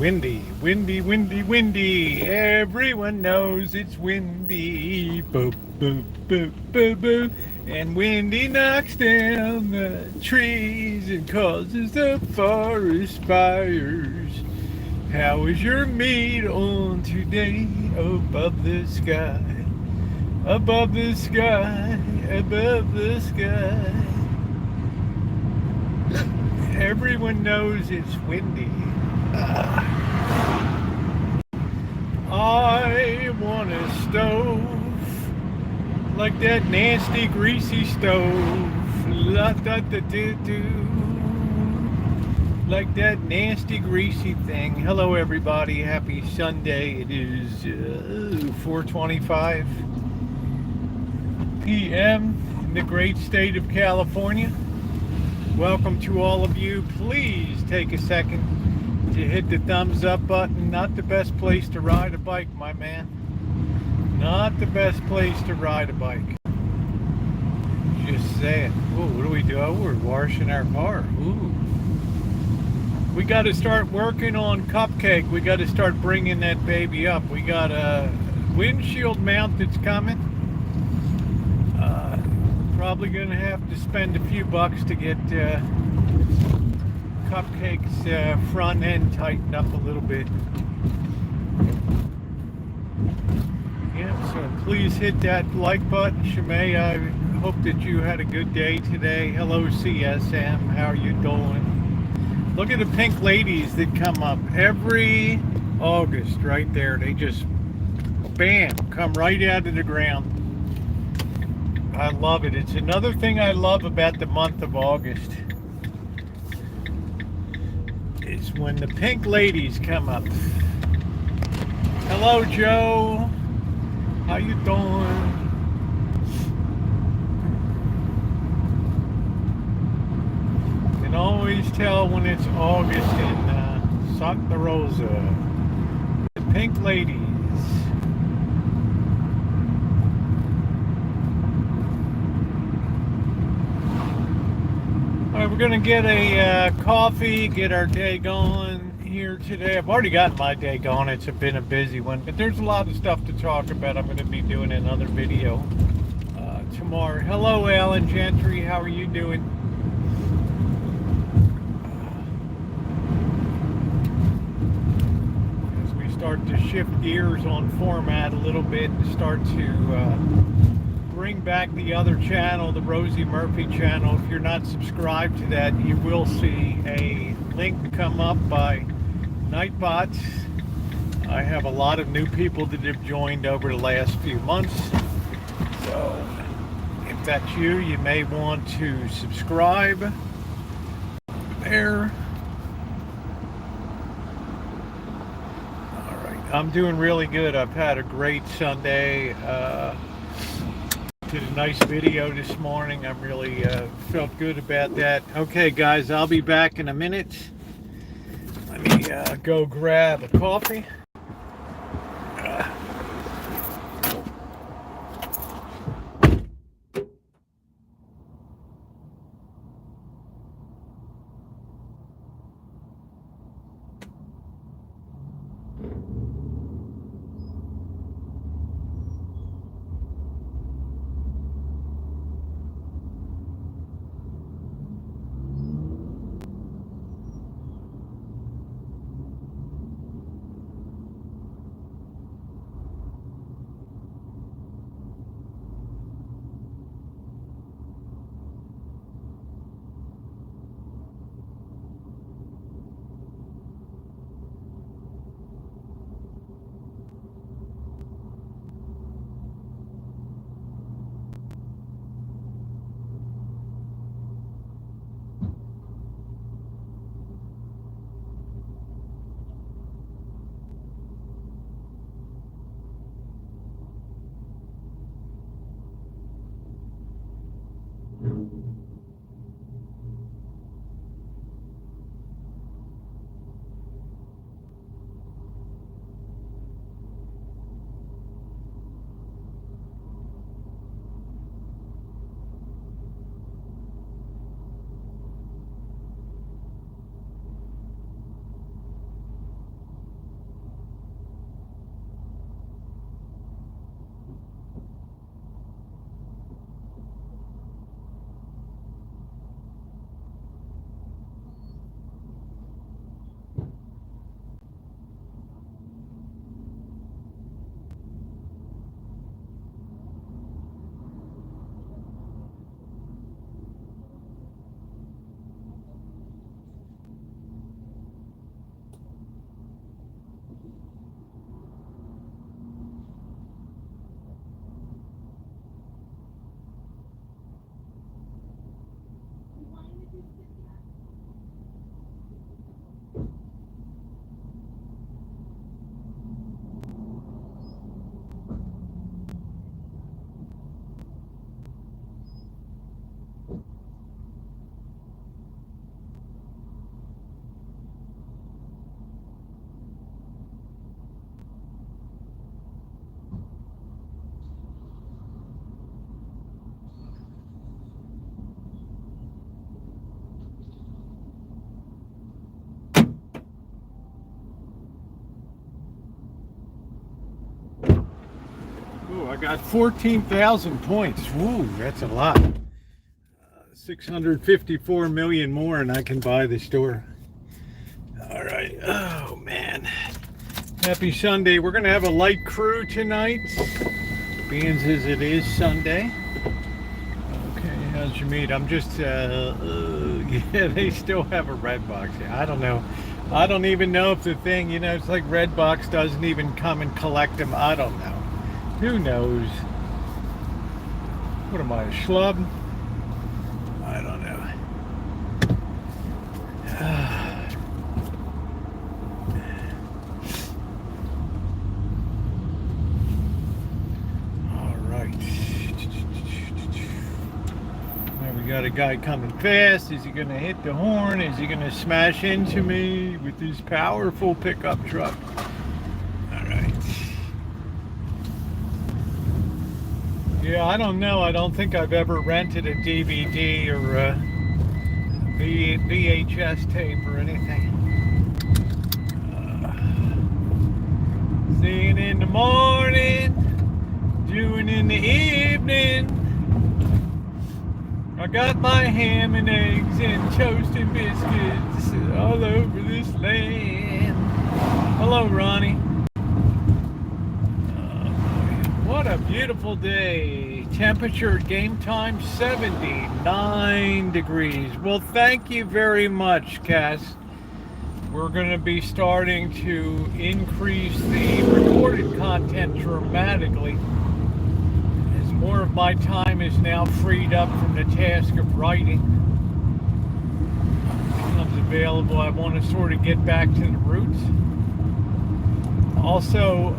windy, windy, windy, windy. Everyone knows it's windy. Boo, boo, boo, boo, boo. And windy knocks down the trees and causes the forest fires. How is your meat on today? Above the sky, above the sky, above the sky. Everyone knows it's windy. I want a stove like that nasty greasy stove. La da da do do. Like that nasty greasy thing. Hello everybody. Happy Sunday. It is 4:25 p.m. in the great state of California. Welcome to all of you. Please take a second to hit the thumbs up button. Not the best place to ride a bike, my man. Not the best place to ride a bike. Just saying. Ooh, what do we do? Oh, we're washing our car. Ooh. We got to start working on Cupcake. We got to start bringing that baby up. We got a windshield mount that's coming. Probably going to have to spend a few bucks to get Cupcake's front end tightened up a little bit. Yeah, so please hit that like button. Shimei, I hope that you had a good day today. Hello, CSM. How are you doing? Look at the pink ladies that come up every August right there. They just, bam, come right out of the ground. I love it. It's another thing I love about the month of August. Is when the pink ladies come up. Hello, Joe. How you doing? You can always tell when it's August in Santa Rosa. The pink ladies. All right, we're gonna get a coffee, get our day going here today. I've already got my day going. It's been a busy one, but there's a lot of stuff to talk about. I'm going to be doing another video tomorrow. Hello, Alan Gentry. How are you doing? As we start to shift gears on format a little bit and start to bring back the other channel, the Rosie Murphy channel. If you're not subscribed to that, you will see a link come up by Nightbots. I have a lot of new people that have joined over the last few months. So if that's you, you may want to subscribe there. All right, I'm doing really good. I've had a great Sunday. Did a nice video this morning. I'm really felt good about that. Okay, guys, I'll be back in a minute. Let me go grab a coffee. got 14,000 points. Woo, that's a lot. 654 million more and I can buy the store. All right. Oh, man. Happy Sunday. We're going to have a light crew tonight, being as it is Sunday. Okay, how's your meat? I'm just, yeah, they still have a red box. I don't know. I don't even know if the thing, you know, it's like Redbox doesn't even come and collect them. I don't know. Who knows? What am I, a schlub? I don't know. All right. Now we got a guy coming fast. Is he going to hit the horn? Is he going to smash into me with his powerful pickup truck? All right. Yeah, I don't know. I don't think I've ever rented a DVD or a VHS tape or anything. Seeing in the morning, doing in the evening. I got my ham and eggs and toast and biscuits all over this land. Hello, Ronnie. What a beautiful day. Temperature at game time 79 degrees. Well, thank you very much, Cass. We're going to be starting to increase the recorded content dramatically, as more of my time is now freed up from the task of writing. Becomes available. I want to sort of get back to the roots. Also,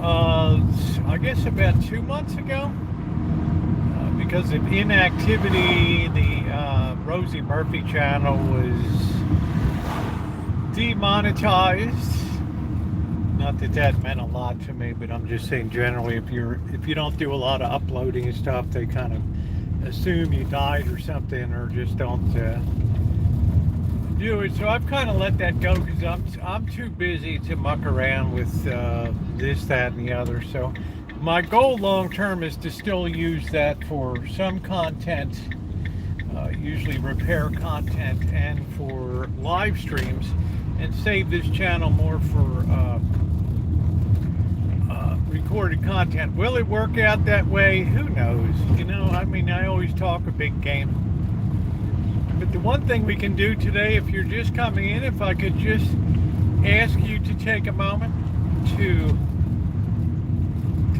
I guess about 2 months ago, because of inactivity, the Rosie Murphy channel was demonetized. Not that that meant a lot to me, but I'm just saying generally, if you don't do a lot of uploading and stuff, they kind of assume you died or something, or just don't do it. So I've kind of let that go because I'm too busy to muck around with this, that, and the other. So my goal long term is to still use that for some content, usually repair content, and for live streams, and save this channel more for recorded content. Will it work out that way? Who knows? You know, I mean, I always talk a big game. But the one thing we can do today, if you're just coming in, if I could just ask you to take a moment to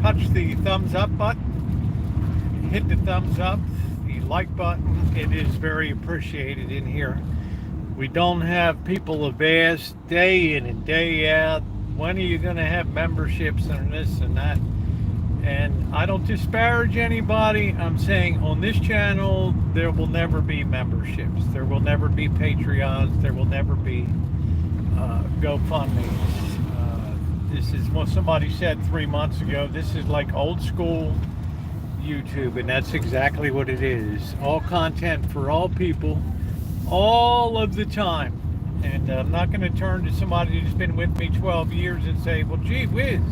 touch the thumbs up button, hit the thumbs up, the like button. It is very appreciated in here. We don't have people have asked day in and day out, when are you going to have memberships and this and that? And I don't disparage anybody. I'm saying on this channel, there will never be memberships. There will never be Patreons. There will never be GoFundMes. This is what somebody said 3 months ago. This is like old school YouTube, and that's exactly what it is. All content for all people, all of the time. And I'm not going to turn to somebody who's been with me 12 years and say, well, gee whiz,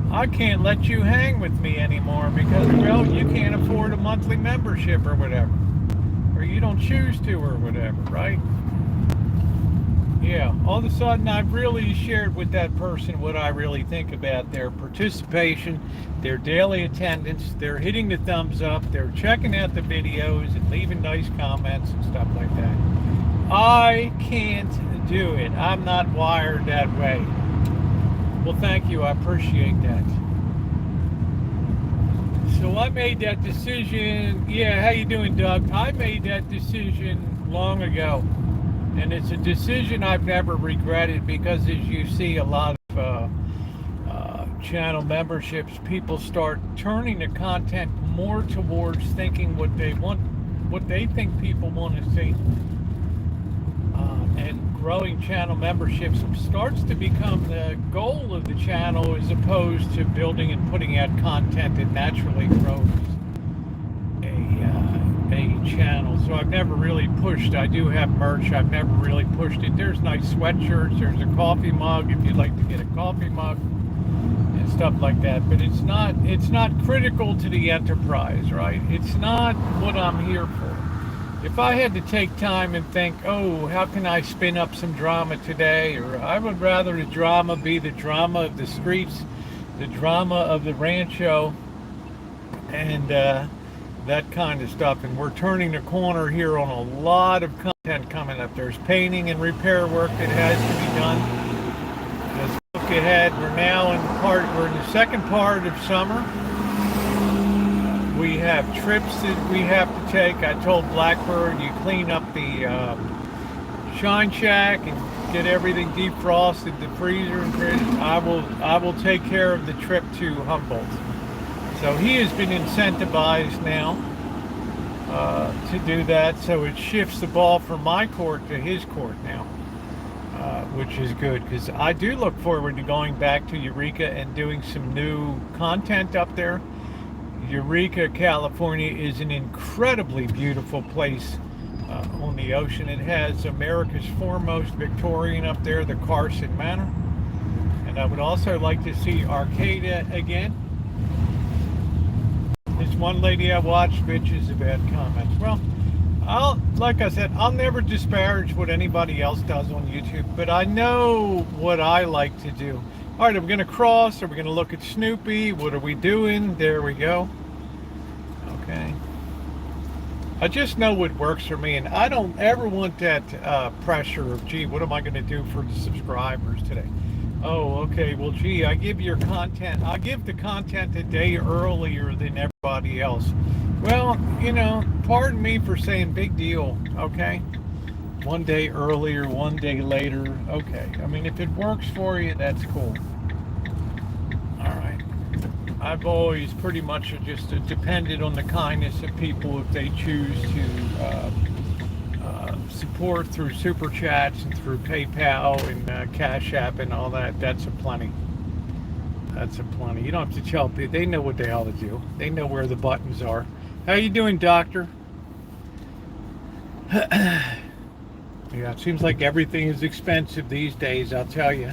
I can't let you hang with me anymore because, well, you can't afford a monthly membership or whatever. Or you don't choose to or whatever, right? Yeah, all of a sudden I've really shared with that person what I really think about their participation, their daily attendance, they're hitting the thumbs up, they're checking out the videos and leaving nice comments and stuff like that. I can't do it. I'm not wired that way. Well, thank you. I appreciate that. So I made that decision. Yeah, how you doing, Doug? I made that decision long ago. And it's a decision I've never regretted because, as you see, a lot of channel memberships, people start turning the content more towards thinking what they want, what they think people want to see. And growing channel memberships starts to become the goal of the channel as opposed to building and putting out content that naturally grows a channel. So I've never really pushed. I do have merch. I've never really pushed it. There's nice sweatshirts. There's a coffee mug if you'd like to get a coffee mug. And and stuff like that, but it's not critical to the enterprise, right? It's not what I'm here for. If I had to take time and think, oh, how can I spin up some drama today, or I would rather the drama be the drama of the streets, the drama of the Rancho, and that kind of stuff. And we're turning the corner here on a lot of content coming up. There's painting and repair work that has to be done. Let's look ahead. We're in the second part of summer. We have trips that we have to take. I told Blackbird, you clean up the Shine Shack and get everything defrosted, the freezer and fridge. I will take care of the trip to Humboldt. So he has been incentivized now to do that. So it shifts the ball from my court to his court now, which is good, because I do look forward to going back to Eureka and doing some new content up there. Eureka, California is an incredibly beautiful place on the ocean. It has America's foremost Victorian up there, the Carson Manor. And I would also like to see Arcata again. This one lady I watched bitches about comments. Well, like I said, I'll never disparage what anybody else does on YouTube, but I know what I like to do. All right, are we going to cross? Are we going to look at Snoopy? What are we doing? There we go. Okay. I just know what works for me, and I don't ever want that pressure of, gee, what am I going to do for the subscribers today? Oh, okay, well, gee, I give the content a day earlier than everybody else. Well, pardon me for saying big deal, okay? One day earlier, one day later, okay. I mean, if it works for you, that's cool. All right. I've always pretty much just depended on the kindness of people if they choose to support through Super Chats and through PayPal and Cash App and all that. That's a plenty. That's a plenty. You don't have to tell people. They know what the hell to do. They know where the buttons are. How you doing, doctor? Yeah, it seems like everything is expensive these days, I'll tell you.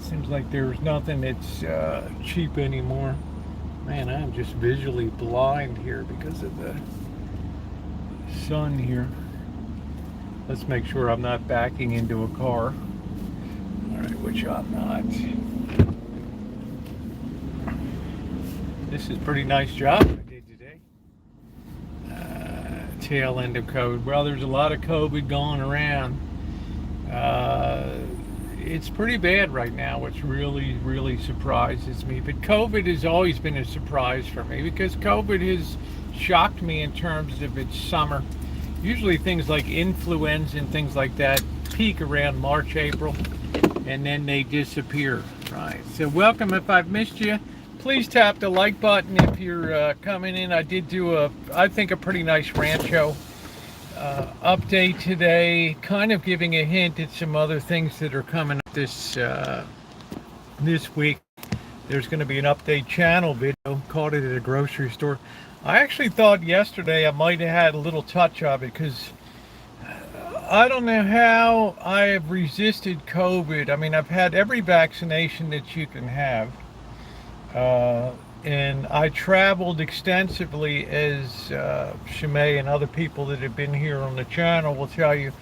Seems like there's nothing that's cheap anymore. Man, I'm just visually blind here because of the sun here. Let's make sure I'm not backing into a car. All right, which I'm not. This is a pretty nice job I did today. Tail end of COVID. Well, there's a lot of COVID going around. It's pretty bad right now, which really surprises me. But COVID has always been a surprise for me because COVID has shocked me in terms of its summer. Usually things like influenza and things like that peak around March, April, and then they disappear, right? So welcome. If I've missed you, please tap the like button if you're coming in. I did do I think a pretty nice Rancho update today, kind of giving a hint at some other things that are coming up this week. There's going to be an update channel video, caught it at a grocery store. I actually thought yesterday I might have had a little touch of it because I don't know how I have resisted COVID. I mean, I've had every vaccination that you can have. And I traveled extensively, as Shimei and other people that have been here on the channel will tell you.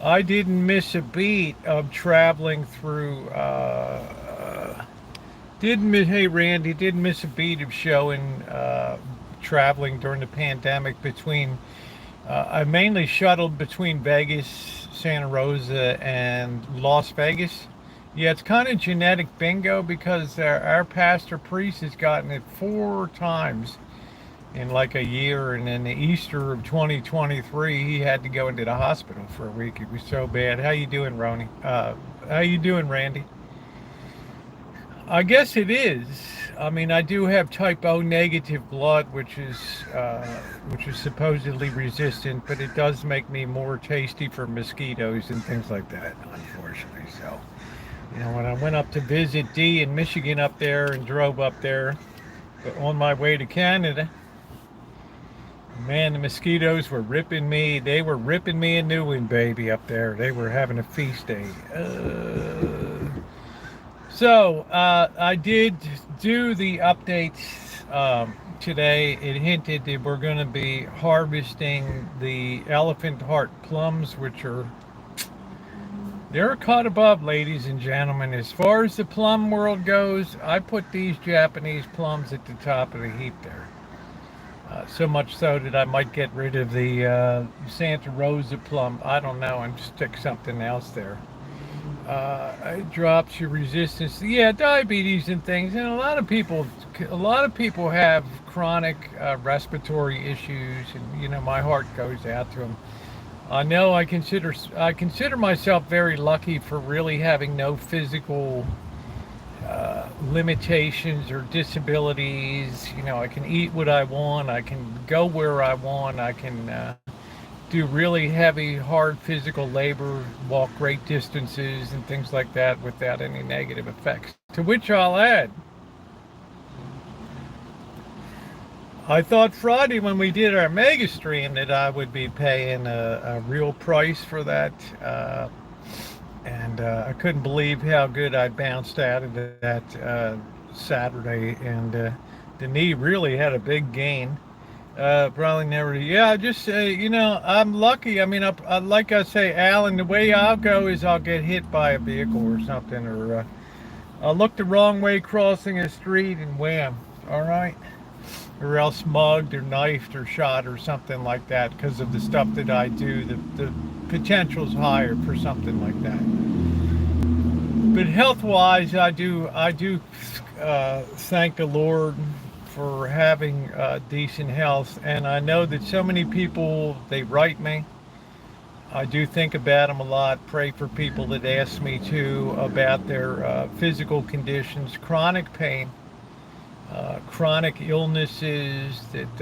I didn't miss a beat of traveling through, hey Randy, didn't miss a beat of showing, traveling during the pandemic between, I mainly shuttled between Vegas, Santa Rosa, and Las Vegas. Yeah, it's kind of genetic bingo because our pastor priest has gotten it 4 times in like a year, and in the Easter of 2023 he had to go into the hospital for a week. It was so bad. How you doing, Ronnie? How you doing, Randy? I guess it is. I mean, I do have type O negative blood, which is supposedly resistant, but it does make me more tasty for mosquitoes and things like that, unfortunately. So, when I went up to visit Dee in Michigan up there and drove up there, but on my way to Canada, man, the mosquitoes were ripping me. They were ripping me a new one, baby, up there. They were having a feast day. So I did do the updates today. It hinted that we're going to be harvesting the elephant heart plums, which are they're a cut above, ladies and gentlemen. As far as the plum world goes, I put these Japanese plums at the top of the heap there. So much so that I might get rid of the Santa Rosa plum. I don't know, and stick something else there. It drops your resistance. Yeah, diabetes and things. And a lot of people have chronic respiratory issues, and my heart goes out to them. I know I consider myself very lucky for really having no physical limitations or disabilities. I can eat what I want. I can go where I want. I can do really heavy, hard physical labor, walk great distances and things like that without any negative effects. To which I'll add, I thought Friday when we did our mega stream that I would be paying a real price for that. And I couldn't believe how good I bounced out of that Saturday. And the knee really had a big gain. Probably never. Yeah, just I'm lucky. I mean, like I say, Alan, the way I'll go is I'll get hit by a vehicle or something, or I'll look the wrong way crossing a street and wham. All right, or else mugged or knifed or shot or something like that because of the stuff that I do. The potential's higher for something like that. But health-wise, I do thank the Lord for having decent health, and I know that so many people they write me. I do think about them a lot. Pray for people that ask me to about their physical conditions, chronic pain, chronic illnesses that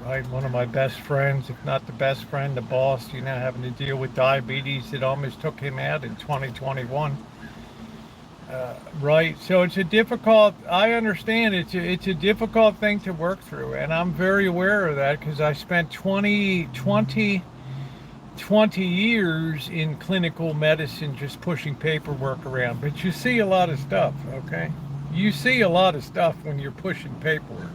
and one of my best friends, if not the best friend, the boss, having to deal with diabetes that almost took him out in 2021. Right. So it's a difficult, I understand it's a difficult thing to work through. And I'm very aware of that because I spent 20 years in clinical medicine just pushing paperwork around. But you see a lot of stuff, okay? You see a lot of stuff when you're pushing paperwork.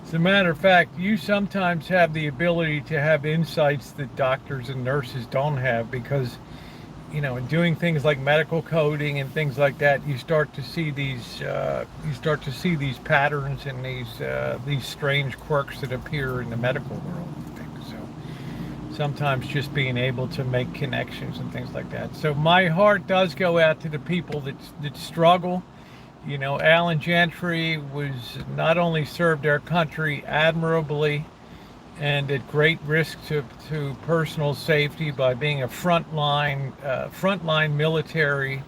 As a matter of fact, you sometimes have the ability to have insights that doctors and nurses don't have because in doing things like medical coding and things like that, you start to see these patterns and these strange quirks that appear in the medical world and things. So sometimes just being able to make connections and things like that. So my heart does go out to the people that struggle. Alan Gentry was not only served our country admirably and at great risk to personal safety by being a frontline military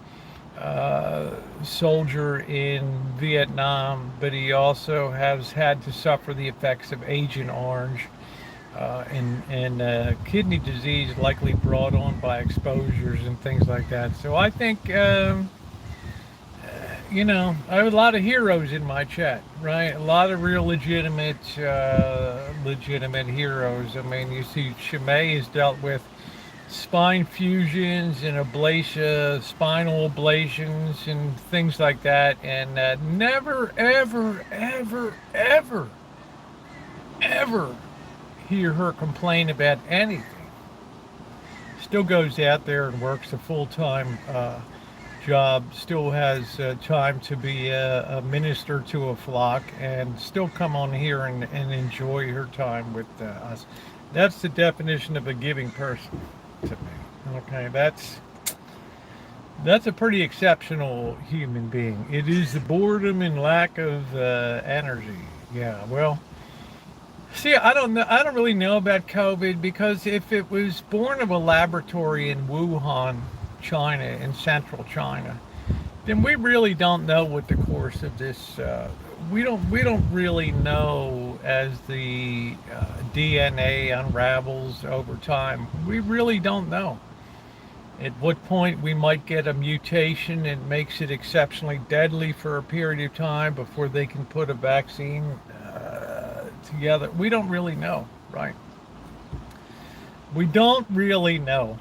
soldier in Vietnam, but he also has had to suffer the effects of Agent Orange and kidney disease likely brought on by exposures and things like that. So I think I have a lot of heroes in my chat, right? A lot of real legitimate heroes. I mean, you see Shimei has dealt with spine fusions and spinal ablations and things like that, and never, ever, ever, ever, ever hear her complain about anything. Still goes out there and works a full-time job, still has time to be a minister to a flock, and still come on here and enjoy her time with us. That's the definition of a giving person to me. Okay, that's a pretty exceptional human being. It is the boredom and lack of energy. Yeah, well, see, I don't know. I don't really know about COVID because if it was born of a laboratory in Wuhan, China, in central China, then we really don't know what the course of this. We don't really know as the DNA unravels over time. We really don't know at what point we might get a mutation that makes it exceptionally deadly for a period of time before they can put a vaccine together. We don't really know, right? We don't really know.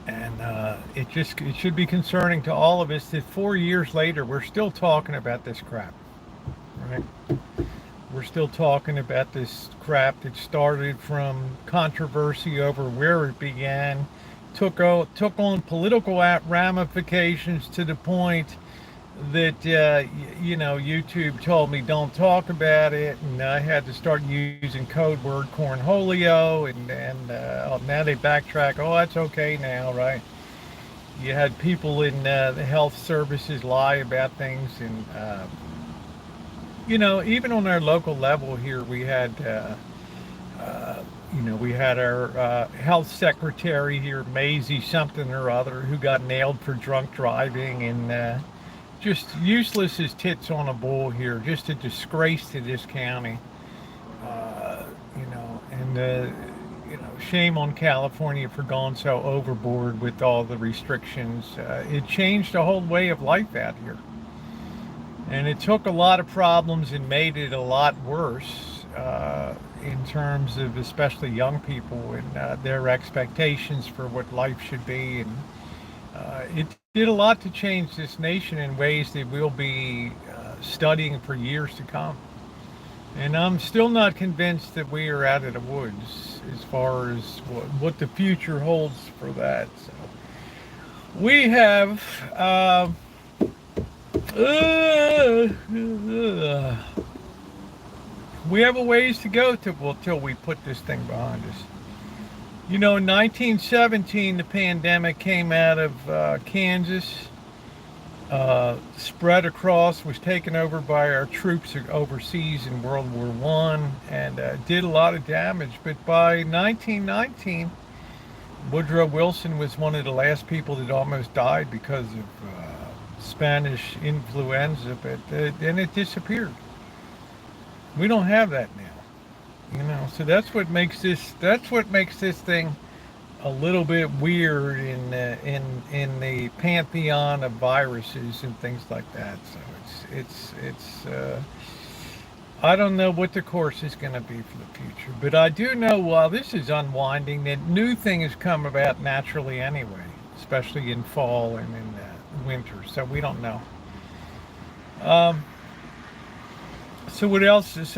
And it should be concerning to all of us that 4 years later we're still talking about this crap, right? We're still talking about this crap that started from controversy over where it began, took on political ramifications to the point that YouTube told me don't talk about it, and I had to start using code word cornholio, and now they backtrack. Oh, that's okay now, right? You had people in the health services lie about things, and even on our local level here, we had our health secretary here, Maisie something or other, who got nailed for drunk driving, and just useless as tits on a bull here, just a disgrace to this county. And shame on California for going so overboard with all the restrictions. It changed the whole way of life out here. And it took a lot of problems and made it a lot worse in terms of especially young people and their expectations for what life should be. And it did a lot to change this nation in ways that we'll be studying for years to come. And I'm still not convinced that we are out of the woods as far as what the future holds for that. So we have we have a ways to go till we put this thing behind us. In 1917, the pandemic came out of Kansas, spread across, was taken over by our troops overseas in World War I, and did a lot of damage. But by 1919, Woodrow Wilson was one of the last people that almost died because of Spanish influenza, but then it disappeared. We don't have that now. So that's what makes this thing a little bit weird in the pantheon of viruses and things like that. So it's I don't know what the course is going to be for the future, but I do know while this is unwinding, that new things come about naturally anyway, especially in fall and in winter. So we don't know. So what else is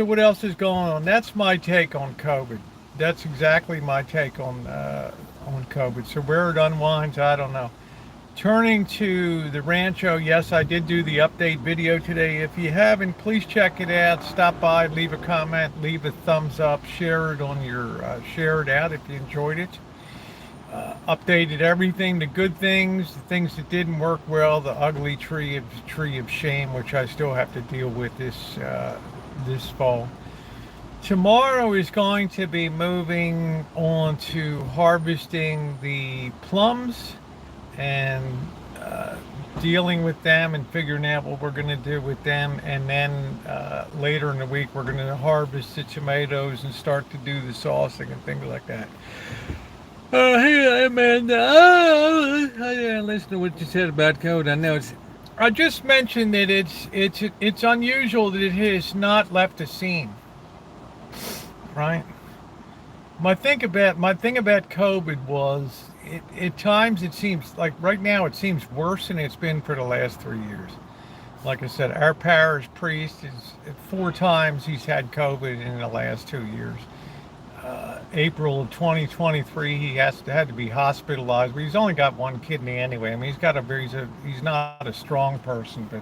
going on? That's my take on COVID. That's exactly my take on COVID. So where it unwinds, I don't know. Turning to the Rancho, yes, I did do the update video today. If you haven't, please check it out. Stop by, leave a comment, leave a thumbs up, share it on your share it out if you enjoyed it. Updated everything, the good things, the things that didn't work well, the ugly tree of shame, which I still have to deal with this fall. Tomorrow is going to be moving on to harvesting the plums and dealing with them and figuring out what we're going to do with them. And then later in the week, we're going to harvest the tomatoes and start to do the saucing and things like that. Hey, Amanda. I didn't listen to what you said about code. I know I just mentioned that it's unusual that it has not left a scene. Right. My thing about COVID was at times it seems like right now it seems worse than it's been for the last 3 years. Like I said, our parish priest is 4 times he's had COVID in the last 2 years. April of 2023, he had to be hospitalized. But he's only got one kidney anyway. I mean, he's not a strong person, but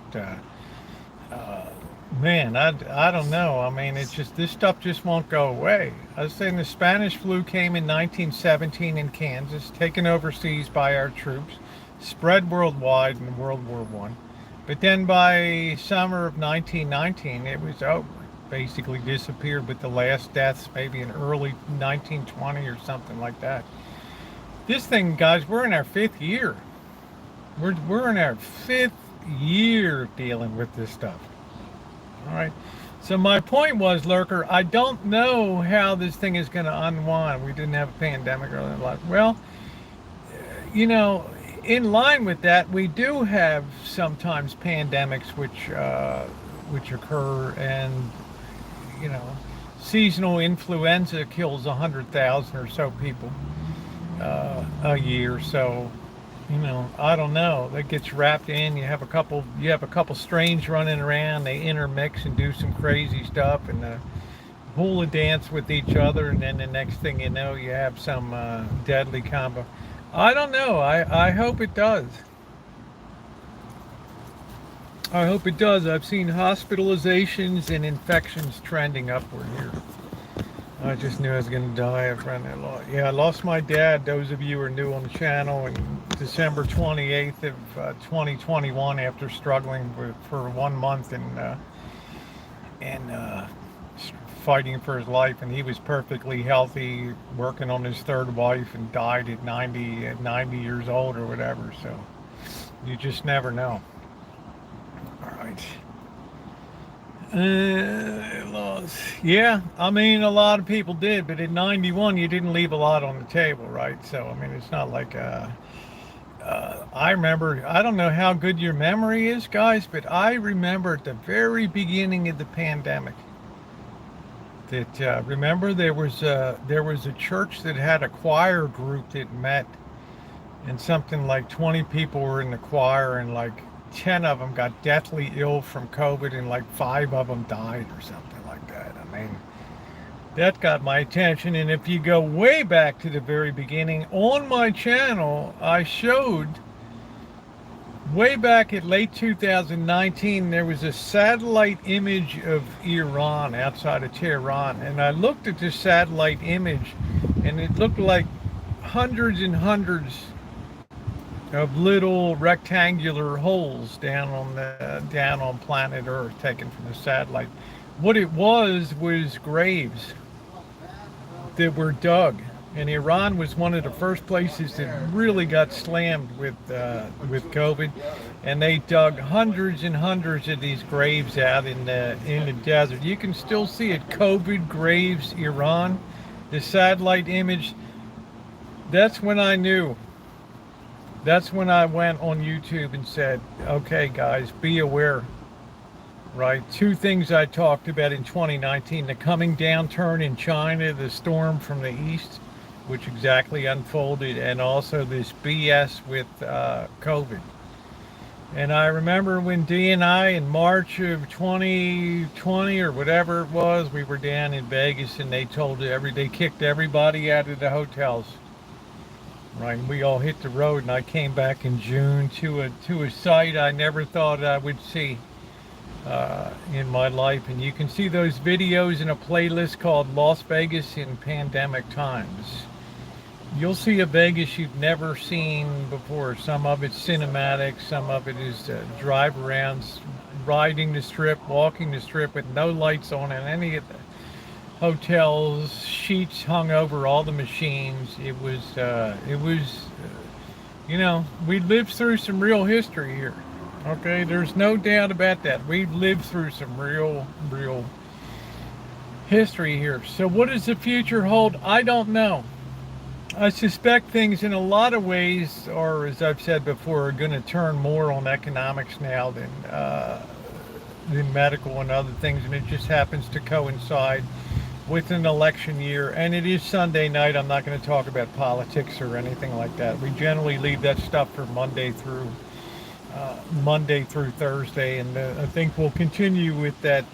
man, I don't know. I mean, it's just this stuff just won't go away. I was saying the Spanish flu came in 1917 in Kansas, taken overseas by our troops, spread worldwide in World War I. But then by summer of 1919, it was over. Basically disappeared with the last deaths maybe in early 1920 or something like that. This thing, guys, we're in our 5th year. We're in our 5th year of dealing with this stuff. All right. So my point was, Lurker, I don't know how this thing is going to unwind. We didn't have a pandemic or anything like that. Well, in line with that, we do have sometimes pandemics which occur, and seasonal influenza kills 100,000 or so people. a year. So, I don't know. That gets wrapped in. You have a couple strains running around. They intermix and do some crazy stuff and hula dance with each other. And then the next thing you know, you have some deadly combo. I don't know. I hope it does. I hope it does. I've seen hospitalizations and infections trending upward here. I just knew I was going to die of running that long. Yeah, I lost my dad. Those of you who are new on the channel, on December 28th of 2021, after struggling for 1 month and fighting for his life. And he was perfectly healthy, working on his third wife, and died at 90 years old or whatever. So you just never know. All right. Yeah, I mean, a lot of people did, but at 91, you didn't leave a lot on the table, right? So, I mean, it's not like, I remember, I don't know how good your memory is, guys, but I remember at the very beginning of the pandemic that, remember there was a church that had a choir group that met, and something like 20 people were in the choir, and like 10 of them got deathly ill from COVID, and like 5 of them died or something like that. I mean, that got my attention. And if you go way back to the very beginning on my channel, I showed way back at late 2019, there was a satellite image of Iran outside of Tehran. And I looked at this satellite image, and it looked like hundreds and hundreds of little rectangular holes down on planet Earth, taken from the satellite. What it was graves that were dug, and Iran was one of the first places that really got slammed with COVID, and they dug hundreds and hundreds of these graves out in the desert. You can still see it, COVID graves, Iran, the satellite image. That's when I knew. That's when I went on YouTube and said, okay, guys, be aware, right? 2 things I talked about in 2019, the coming downturn in China, the storm from the east, which exactly unfolded, and also this BS with COVID. And I remember when Dee and I, in March of 2020 or whatever it was, we were down in Vegas, and they kicked everybody out of the hotels. Right, we all hit the road, and I came back in June to a site I never thought I would see in my life. And you can see those videos in a playlist called Las Vegas in Pandemic Times. You'll see a Vegas you've never seen before. Some of it's cinematic, some of it is drive arounds, riding the strip, walking the strip with no lights on in any of the hotels, sheets hung over all the machines. It was we lived through some real history here. Okay, there's no doubt about that. We've lived through some real history here. So what does the future hold? I don't know. I suspect things in a lot of ways are, as I've said before, are going to turn more on economics now than medical and other things, and it just happens to coincide with an election year, and it is Sunday night. I'm not going to talk about politics or anything like that. We generally leave that stuff for Monday through Thursday, and I think we'll continue with that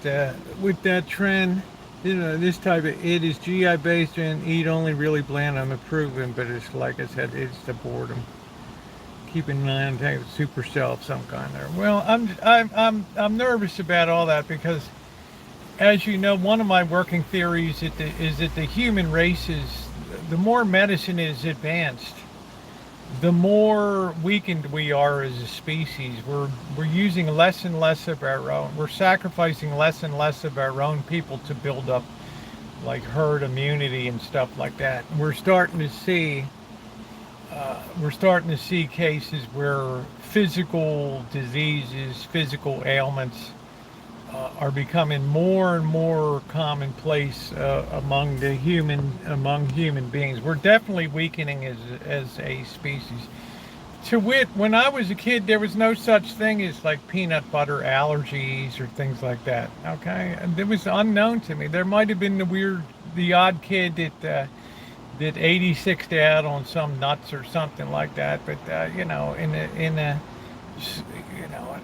trend. This type of it is GI based and eat only, really bland, unproven, but it's like I said, it's the boredom. Keeping an eye on supercell of some kind there. Well, I'm nervous about all that because, as you know, one of my working theories is that the human race is, the more medicine is advanced, the more weakened we are as a species. We're using less and less of our own. We're sacrificing less and less of our own people to build up like herd immunity and stuff like that. We're starting to see cases where physical diseases, physical ailments are becoming more and more commonplace among human beings. We're definitely weakening as a species. To wit, when I was a kid, there was no such thing as like peanut butter allergies or things like that. Okay, and it was unknown to me. There might have been the odd kid that did 86 out on some nuts or something like that. But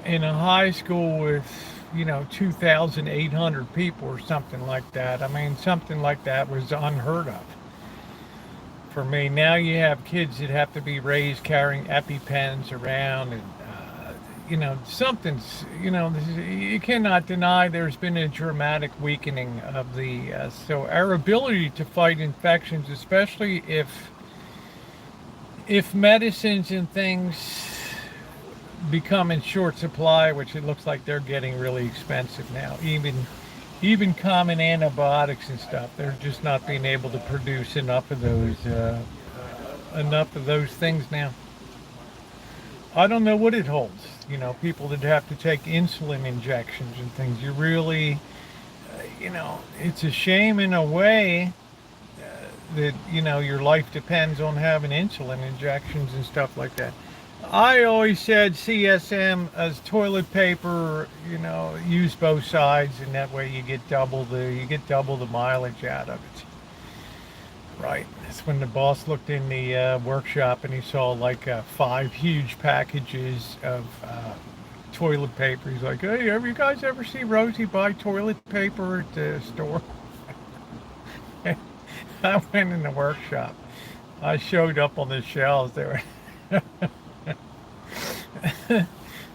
in a high school with 2,800 people or something like that. I mean, something like that was unheard of for me. Now you have kids that have to be raised carrying EpiPens around, and something's, you cannot deny there's been a dramatic weakening of the, so our ability to fight infections, especially if medicines and things become in short supply, which it looks like they're getting really expensive now, even common antibiotics and stuff, they're just not being able to produce enough of those things now. I don't know what it holds. People that have to take insulin injections and things. You really, it's a shame in a way that, your life depends on having insulin injections and stuff like that. I always said CSM as toilet paper, use both sides, and that way you get double the mileage out of it. Right. That's when the boss looked in the workshop and he saw like 5 huge packages of toilet paper. He's like, "Hey, you guys ever see Rosie buy toilet paper at the store?" I went in the workshop. I showed up on the shelves there.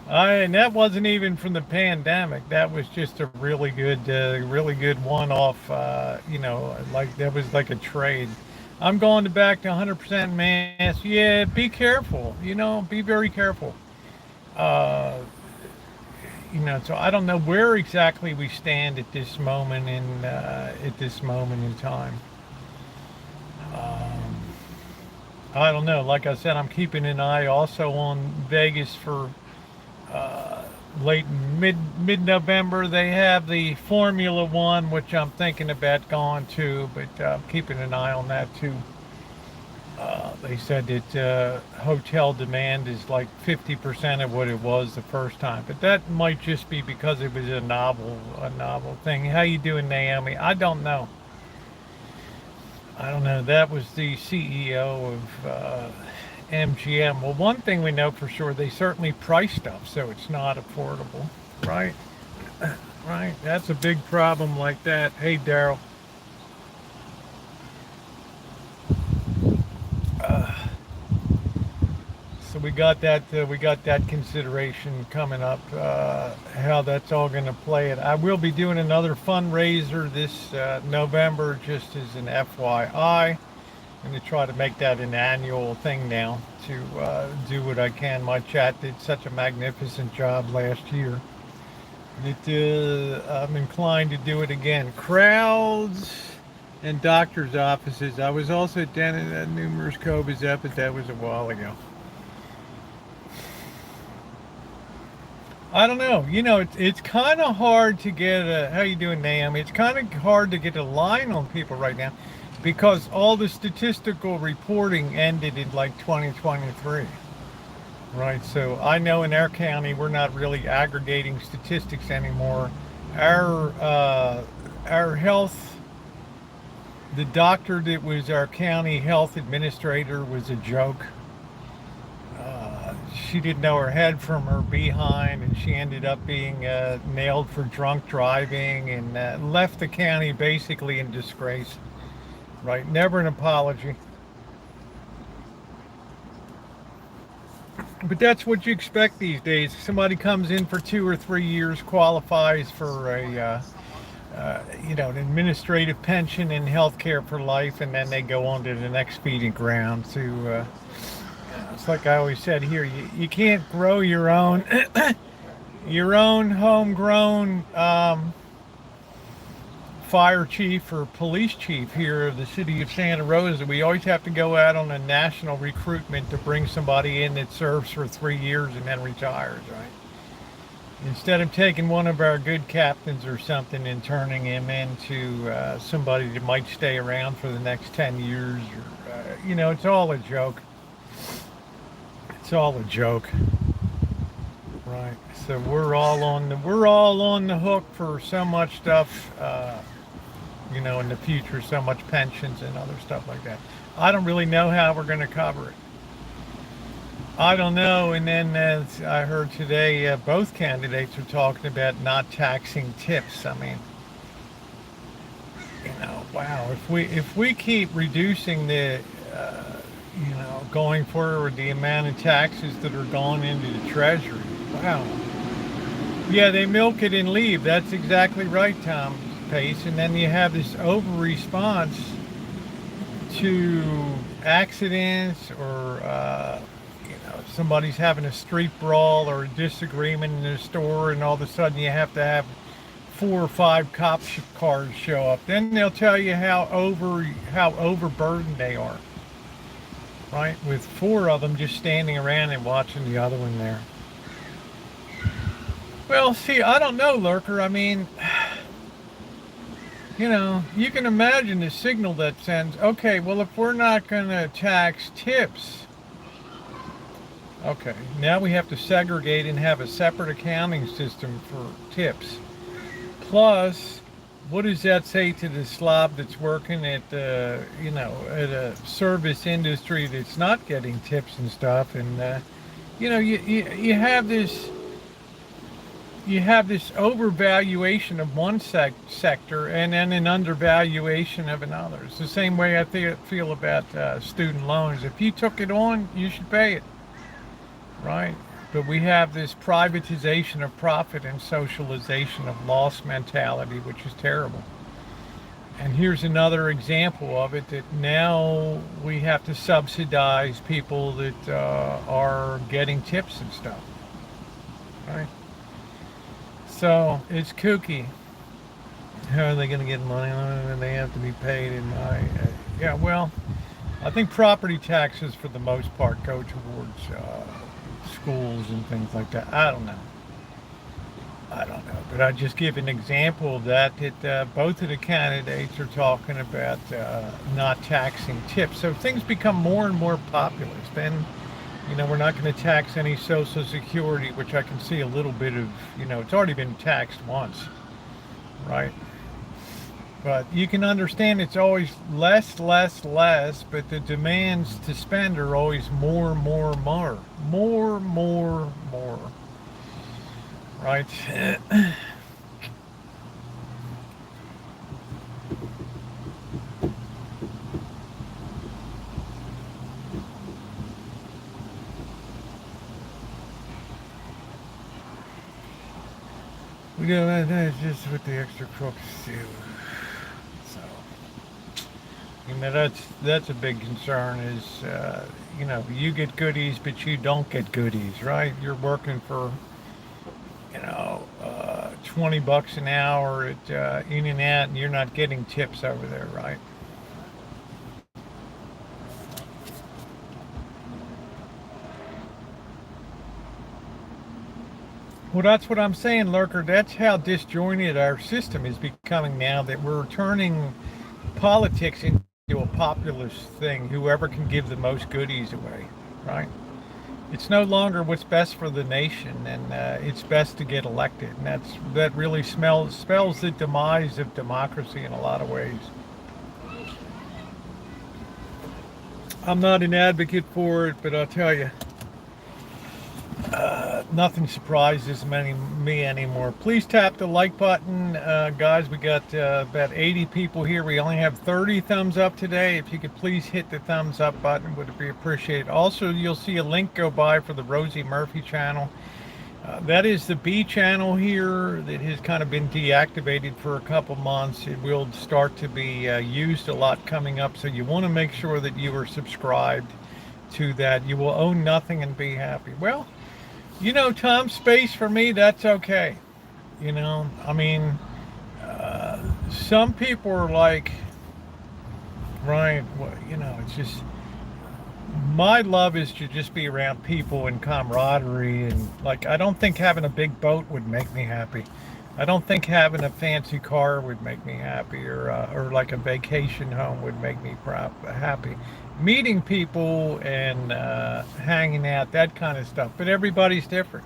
And that wasn't even from the pandemic. That was just a really good one-off. Like that was like a trade. I'm going back to 100% mask. Yeah, be careful. Be very careful. Uh, so I don't know where exactly we stand at this moment in time. Um, I don't know. Like I said, I'm keeping an eye also on Vegas for late mid-November. They have the Formula One, which I'm thinking about going to, but keeping an eye on that too. They said that hotel demand is like 50% of what it was the first time, but that might just be because it was a novel thing. How you doing, Naomi? I don't know. That was the CEO of MGM. Well, one thing we know for sure, they certainly price stuff so it's not affordable, right? Right. That's a big problem like that. Hey, Daryl. So we got that consideration coming up, how that's all going to play it. I will be doing another fundraiser this November, just as an FYI. I'm going to try to make that an annual thing now to do what I can. My chat did such a magnificent job last year that I'm inclined to do it again. Crowds and doctors' offices. I was also down at numerous COVIDs up, but that was a while ago. I don't know. It's kind of hard to get how you doing, Naomi? It's kind of hard to get a line on people right now because all the statistical reporting ended in like 2023. Right. So I know in our county, we're not really aggregating statistics anymore. Our health, the doctor that was our county health administrator was a joke. She didn't know her head from her behind, and she ended up being nailed for drunk driving and left the county basically in disgrace. Right, never an apology. But that's what you expect these days. Somebody comes in for 2 or 3 years, qualifies for an administrative pension and health care for life, and then they go on to the next feeding ground to it's like I always said here, you can't grow your own your own homegrown fire chief or police chief here of the city of Santa Rosa. We always have to go out on a national recruitment to bring somebody in that serves for 3 years and then retires, right? Instead of taking one of our good captains or something and turning him into somebody that might stay around for the next 10 years, or it's all a joke. It's all a joke, right? So we're all on the hook for so much stuff. in the future, so much pensions and other stuff like that. I don't really know how we're going to cover it. I don't know. And then as I heard today, both candidates are talking about not taxing tips. I mean, wow, if we keep reducing the going forward the amount of taxes that are going into the treasury, wow. Yeah, they milk it and leave. That's exactly right, Tom Pace. And then you have this over response to accidents, or somebody's having a street brawl or a disagreement in a store, and all of a sudden you have to have 4 or 5 cars show up. Then they'll tell you how overburdened they are, right? With 4 of them just standing around and watching the other one there. Well, see, I don't know, Lurker. I mean, you can imagine the signal that sends. Okay, well, if we're not going to tax tips, okay, now we have to segregate and have a separate accounting system for tips. Plus, what does that say to the slob that's working at at a service industry that's not getting tips and stuff? And you have this overvaluation of one sector and then an undervaluation of another. It's the same way I feel about student loans. If you took it on, you should pay it, right? But we have this privatization of profit and socialization of loss mentality, which is terrible. And here's another example of it, that now we have to subsidize people that are getting tips and stuff, right? So it's kooky. How are they going to get money when they have to be paid? Yeah, well, I think property taxes for the most part go towards schools and things like that. I don't know, but I just give an example of that both of the candidates are talking about not taxing tips. So things become more and more populist. Then we're not going to tax any Social Security, which I can see a little bit of, it's already been taxed once, right? But you can understand it's always less, but the demands to spend are always more, right? That's just what the extra crooks do. So, that's a big concern is, you get goodies, but you don't get goodies, right? You're working for, $20 an hour at In-N-Out, and you're not getting tips over there, right? Well, that's what I'm saying, Lurker. That's how disjointed our system is becoming now, that we're turning politics into a populist thing. Whoever can give the most goodies away, right? It's no longer what's best for the nation, and it's best to get elected. And that really spells the demise of democracy in a lot of ways. I'm not an advocate for it, but I'll tell you, nothing surprises me anymore. Please tap the like button, guys. We got about 80 people here. We only have 30 thumbs up today. If you could please hit the thumbs up button, would be appreciated. Also, you'll see a link go by for the Rosie Murphy channel. That is the B channel here that has kind of been deactivated for a couple months. It will start to be used a lot coming up, so you want to make sure that you are subscribed to that. You will own nothing and be happy. Well, Tom, space for me, that's okay. I mean, some people are like, Ryan, it's just, my love is to just be around people and camaraderie. And I don't think having a big boat would make me happy. I don't think having a fancy car would make me happy, or like a vacation home would make me happy. Meeting people and hanging out, that kind of stuff. But everybody's different.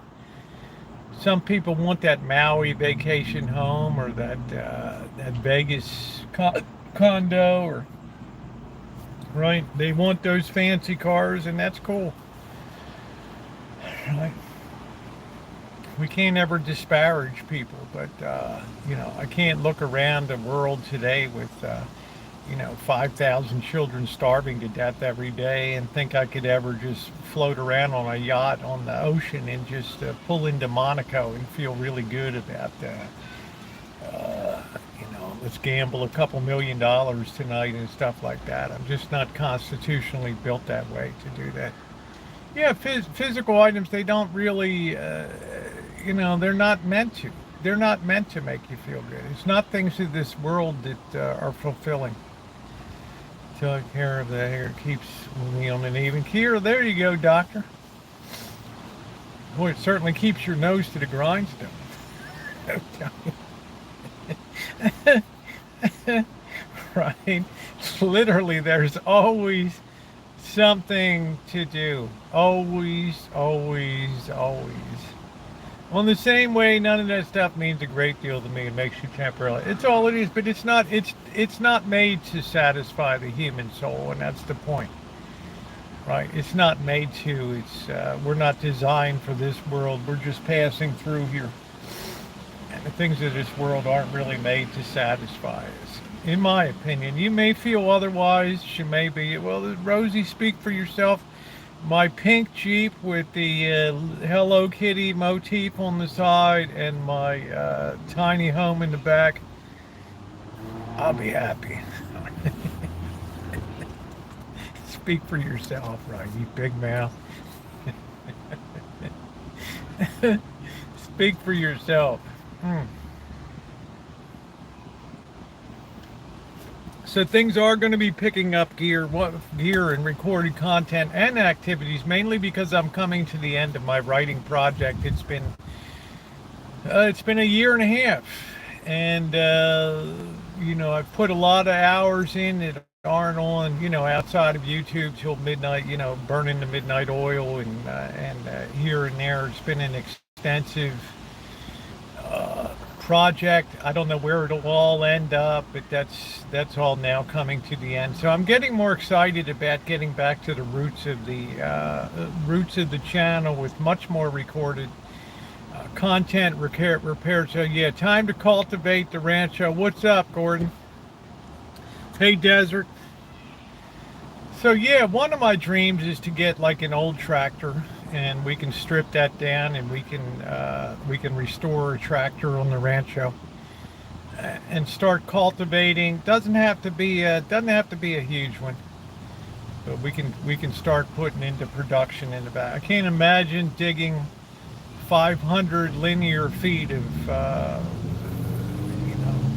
Some people want that Maui vacation home, or that Vegas condo, or right, they want those fancy cars, and that's cool, right? We can't ever disparage people, but I can't look around the world today with 5,000 children starving to death every day and think I could ever just float around on a yacht on the ocean and just pull into Monaco and feel really good about let's gamble a couple $1,000,000 tonight and stuff like that. I'm just not constitutionally built that way to do that. Yeah, physical items, they don't really, they're not meant to. They're not meant to make you feel good. It's not things of this world that are fulfilling. Take care of the hair, keeps me on an even keel. There you go, doctor. Boy, it certainly keeps your nose to the grindstone. Right? Literally, there's always something to do. Always, always, always. Well, in the same way, none of that stuff means a great deal to me. It makes you temporarily. It's all it is, but it's not. It's not made to satisfy the human soul, and that's the point, right? It's not made to. We're not designed for this world. We're just passing through here, and the things of this world aren't really made to satisfy us, in my opinion. You may feel otherwise. You may be. Well, Rosie, speak for yourself. My pink Jeep with the Hello Kitty motif on the side and my tiny home in the back, I'll be happy. Speak for yourself, right, you big mouth. Speak for yourself. So things are going to be picking up gear and recorded content and activities, mainly because I'm coming to the end of my writing project. It's been a year and a half, and I've put a lot of hours in that aren't on outside of YouTube till midnight. Burning the midnight oil and here and there. It's been an extensive project. I don't know where it'll all end up, but that's all now coming to the end. So I'm getting more excited about getting back to the roots of the channel with much more recorded content repaired. So yeah, time to cultivate the Rancho. What's up, Gordon? Hey, Desert. So yeah, one of my dreams is to get like an old tractor, and we can strip that down, and we can restore a tractor on the Rancho and start cultivating. Doesn't have to be a huge one, but we can start putting into production in the back. I can't imagine digging 500 linear feet of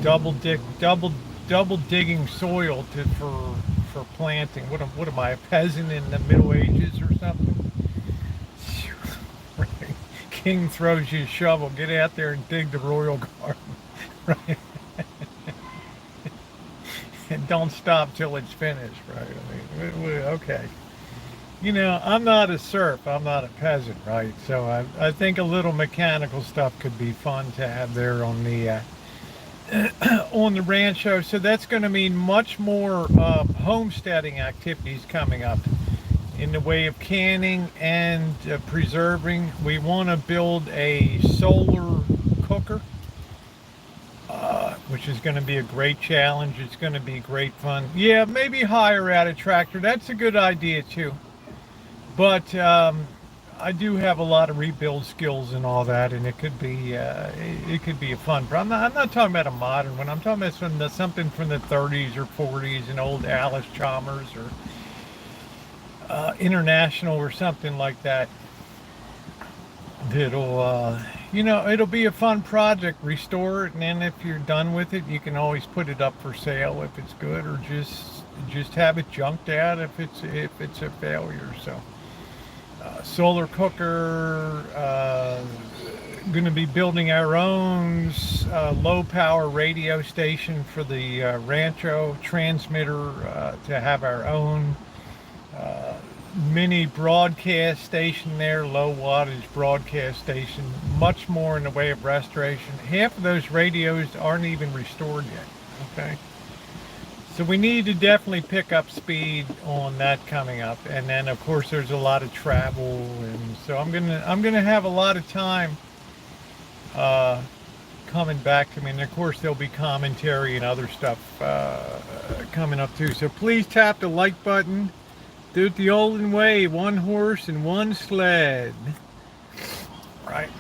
double digging soil for planting. What am I, a peasant in the Middle Ages or something? King throws you a shovel. Get out there and dig the royal garden, right? And don't stop till it's finished, right? I mean, okay. I'm not a serf. I'm not a peasant, right? So I think a little mechanical stuff could be fun to have there on the on the Rancho. So that's going to mean much more homesteading activities coming up in the way of canning and preserving. We want to build a solar cooker, which is going to be a great challenge. It's going to be great fun. Yeah, maybe hire out a tractor. That's a good idea too. But I do have a lot of rebuild skills and all that, and it could be a fun. But I'm not talking about a modern one. I'm talking about something from the 30s or 40s, an old Alice Chalmers or International or something like that. It'll be a fun project. Restore it, and then if you're done with it, you can always put it up for sale if it's good, or just have it junked out if it's a failure. So solar cooker, going to be building our own low power radio station for the Rancho, transmitter to have our own mini broadcast station there, low wattage broadcast station. Much more in the way of restoration. Half of those radios aren't even restored yet. Okay, So we need to definitely pick up speed on that coming up. And then of course there's a lot of travel, and so I'm gonna have a lot of time uh, coming back to me. And of course there'll be commentary and other stuff coming up too. So please tap the like button. Do it the olden way, one horse and one sled. Right.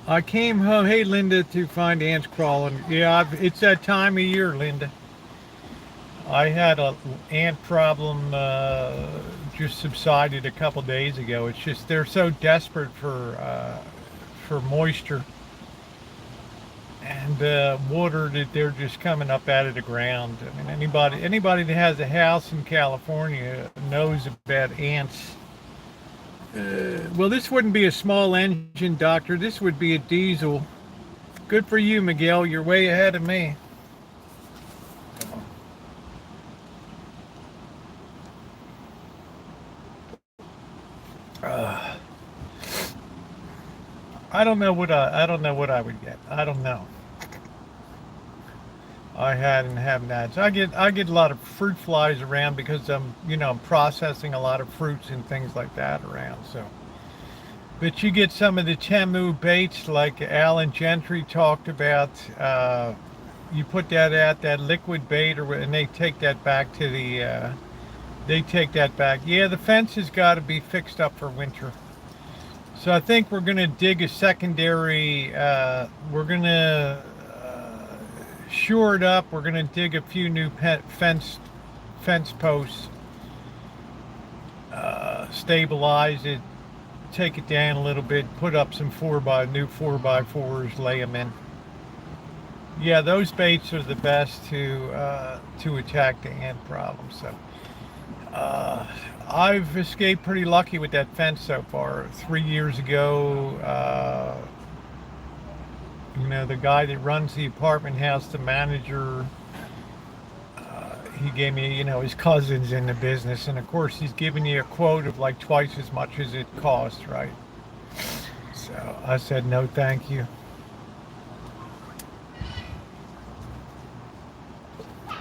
I came home, hey Linda, to find ants crawling. Yeah, it's that time of year, Linda. I had a ant problem just subsided a couple days ago. It's just they're so desperate for moisture and water that they're just coming up out of the ground. I mean, anybody that has a house in California knows about ants. Well, this wouldn't be a small engine, Doctor. This would be a diesel. Good for you, Miguel. You're way ahead of me. I don't know what I don't know what I would get. I don't know. I haven't had. So I get a lot of fruit flies around because I'm processing a lot of fruits and things like that around. So, but you get some of the Temu baits like Alan Gentry talked about. You put that out, that liquid bait, and they take that back to the. They take that back. Yeah, the fence has got to be fixed up for winter. So I think we're going to dig a secondary. We're going to shore it up. We're going to dig a few new fence posts, stabilize it, take it down a little bit, put up some new 4x4s, lay them in. Yeah, those baits are the best to attack the ant problem. So I've escaped pretty lucky with that fence so far. 3 years ago, the guy that runs the apartment house, the manager, he gave me, his cousin's in the business, and of course he's giving you a quote of like twice as much as it costs, right? So I said no, thank you.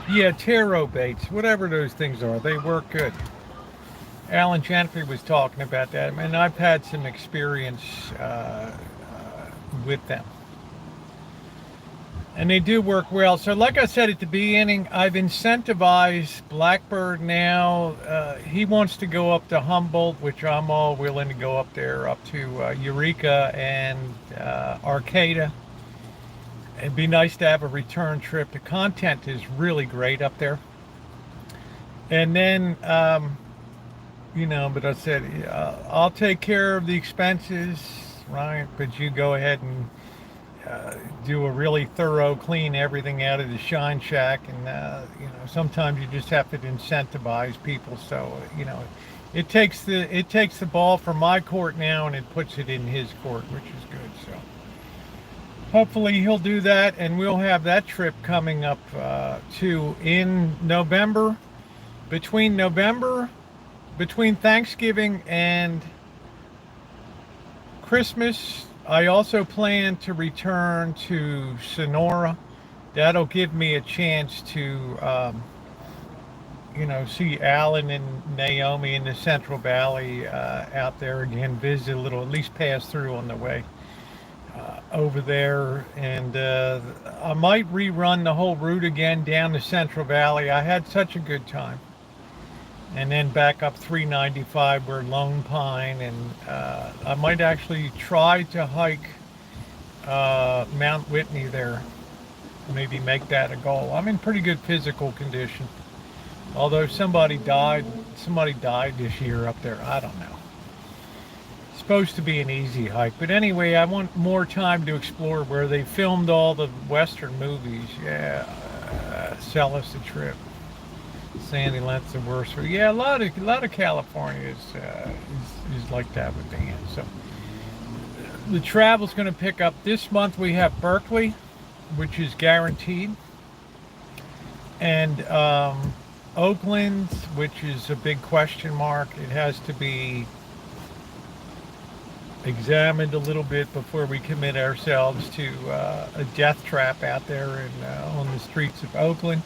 Yeah, taro baits, whatever those things are, they work good. Alan Gentry was talking about that, and I've had some experience with them. And they do work well. So like I said at the beginning, I've incentivized Blackbird now. He wants to go up to Humboldt, which I'm all willing to go up there, up to Eureka and Arcata. It'd be nice to have a return trip. The content is really great up there. And then, but I said, I'll take care of the expenses, right? But you go ahead and do a really thorough clean everything out of the shine shack. And, sometimes you just have to incentivize people. So, it takes the ball from my court now and it puts it in his court, which is good. So hopefully he'll do that, and we'll have that trip coming up too in November. Between Thanksgiving and Christmas, I also plan to return to Sonora. That'll give me a chance to see Alan and Naomi in the Central Valley out there again, visit a little, at least pass through on the way over there. And I might rerun the whole route again down the Central Valley. I had such a good time. And then back up 395 where Lone Pine, and I might actually try to hike Mount Whitney there. Maybe make that a goal. I'm in pretty good physical condition. Although somebody died this year up there. I don't know. It's supposed to be an easy hike. But anyway, I want more time to explore where they filmed all the Western movies. Yeah, sell us a trip. Sandy Lent's the worst. Yeah, a lot of California is like that with the ants. So the travel's going to pick up. This month we have Berkeley, which is guaranteed, and Oakland, which is a big question mark. It has to be examined a little bit before we commit ourselves to a death trap out there on the streets of Oakland.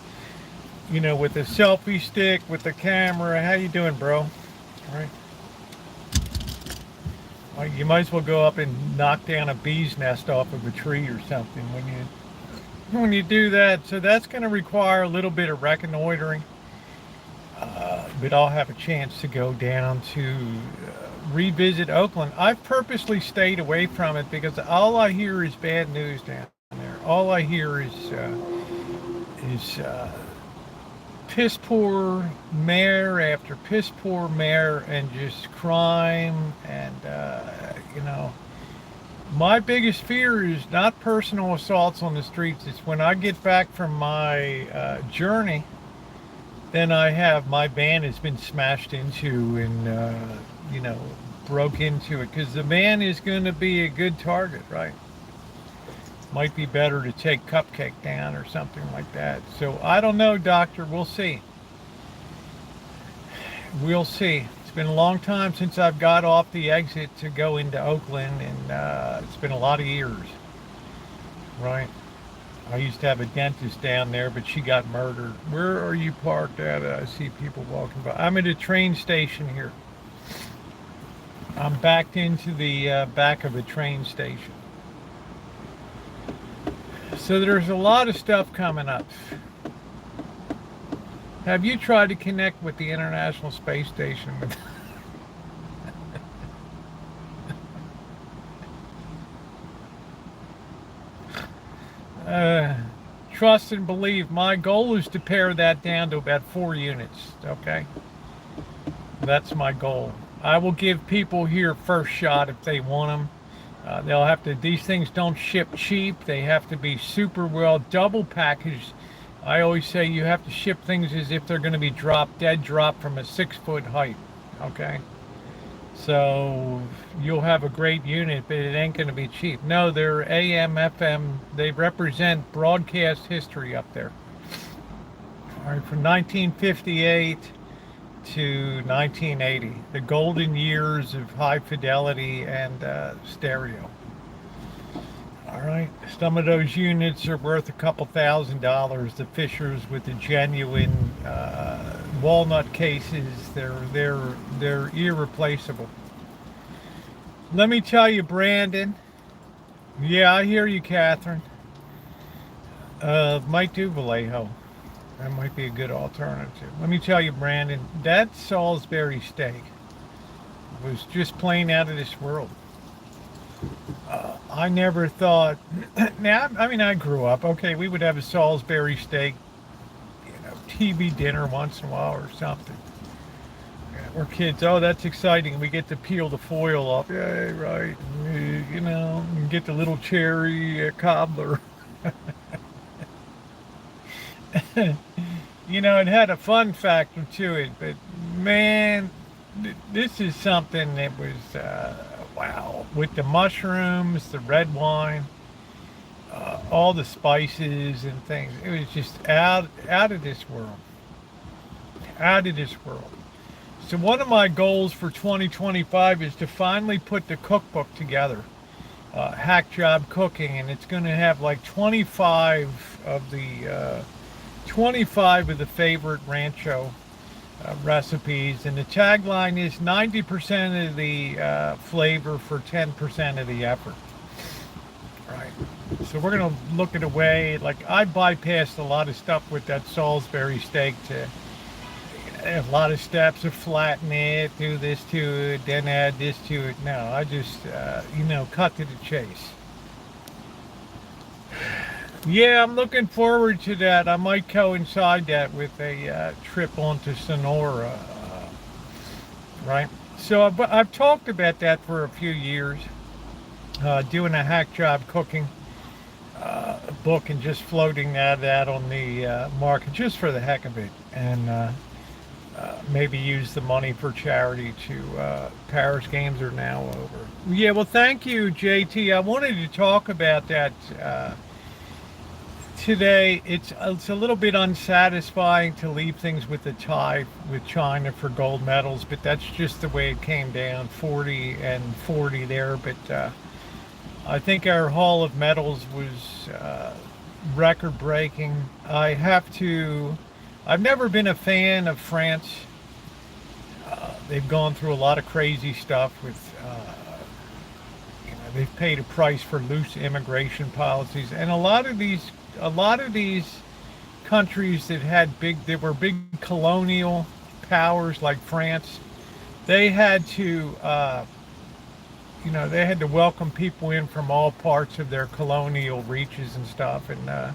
You know, with a selfie stick, with the camera. How you doing, bro? All right. Well, you might as well go up and knock down a bee's nest off of a tree or something when you do that. So that's going to require a little bit of reconnoitering. But I'll have a chance to go down to revisit Oakland. I've purposely stayed away from it because all I hear is bad news down there. All I hear is piss poor mayor after piss poor mayor, and just crime. And you know, my biggest fear is not personal assaults on the streets. It's when I get back from my journey, then I have my van has been smashed into and you know, broke into it, because the van is going to be a good target, right? Might be better to take Cupcake down or something like that. So I don't know, doctor. We'll see. We'll see. It's been a long time since I've got off the exit to go into Oakland, and it's been a lot of years, right? I used to have a dentist down there, but she got murdered. Where are you parked at? I see people walking by. I'm at a train station here. I'm backed into the back of a train station. So there's a lot of stuff coming up. Have you tried to connect with the International Space Station? Trust and believe. My goal is to pare that down to about 4 units. Okay, that's my goal. I will give people here first shot if they want them. They'll have to, these things don't ship cheap. They have to be super well double packaged. I always say you have to ship things as if they're going to be dead drop from a 6-foot height. Okay, so you'll have a great unit, but it ain't going to be cheap. No, they're AM, FM. They represent broadcast history up there. All right, from 1958 to 1980, the golden years of high fidelity and stereo. All right, some of those units are worth a couple $1,000. The Fishers with the genuine walnut cases, they're irreplaceable. Let me tell you, Brandon. Yeah, I hear you, Catherine. Might do Vallejo. That might be a good alternative. Let me tell you, Brandon, that Salisbury steak was just plain out of this world. I never thought. Now, I mean, I grew up. Okay, we would have a Salisbury steak, you know, TV dinner once in a while or something. Yeah, we're kids. Oh, that's exciting. We get to peel the foil off. Yeah, right. You know, and get the little cherry cobbler. You know, it had a fun factor to it, but man, this is something that was wow, with the mushrooms, the red wine, all the spices and things. It was just out of this world, out of this world. So one of my goals for 2025 is to finally put the cookbook together, Hack Job Cooking, and it's going to have like 25 of the favorite Rancho recipes, and the tagline is 90% of the flavor for 10% of the effort. Right. So we're going to look at a way, like I bypassed a lot of stuff with that Salisbury steak to a lot of steps of flatten it, do this to it, then add this to it. No, I just, you know, cut to the chase. Yeah, I'm looking forward to that. I might coincide that with a trip onto Sonora, right? So I've talked about that for a few years, doing a Hack Job Cooking book and just floating that out on the market just for the heck of it, and maybe use the money for charity to Paris Games are now over. Yeah, well, thank you, JT. I wanted to talk about that today it's a little bit unsatisfying to leave things with the tie with China for gold medals, but that's just the way it came down, 40 and 40 there. But I think our haul of medals was record breaking. I've never been a fan of France. They've gone through a lot of crazy stuff with they've paid a price for loose immigration policies, and a lot of these countries that were big colonial powers like France, they had to they had to welcome people in from all parts of their colonial reaches and stuff, and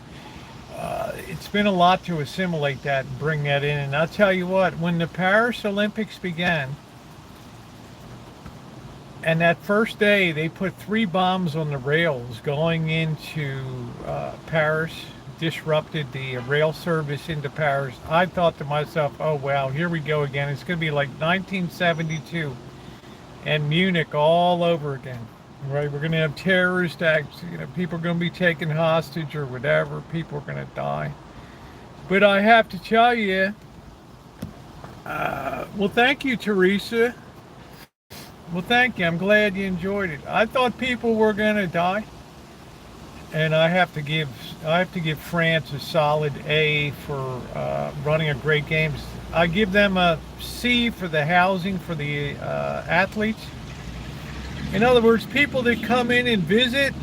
it's been a lot to assimilate that and bring that in. And I'll tell you what, when the Paris Olympics began, and that first day, they put 3 bombs on the rails going into Paris, disrupted the rail service into Paris. I thought to myself, oh, wow, here we go again. It's going to be like 1972 and Munich all over again, right? We're going to have terrorist acts. People are going to be taken hostage or whatever. People are going to die. But I have to tell you, well, thank you, Teresa. Well, thank you. I'm glad you enjoyed it. I thought people were going to die, and I have to give France a solid A for running a great game. I give them a C for the housing for the athletes. In other words, people that come in and visit,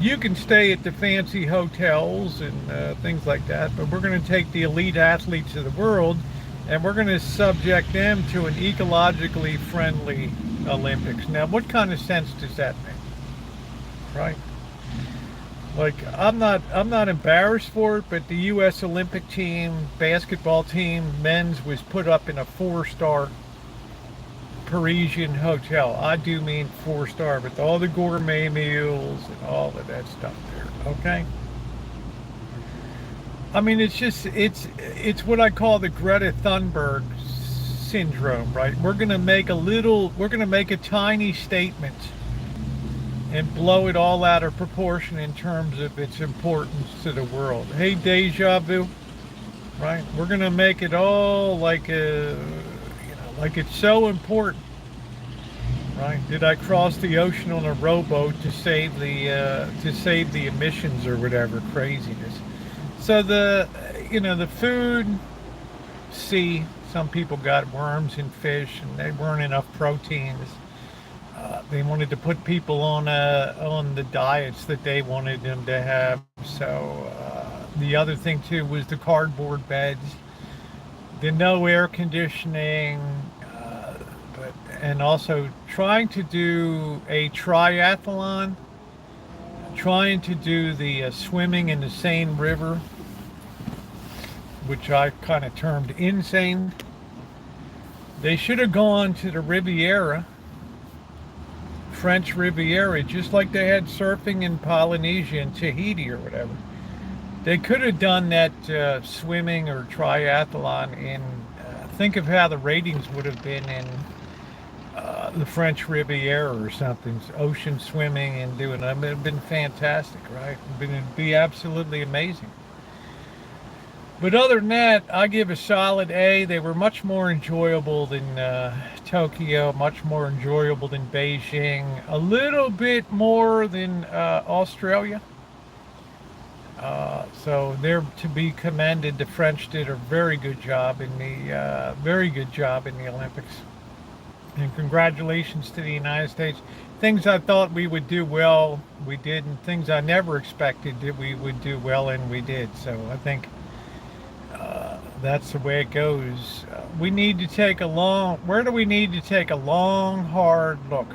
you can stay at the fancy hotels and things like that, but we're going to take the elite athletes of the world, and we're going to subject them to an ecologically friendly Olympics. Now, what kind of sense does that make? Right? Like, I'm not embarrassed for it, but the U.S. Olympic team, basketball team, men's, was put up in a 4-star Parisian hotel. I do mean 4-star, with all the gourmet meals and all of that stuff there. Okay? I mean, it's what I call the Greta Thunberg syndrome, right? We're gonna make a tiny statement and blow it all out of proportion in terms of its importance to the world. Hey, deja vu, right? We're gonna make it all like like it's so important, right? Did I cross the ocean on a rowboat to save the emissions or whatever craziness? So the food, some people got worms in fish and they weren't enough proteins. They wanted to put people on the diets that they wanted them to have. So the other thing too was the cardboard beds, the no air conditioning, and also trying to do a triathlon, trying to do the swimming in the Seine River, which I kind of termed insane. They should have gone to the Riviera, French Riviera, just like they had surfing in Polynesia and Tahiti or whatever. They could have done that swimming or triathlon in, think of how the ratings would have been in the French Riviera or something, ocean swimming and doing it. It would have been fantastic, right? It would be absolutely amazing. But other than that, I give a solid A. They were much more enjoyable than Tokyo, much more enjoyable than Beijing, a little bit more than Australia. So they're to be commended. The French did a very good job in the Olympics. And congratulations to the United States. Things I thought we would do well, we did, and things I never expected that we would do well, and we did. So I think that's the way it goes. We need to take a long, hard look?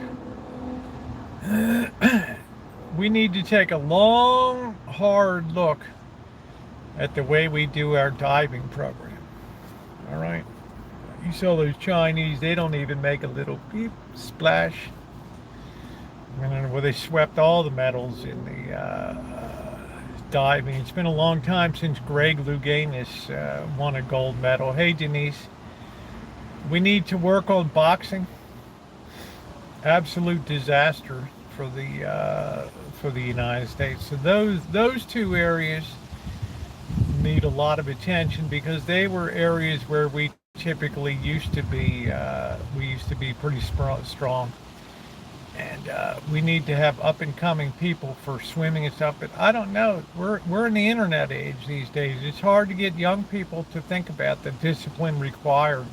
We need to take a long, hard look at the way we do our diving program. All right? You saw those Chinese, they don't even make a little beep splash. Well, they swept all the medals in the diving. It's been a long time since Greg Louganis won a gold medal. Hey, Denise. We need to work on boxing. Absolute disaster for for the United States. So those two areas need a lot of attention because they were areas where we typically used to be. We used to be pretty strong, and we need to have up and coming people for swimming and stuff. But I don't know. We're in the internet age these days. It's hard to get young people to think about the discipline required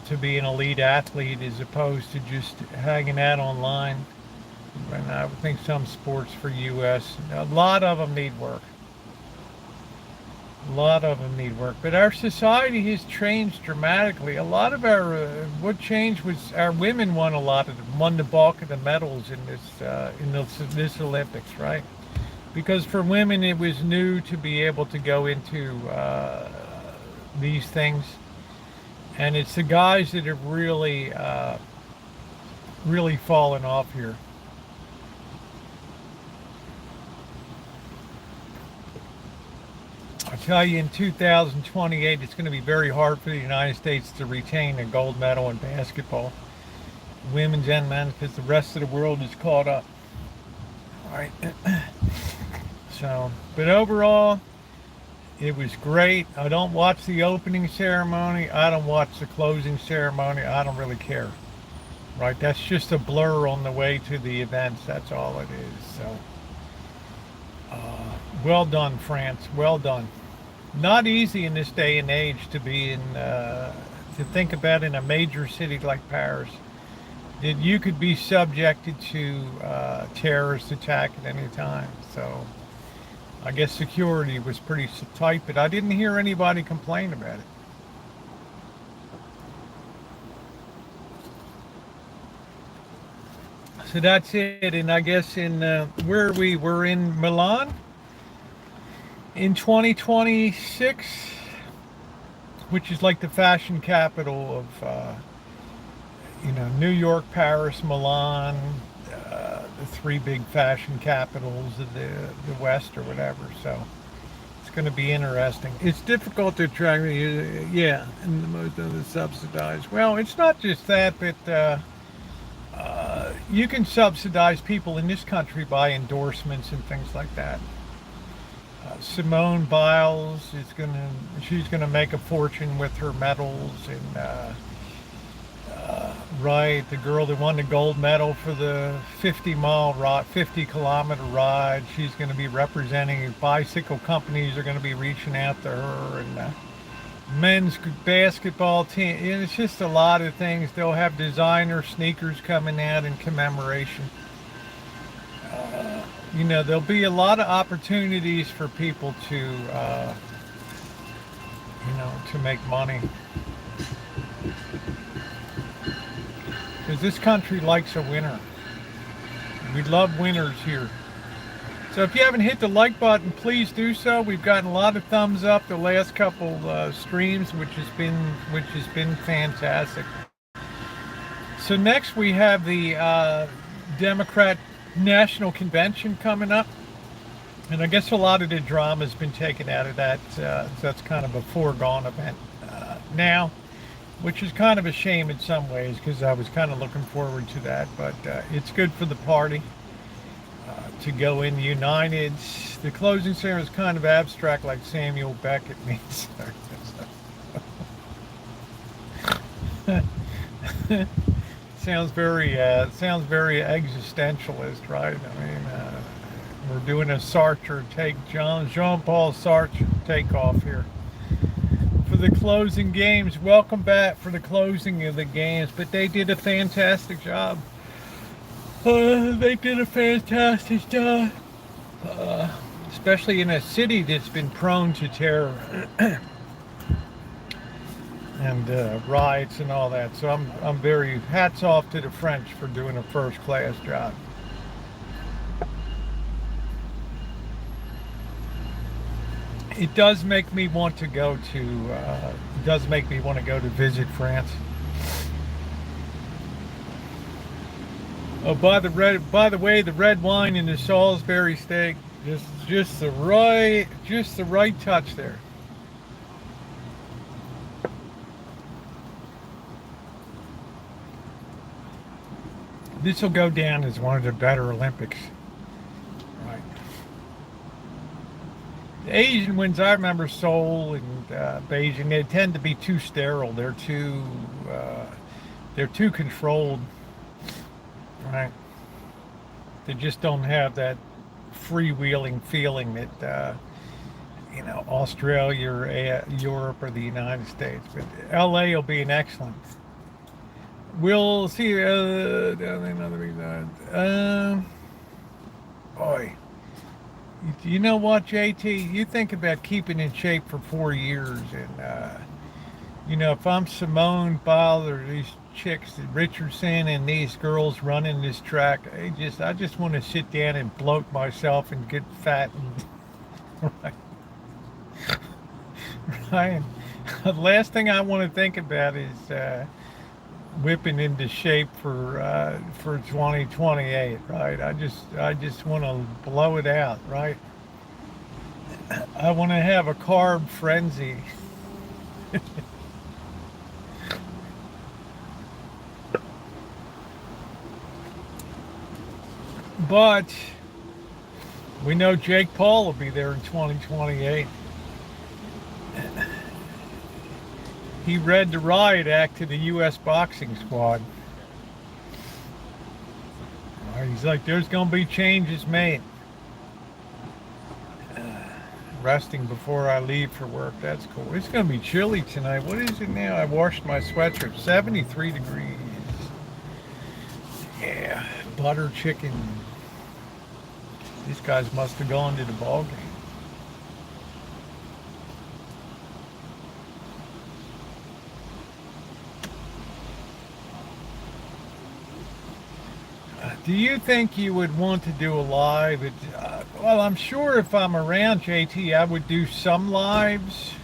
to be an elite athlete as opposed to just hanging out online. And I would think some sports for U.S. a lot of them need work. A lot of them need work, but our society has changed dramatically. A lot of our what changed was our women won a lot of them, won the bulk of the medals in this Olympics, right? Because for women it was new to be able to go into these things, and it's the guys that have really really fallen off here. I tell you, in 2028, it's going to be very hard for the United States to retain a gold medal in basketball, women's and men's, because the rest of the world is caught up. All right. So, but overall, it was great. I don't watch the opening ceremony. I don't watch the closing ceremony. I don't really care. Right? That's just a blur on the way to the events. That's all it is. So, well done, France. Well done. Not easy in this day and age to be in, to think about in a major city like Paris, that you could be subjected to terrorist attack at any time. So I guess security was pretty tight, but I didn't hear anybody complain about it. So that's it. And I guess in where we were in Milan in 2026, which is like the fashion capital of New York, Paris, Milan, the three big fashion capitals of the West or whatever. So it's going to be interesting. It's difficult to attract, yeah, and the most of the subsidized. Well, it's not just that, but you can subsidize people in this country by endorsements and things like that. Simone Biles she's gonna make a fortune with her medals, and right, the girl that won the gold medal for the 50-kilometer ride, she's going to be representing. Bicycle companies are going to be reaching out to her, and men's basketball team. It's just a lot of things. They'll have designer sneakers coming out in commemoration. There'll be a lot of opportunities for people to make money. Because this country likes a winner. We love winners here. So if you haven't hit the like button, please do so. We've gotten a lot of thumbs up the last couple streams, which has been fantastic. So next we have the Democrat National Convention coming up, and I guess a lot of the drama has been taken out of that. So that's kind of a foregone event now, which is kind of a shame in some ways because I was kind of looking forward to that. But it's good for the party to go in united. The closing ceremony is kind of abstract, like Samuel Beckett means. Sounds very existentialist, right? I mean, we're doing a Sartre Jean-Paul Sartre takeoff here for the closing games. Welcome back for the closing of the games, but they did a fantastic job. Especially in a city that's been prone to terror and riots and all that. So I'm very hats off to the French for doing a first-class job. It does make me want to go to visit France. Oh, by the way, the red wine and the Salisbury steak, just the right touch there. This will go down as one of the better Olympics. The Asian ones, I remember Seoul and Beijing. They tend to be too sterile. They're too controlled, right? They just don't have that freewheeling feeling that Australia or Europe or the United States. But LA will be an excellent. We'll see. Boy, you know what, JT? You think about keeping in shape for 4 years, and if I'm Simone Biles or these chicks, Richardson, and these girls running this track, I just want to sit down and bloat myself and get fat and right. Right. The last thing I want to think about is whipping into shape for 2028. Right. I just want to blow it out. Right. I want to have a carb frenzy. But we know Jake Paul will be there in 2028. He read the riot act to the U.S. boxing squad. He's like, there's going to be changes made. Resting before I leave for work. That's cool. It's going to be chilly tonight. What is it now? I washed my sweatshirt. 73 degrees. Yeah. Butter chicken. These guys must have gone to the ball game. Do you think you would want to do a live? Well, I'm sure if I'm around, JT, I would do some lives.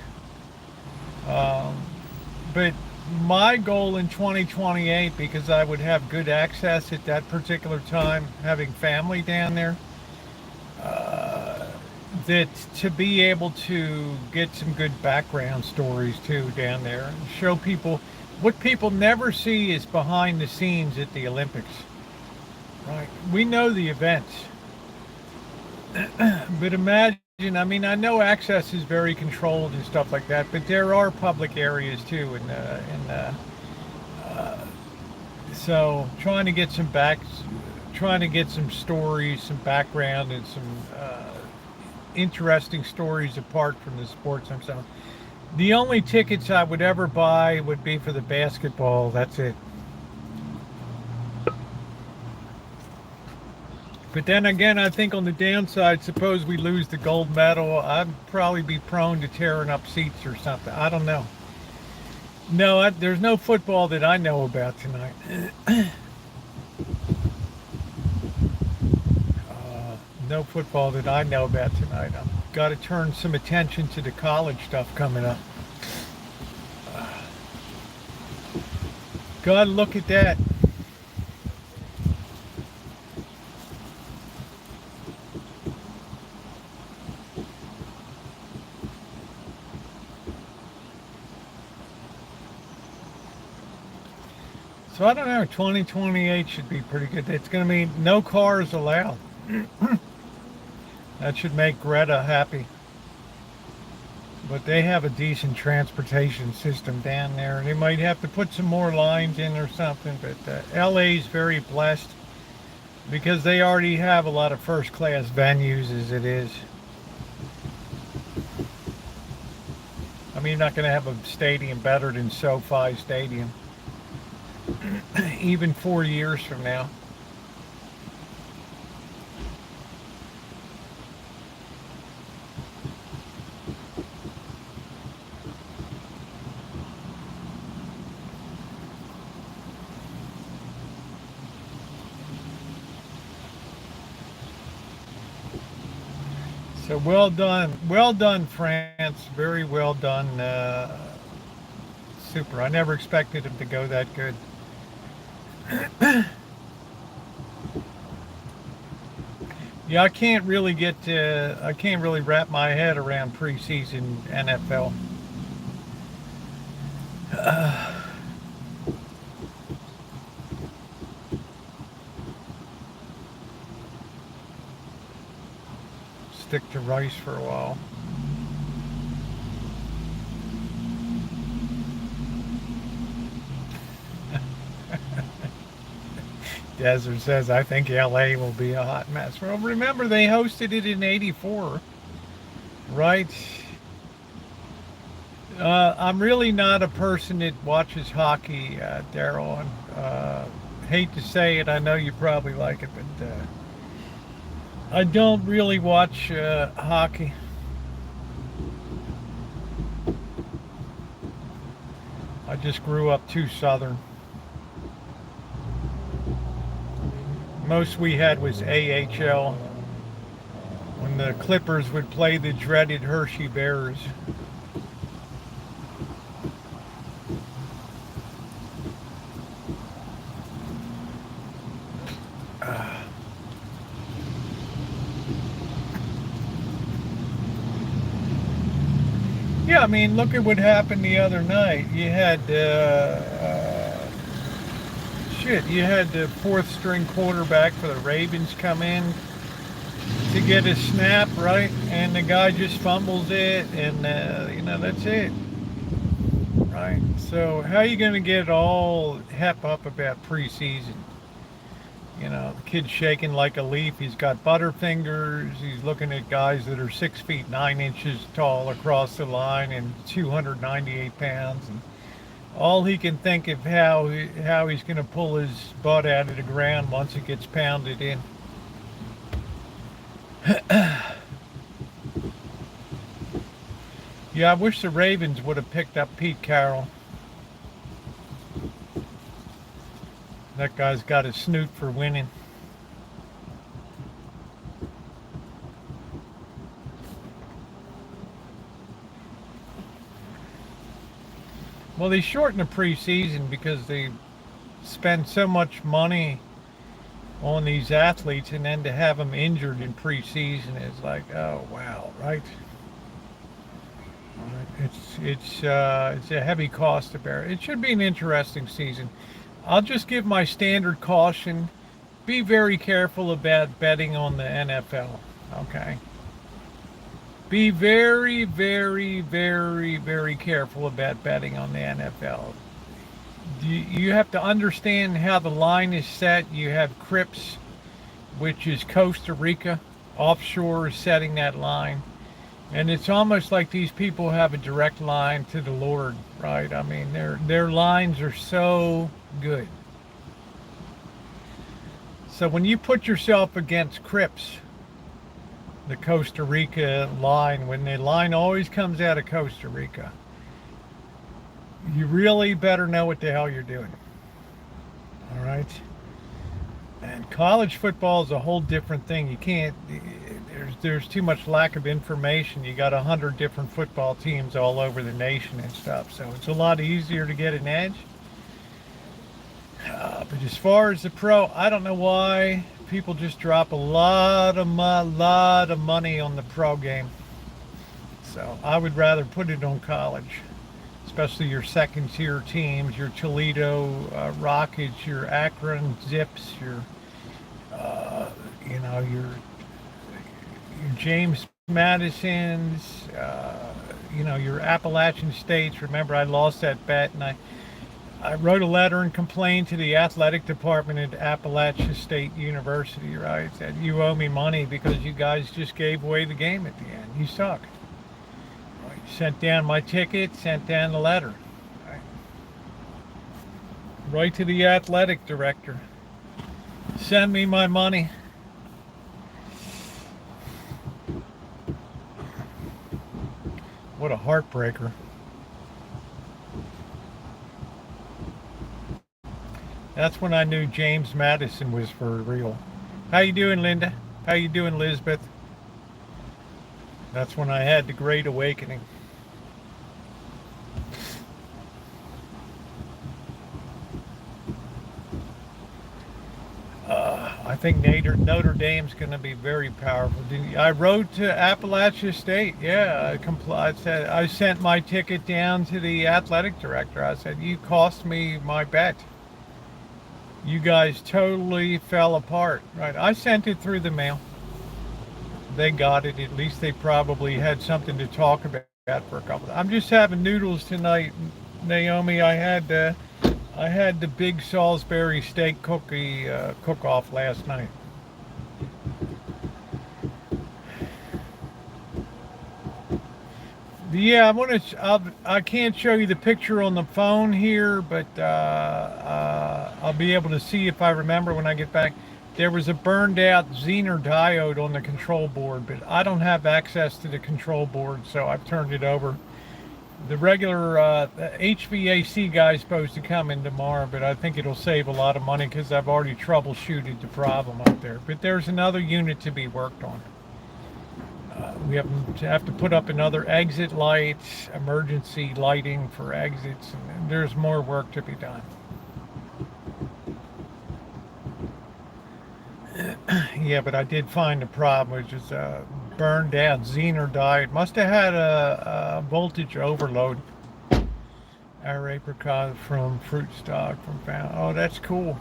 But my goal in 2028, because I would have good access at that particular time, having family down there, that to be able to get some good background stories too down there and show people what people never see is behind the scenes at the Olympics. Right. We know the events, but imagine, I know access is very controlled and stuff like that, but there are public areas too, so trying to get some stories, some background, and some interesting stories apart from the sports themselves. The only tickets I would ever buy would be for the basketball. That's it. But then again, I think on the downside, suppose we lose the gold medal, I'd probably be prone to tearing up seats or something. I don't know. No, there's no football that I know about tonight. No football that I know about tonight. I've got to turn some attention to the college stuff coming up. God, look at that. So I don't know, 2028 should be pretty good. It's going to mean no cars allowed. That should make Greta happy. But they have a decent transportation system down there. They might have to put some more lines in or something, but LA's very blessed because they already have a lot of first-class venues as it is. You're not going to have a stadium better than SoFi Stadium. Even 4 years from now. So well done, France. Very well done. Super. I never expected him to go that good. Yeah, I can't really wrap my head around preseason NFL. Stick to rice for a while. Desert says, I think LA will be a hot mess. Well, remember, they hosted it in '84, right? I'm really not a person that watches hockey, Daryl. And hate to say it, I know you probably like it, but I don't really watch hockey. I just grew up too southern. Most we had was AHL when the Clippers would play the dreaded Hershey Bears. Yeah, I mean, look at what happened the other night. You had you had the fourth string quarterback for the Ravens come in to get a snap, right? And the guy just fumbles it, and that's it, right? So how are you going to get all hep up about preseason? The kid's shaking like a leaf. He's got butterfingers. He's looking at guys that are 6 feet 9 inches tall across the line and 298 pounds. And all he can think of how he's going to pull his butt out of the ground once it gets pounded in. Yeah, I wish the Ravens would have picked up Pete Carroll. That guy's got a snoot for winning. Well, they shortened the preseason because they spend so much money on these athletes, and then to have them injured in preseason is like, oh wow, right? It's a heavy cost to bear. It should be an interesting season. I'll just give my standard caution. Be very careful about betting on the NFL, okay? Be very, very, very, very careful about betting on the NFL. You have to understand how the line is set. You have Crips, which is Costa Rica, offshore is setting that line. And it's almost like these people have a direct line to the Lord, right? I mean, their lines are so good. So when you put yourself against Crips, the Costa Rica line, when the line always comes out of Costa Rica, you really better know what the hell you're doing. All right? And college football is a whole different thing. You can't, there's too much lack of information. You got 100 different football teams all over the nation and stuff. So it's a lot easier to get an edge. But as far as the pro, I don't know why people just drop a lot of money on the pro game. So I would rather put it on college, especially your second tier teams, your Toledo Rockets, your Akron Zips, your James Madison's, your Appalachian States. Remember, I lost that bet, and I wrote a letter and complained to the athletic department at Appalachian State University, right? Said, you owe me money because you guys just gave away the game at the end. You suck. Right. Sent down my ticket, sent down the letter. Right to the athletic director. Send me my money. What a heartbreaker. That's when I knew James Madison was for real. How you doing, Linda? How you doing, Lisbeth? That's when I had the Great Awakening. I think Notre Dame's going to be very powerful. I wrote to Appalachia State. Yeah, I said I sent my ticket down to the athletic director. I said, you cost me my bet. You guys totally fell apart, right? I sent it through the mail. They got it. At least they probably had something to talk about for a couple of. I'm just having noodles tonight, Naomi. I I had the big Salisbury steak cookie cook-off last night. Yeah, I can't show you the picture on the phone here, but I'll be able to see if I remember when I get back. There was a burned out Zener diode on the control board, but I don't have access to the control board, so I've turned it over. The regular HVAC guy's supposed to come in tomorrow, but I think it'll save a lot of money because I've already troubleshooted the problem up there. But there's another unit to be worked on. We have to put up another exit light, emergency lighting for exits, and there's more work to be done. Yeah, but I did find the problem, which is a burned out Zener diode. Must have had a voltage overload. Our apricot from fruit stock from found. Oh, that's cool.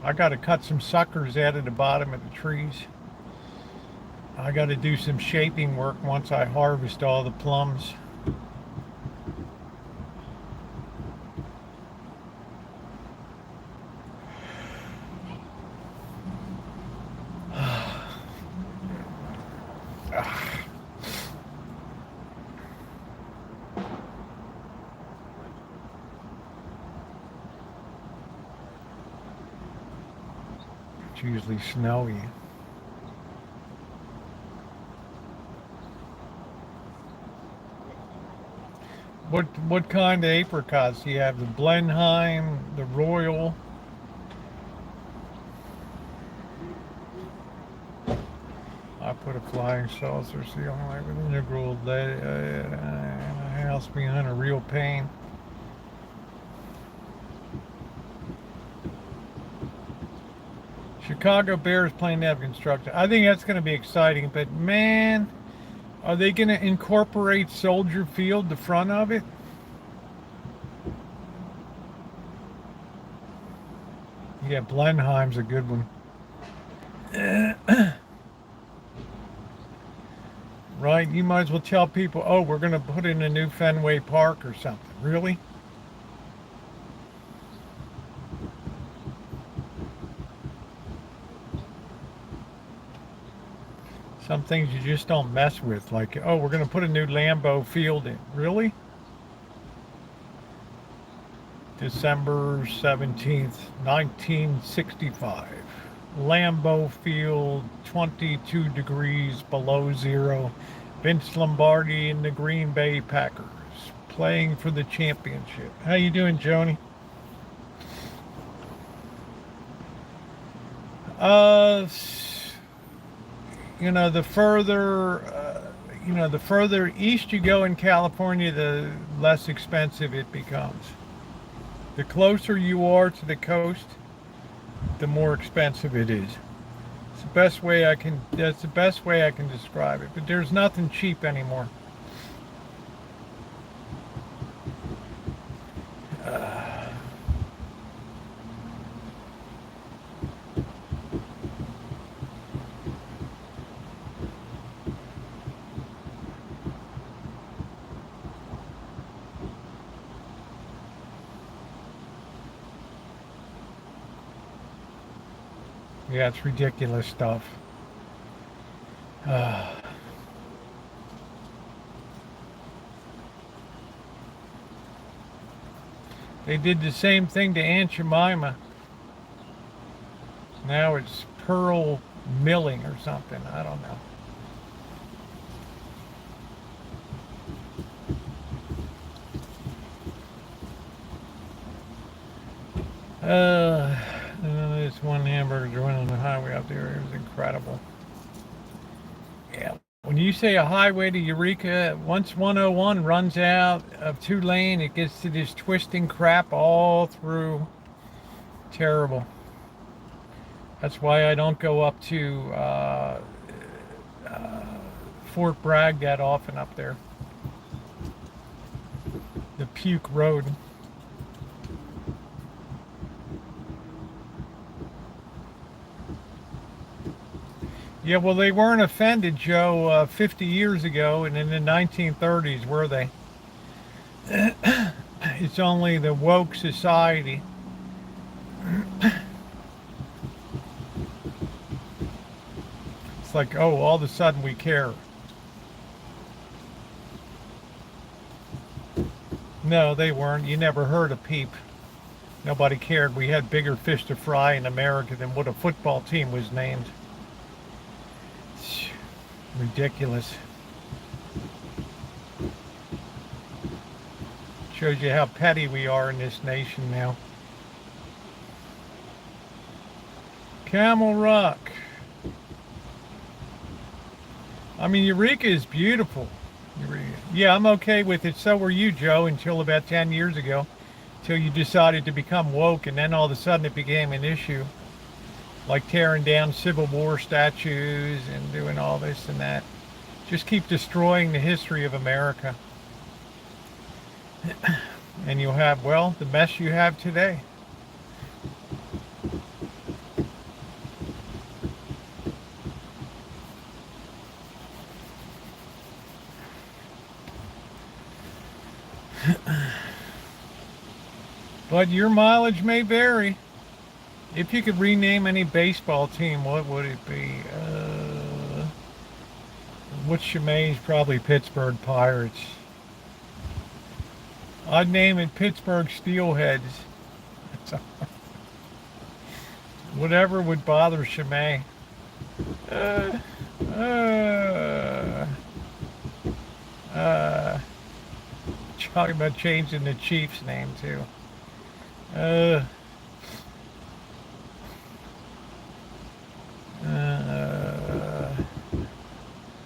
I got to cut some suckers out of the bottom of the trees. I got to do some shaping work once I harvest all the plums. It's usually snowy. What kind of apricots do you have? The Blenheim, the Royal? I put a flying saucer seal like with integral in a house behind a real pain. Chicago Bears playing to have construction. I think that's going to be exciting, but man, are they going to incorporate Soldier Field, the front of it? Yeah, Blenheim's a good one. Right, you might as well tell people, oh, we're going to put in a new Fenway Park or something. Really? Some things you just don't mess with, like, oh, we're going to put a new Lambeau Field in. Really? December 17th, 1965. Lambeau Field, 22 degrees below zero. Vince Lombardi and the Green Bay Packers playing for the championship. How you doing, Joni? The further east you go in California, the less expensive it becomes. The closer you are to the coast, the more expensive it is. It's the best way I can. That's the best way I can describe it. But there's nothing cheap anymore. Yeah, it's ridiculous stuff. They did the same thing to Aunt Jemima. Now it's pearl milling or something. I don't know. This one hamburger joint on the highway out there, it was incredible. Yeah. When you say a highway to Eureka, once 101 runs out of 2 lane, it gets to this twisting crap all through. Terrible. That's why I don't go up to Fort Bragg that often up there. The Puke Road. Yeah, well, they weren't offended, Joe, 50 years ago, and in the 1930s, were they? It's only the woke society It's like, oh, all of a sudden we care. No, they weren't. You never heard a peep. Nobody cared. We had bigger fish to fry in America than what a football team was named. It's ridiculous. Shows you how petty we are in this nation now. Camel Rock. I mean, Eureka is beautiful. Yeah, I'm okay with it. So were you, Joe, until about 10 years ago. Until you decided to become woke, and then all of a sudden it became an issue. Like tearing down Civil War statues and doing all this and that. Just keep destroying the history of America. And you'll have, well, the mess you have today. But your mileage may vary. If you could rename any baseball team, what would it be? What's Chimay's? Probably Pittsburgh Pirates. I'd name it Pittsburgh Steelheads. Whatever would bother Chimay. Talking about changing the Chiefs' name too.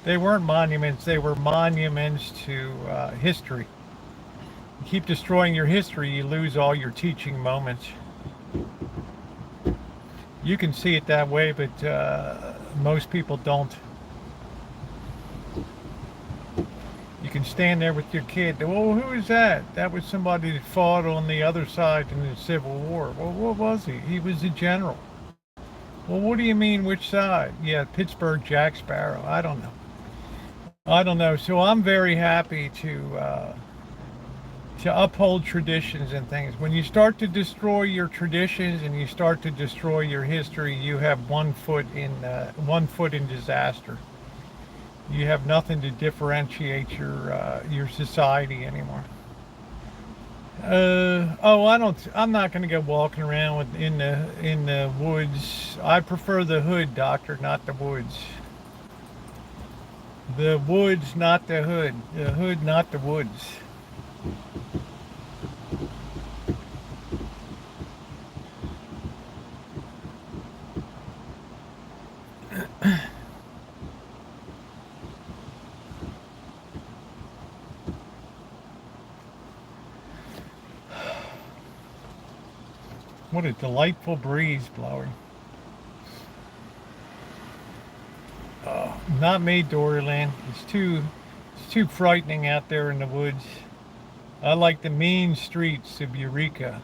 They weren't monuments, they were monuments to history. You keep destroying your history, you lose all your teaching moments. You can see it that way, but most people don't. You can stand there with your kid. Well, who is that? That was somebody that fought on the other side in the Civil War. Well, what was he? He was a general. Well, what do you mean, which side? Yeah, Pittsburgh Jack Sparrow. I don't know. I don't know. So I'm very happy to uphold traditions and things. When you start to destroy your traditions and you start to destroy your history, you have one foot in disaster. You have nothing to differentiate your society anymore. I'm not going to go walking around in the woods. I prefer the hood, doctor, not the woods. The woods, not the hood. The hood, not the woods. What a delightful breeze blowing. Not me, Doryland. It's too frightening out there in the woods. I like the mean streets of Eureka.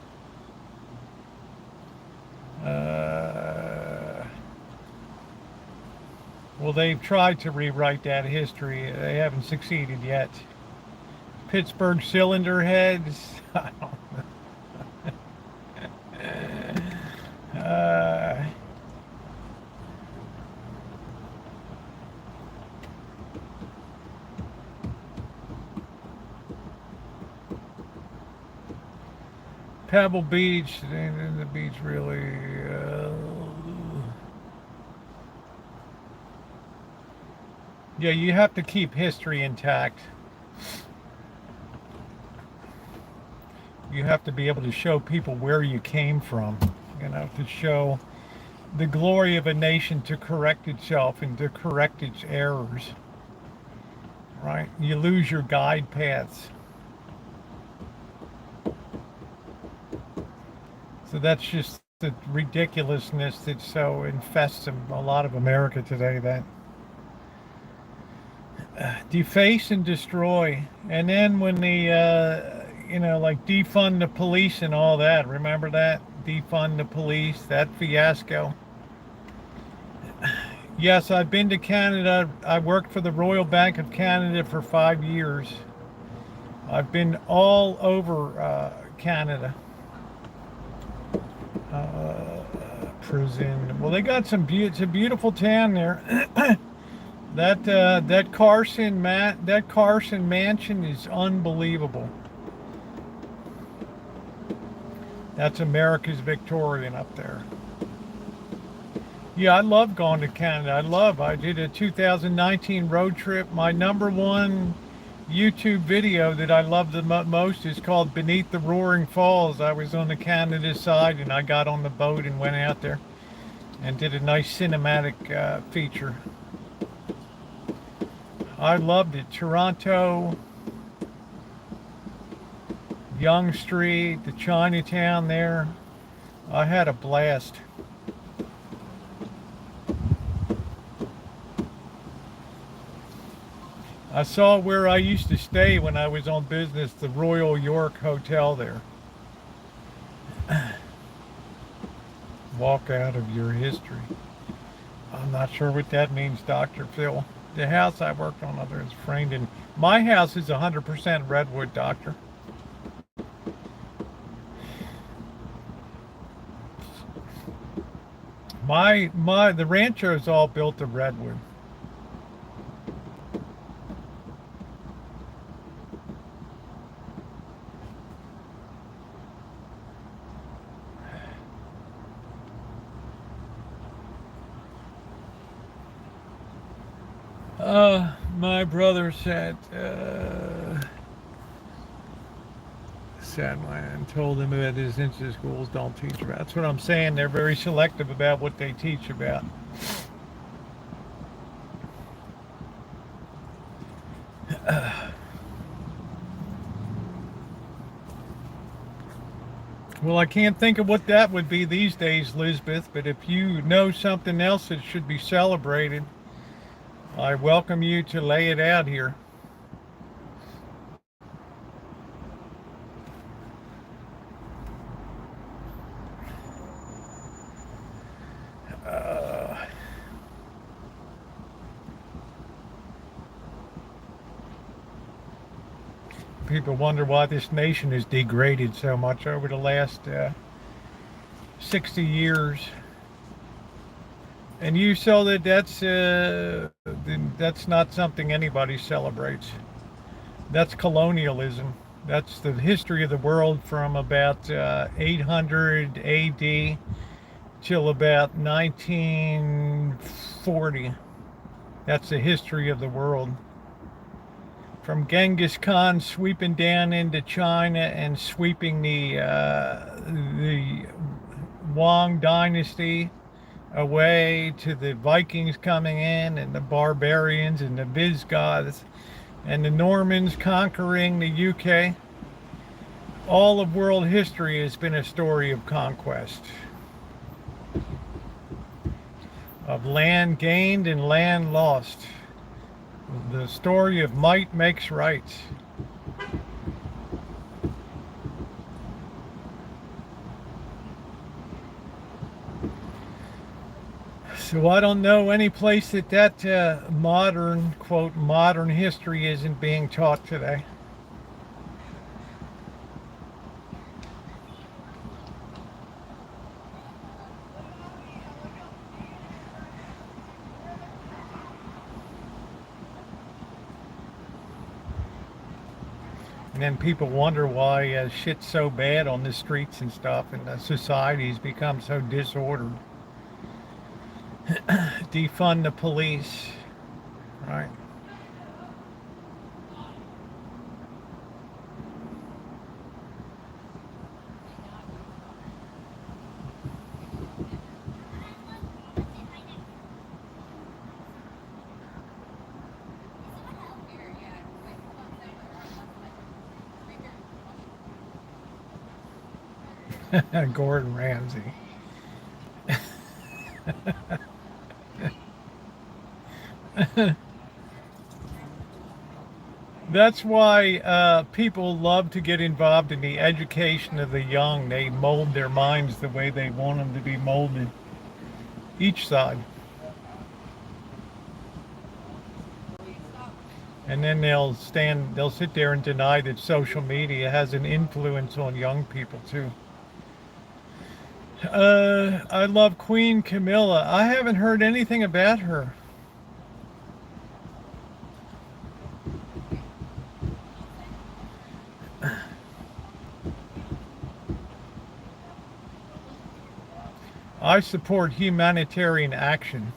Well, they've tried to rewrite that history. They haven't succeeded yet. Pittsburgh cylinder heads. I don't know. Pebble Beach, and the beach really. Yeah, you have to keep history intact. You have to be able to show people where you came from, to show the glory of a nation to correct itself and to correct its errors. Right? You lose your guide paths. So that's just the ridiculousness that so infests a lot of America today, that deface and destroy. And then when the like defund the police and all that, remember that? Defund the police, that fiasco. Yes, I've been to Canada. I worked for the Royal Bank of Canada for 5 years. I've been all over Canada. Prison. Well, they got it's a beautiful town there. That Carson mansion is unbelievable. That's America's Victorian up there. Yeah, I love going to Canada. I did a 2019 road trip. My number one YouTube video that I love the most is called Beneath the Roaring Falls. I was on the Canada side and I got on the boat and went out there and did a nice cinematic feature. I loved it. Toronto, Yonge Street, the Chinatown there. I had a blast. I saw where I used to stay when I was on business, the Royal York Hotel there. Walk out of your history. I'm not sure what that means, Dr. Phil. The house I worked on other is framed in. My house is 100% redwood, Doctor. The Rancho is all built of redwood. My brother said, and told him that his institute schools don't teach about. That's what I'm saying. They're very selective about what they teach about. Well, I can't think of what that would be these days, Lisbeth, but if you know something else that should be celebrated, I welcome you to lay it out here. People wonder why this nation has degraded so much over the last 60 years. And you saw that's not something anybody celebrates. That's colonialism. That's the history of the world from about 800 AD till about 1940. That's the history of the world. From Genghis Khan sweeping down into China and sweeping the Wang dynasty away to the Vikings coming in and the barbarians and the Visigoths and the Normans conquering the UK. All of world history has been a story of conquest, of land gained and land lost. The story of might makes right. So I don't know any place that modern, quote, modern history isn't being taught today. And then people wonder why shit's so bad on the streets and stuff, and society's become so disordered. Defund the police, right? Gordon Ramsay. That's why people love to get involved in the education of the young. They mold their minds the way they want them to be molded. Each side. And then they'll sit there and deny that social media has an influence on young people too. I love Queen Camilla. I haven't heard anything about her. I support humanitarian action.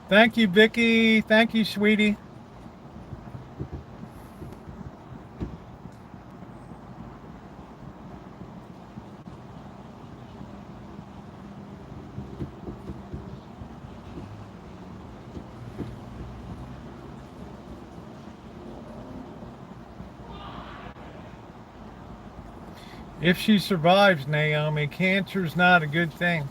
Thank you, Vicky. Thank you, sweetie. If she survives, Naomi, cancer's not a good thing.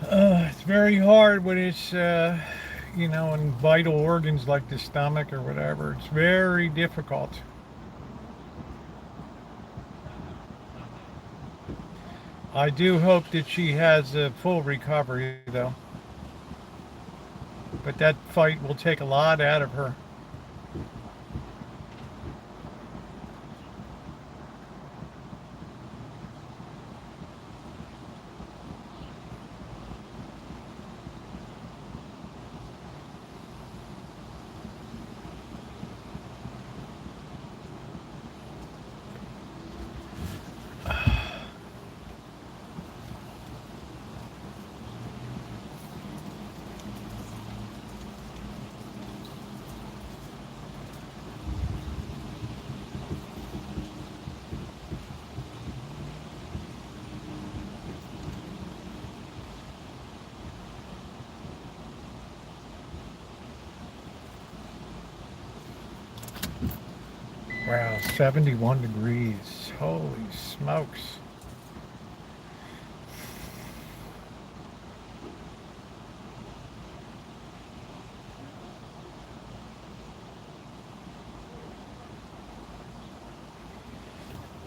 It's very hard when it's, in vital organs like the stomach or whatever. It's very difficult. I do hope that she has a full recovery, though. But that fight will take a lot out of her. Wow, 71 degrees. Holy smokes.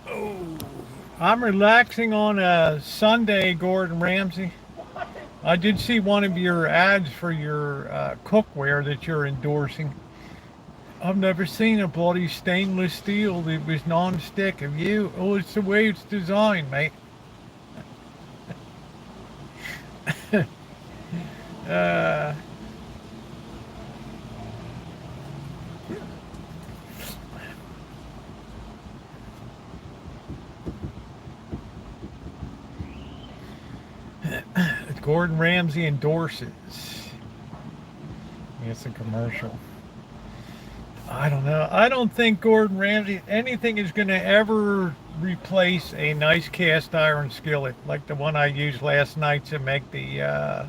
Oh, I'm relaxing on a Sunday, Gordon Ramsay. I did see one of your ads for your cookware that you're endorsing. I've never seen a bloody stainless steel that was non-stick. Have you? Oh, it's the way it's designed, mate. Uh, Gordon Ramsay endorses. It's a commercial. I don't know. I don't think Gordon Ramsay anything is going to ever replace a nice cast iron skillet like the one I used last night to make the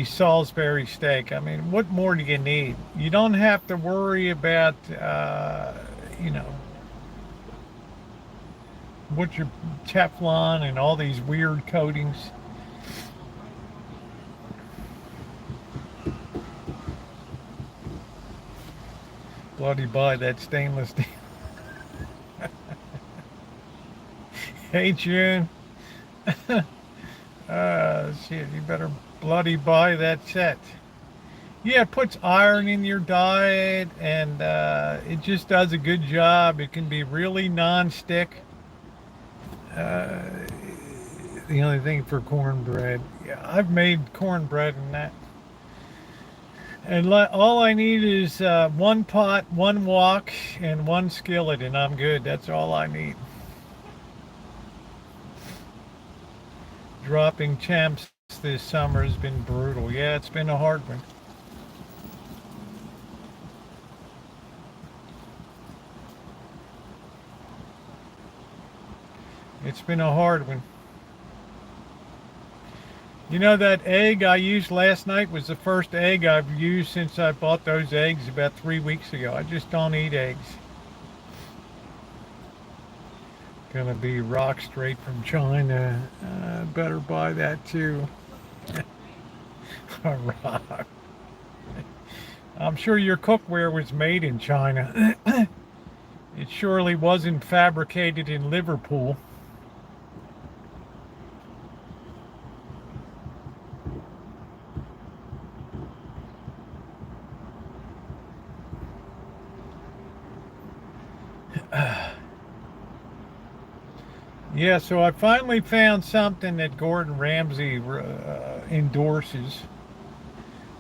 Salisbury steak. I mean, what more do you need? You don't have to worry about you know what your Teflon and all these weird coatings. Bloody buy that stainless steel. Hey June. Shit, you better bloody buy that set. Yeah, it puts iron in your diet and it just does a good job. It can be really non-stick. Uh, the only thing for cornbread. Yeah, I've made cornbread and that. And all I need is one pot, one wok, and one skillet, and I'm good. That's all I need. Dropping champs this summer has been brutal. Yeah, it's been a hard one. It's been a hard one. You know that egg I used last night was the first egg I've used since I bought those eggs about 3 weeks ago. I just don't eat eggs. Gonna be rock straight from China. Better buy that too. Rock. I'm sure your cookware was made in China. It surely wasn't fabricated in Liverpool. Yeah, so I finally found something that Gordon Ramsay endorses.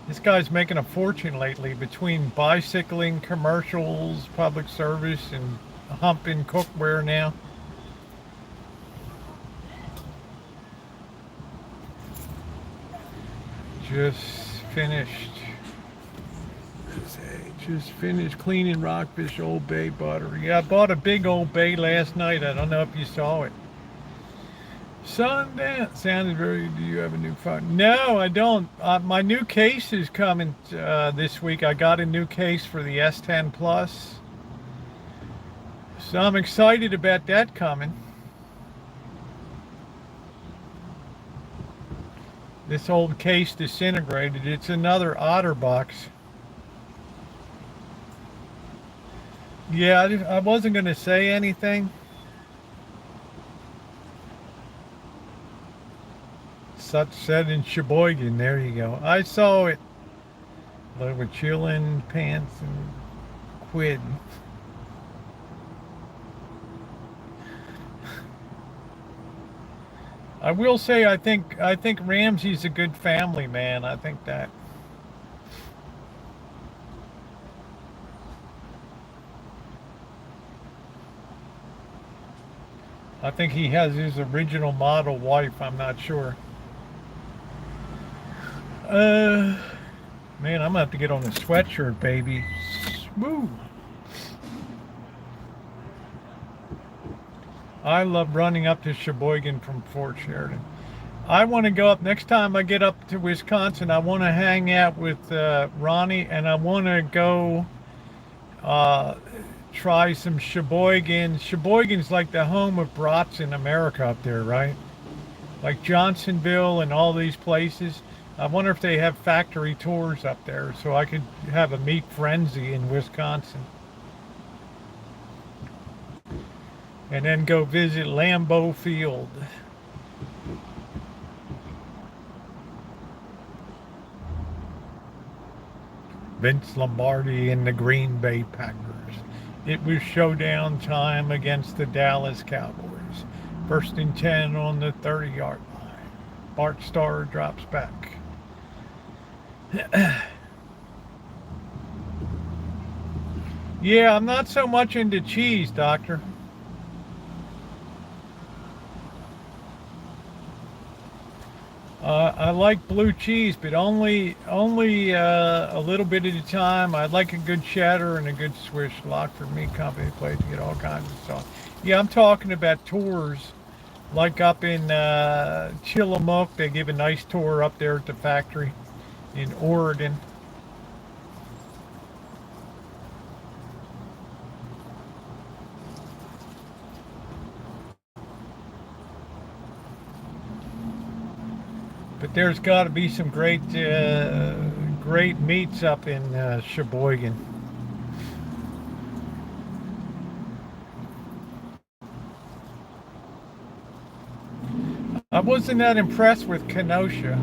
This guy's making a fortune lately between bicycling commercials, public service, and humping cookware now. Just finished. Just finished cleaning Rockfish Old Bay butter. Yeah, I bought a big Old Bay last night. I don't know if you saw it. Sundance sounded very. Do you have a new phone? No, I don't. My new case is coming this week. I got a new case for the S10 Plus, so I'm excited about that coming. This old case disintegrated. It's another OtterBox. Yeah, I wasn't going to say anything. Such said in Sheboygan. There you go. I saw it. With chillin' pants and quid. I will say I think Ramsey's a good family man. I think that. I think he has his original model wife. I'm not sure. Uh, Man, I'm gonna have to get on the sweatshirt, baby. Smooth. I love running up to Sheboygan from Fort Sheridan. I want to go up next time I get up to Wisconsin. I want to hang out with Ronnie, and I want to go uh, try some Sheboygan. Sheboygan's like the home of brats in America up there, right? Like Johnsonville and all these places. I wonder if they have factory tours up there so I could have a meat frenzy in Wisconsin. And then go visit Lambeau Field. Vince Lombardi and the Green Bay Packers. It was showdown time against the Dallas Cowboys. First and 10 on the 30-yard line. Bart Starr drops back. Yeah, I'm not so much into cheese, Doctor. I like blue cheese, but only a little bit at a time. I like a good cheddar and a good Swiss lock for meat company place to get all kinds of sauce. Yeah, I'm talking about tours, like up in Tillamook. They give a nice tour up there at the factory in Oregon. But there's got to be some great meats up in Sheboygan. I wasn't that impressed with Kenosha.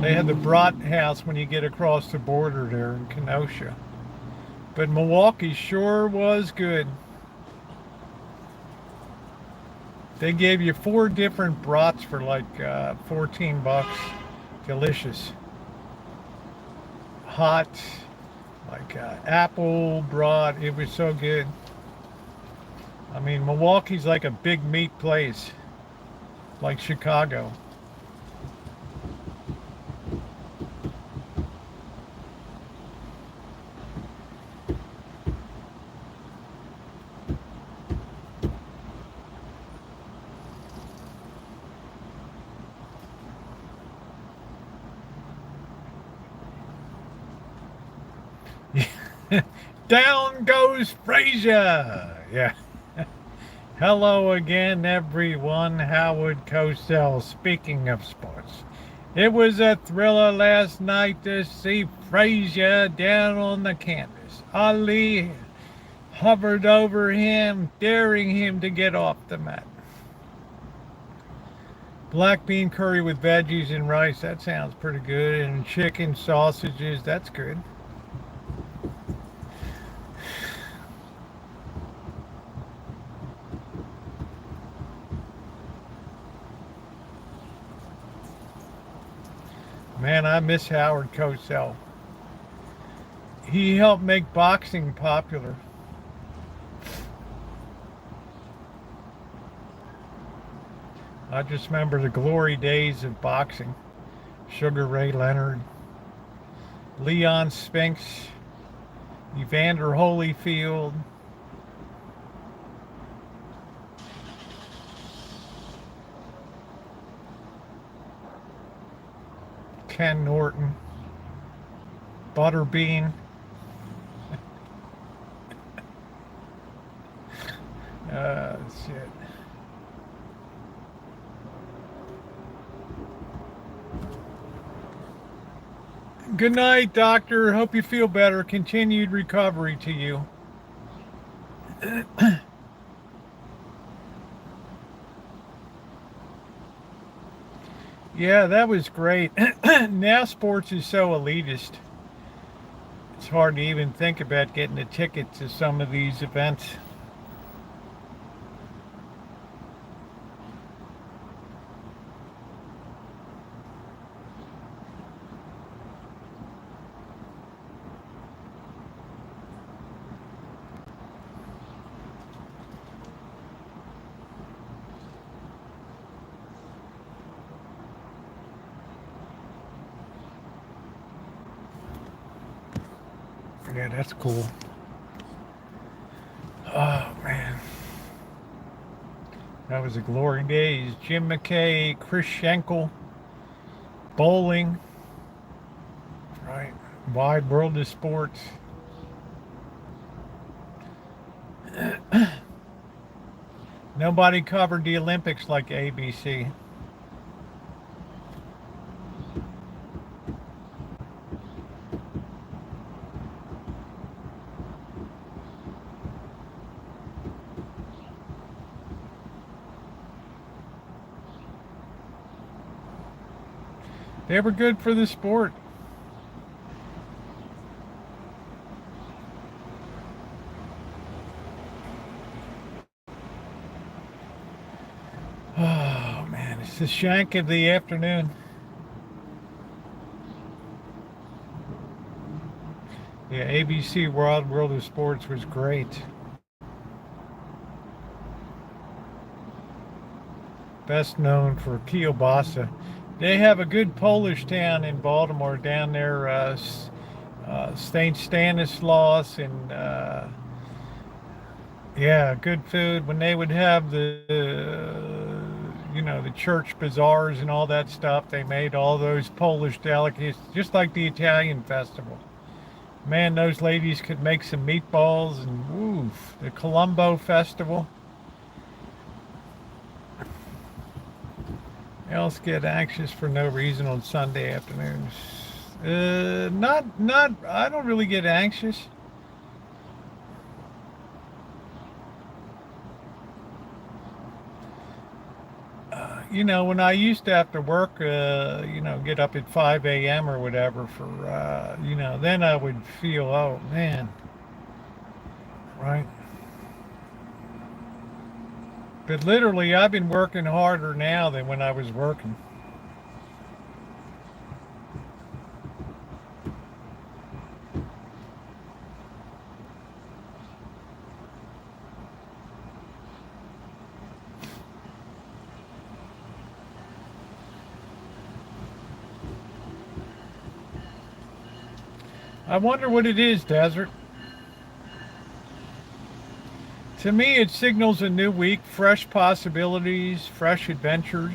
They had the Brat House when you get across the border there in Kenosha. But Milwaukee sure was good. They gave you 4 different brats for like $14. Delicious. Hot, like apple brat. It was so good. I mean, Milwaukee's like a big meat place, like Chicago. Down goes Frazier. Yeah. Hello again, everyone. Howard Cosell. Speaking of sports, it was a thriller last night to see Frazier down on the canvas. Ali hovered over him, daring him to get off the mat. Black bean curry with veggies and rice. That sounds pretty good. And chicken sausages. That's good. Man, I miss Howard Cosell. He helped make boxing popular. I just remember the glory days of boxing. Sugar Ray Leonard, Leon Spinks, Evander Holyfield. Ken Norton, Butterbean. Shit. Good night, doctor. Hope you feel better. Continued recovery to you. Yeah, that was great. Now sports is so elitist. It's hard to even think about getting a ticket to some of these events. Yeah, that's cool. Oh, man. That was the glory days. Jim McKay, Chris Schenkel, bowling. Right. Wide world of sports. Nobody covered the Olympics like ABC. They were good for the sport. Oh, man, it's the shank of the afternoon. Yeah, ABC World of Sports was great. Best known for kielbasa. They have a good Polish town in Baltimore down there, St. Stanislaus, and yeah, good food. When they would have the church bazaars and all that stuff, they made all those Polish delicacies, just like the Italian festival. Man, those ladies could make some meatballs, and woof, the Colombo festival. Else get anxious for no reason on Sunday afternoons. I don't really get anxious. When I used to have to work, get up at 5 a.m. or whatever for, then I would feel, oh man, right? But literally, I've been working harder now than when I was working. I wonder what it is, Desert. To me, it signals a new week, fresh possibilities, fresh adventures.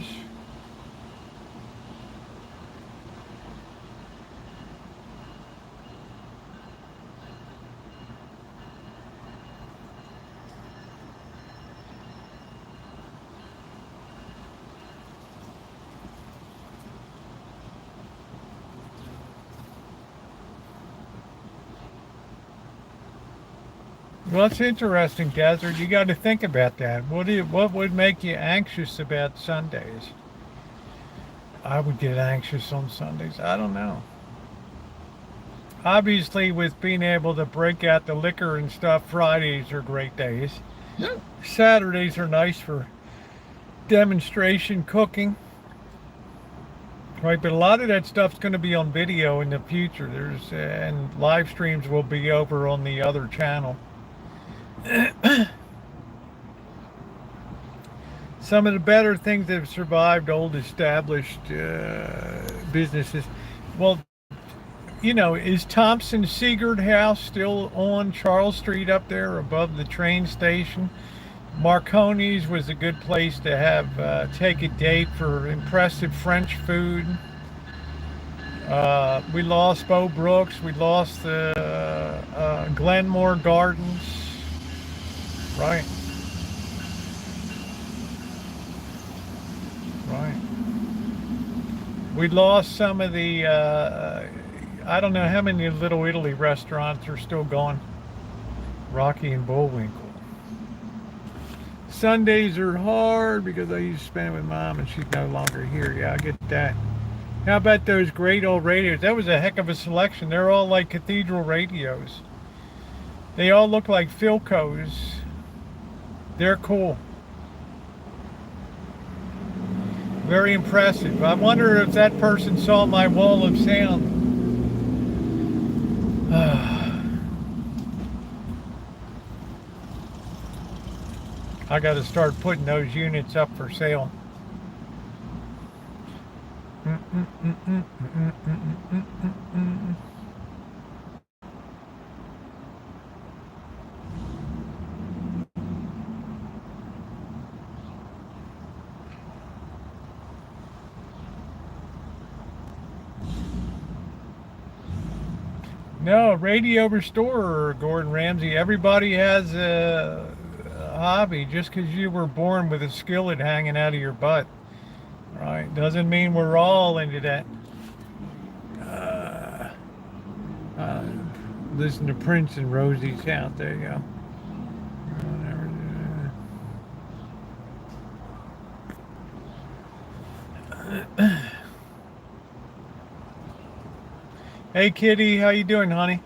Well, it's interesting, Desert. You got to think about that. What would make you anxious about Sundays? I would get anxious on Sundays. I don't know. Obviously, with being able to break out the liquor and stuff, Fridays are great days. Yeah. Saturdays are nice for demonstration cooking. Right, but a lot of that stuff's going to be on video in the future. And live streams will be over on the other channel. Some of the better things that have survived old established businesses. Well, is Thompson Seegard House still on Charles Street up there above the train station? Marconi's was a good place to have take a date for impressive French food. We lost Bo Brooks. We lost the Glenmore Gardens. Right. Right. We lost some of the, I don't know how many Little Italy restaurants are still going. Rocky and Bullwinkle. Sundays are hard because I used to spend it with Mom and she's no longer here. Yeah, I get that. How about those great old radios? That was a heck of a selection. They're all like cathedral radios. They all look like Philcos. They're cool. Very impressive. I wonder if that person saw my wall of sound. I got to start putting those units up for sale. No, radio restorer, Gordon Ramsay. Everybody has a hobby. Just because you were born with a skillet hanging out of your butt, right, doesn't mean we're all into that. Listen to Prince and Rosie's out. There you go. Hey Kitty, how you doing, honey?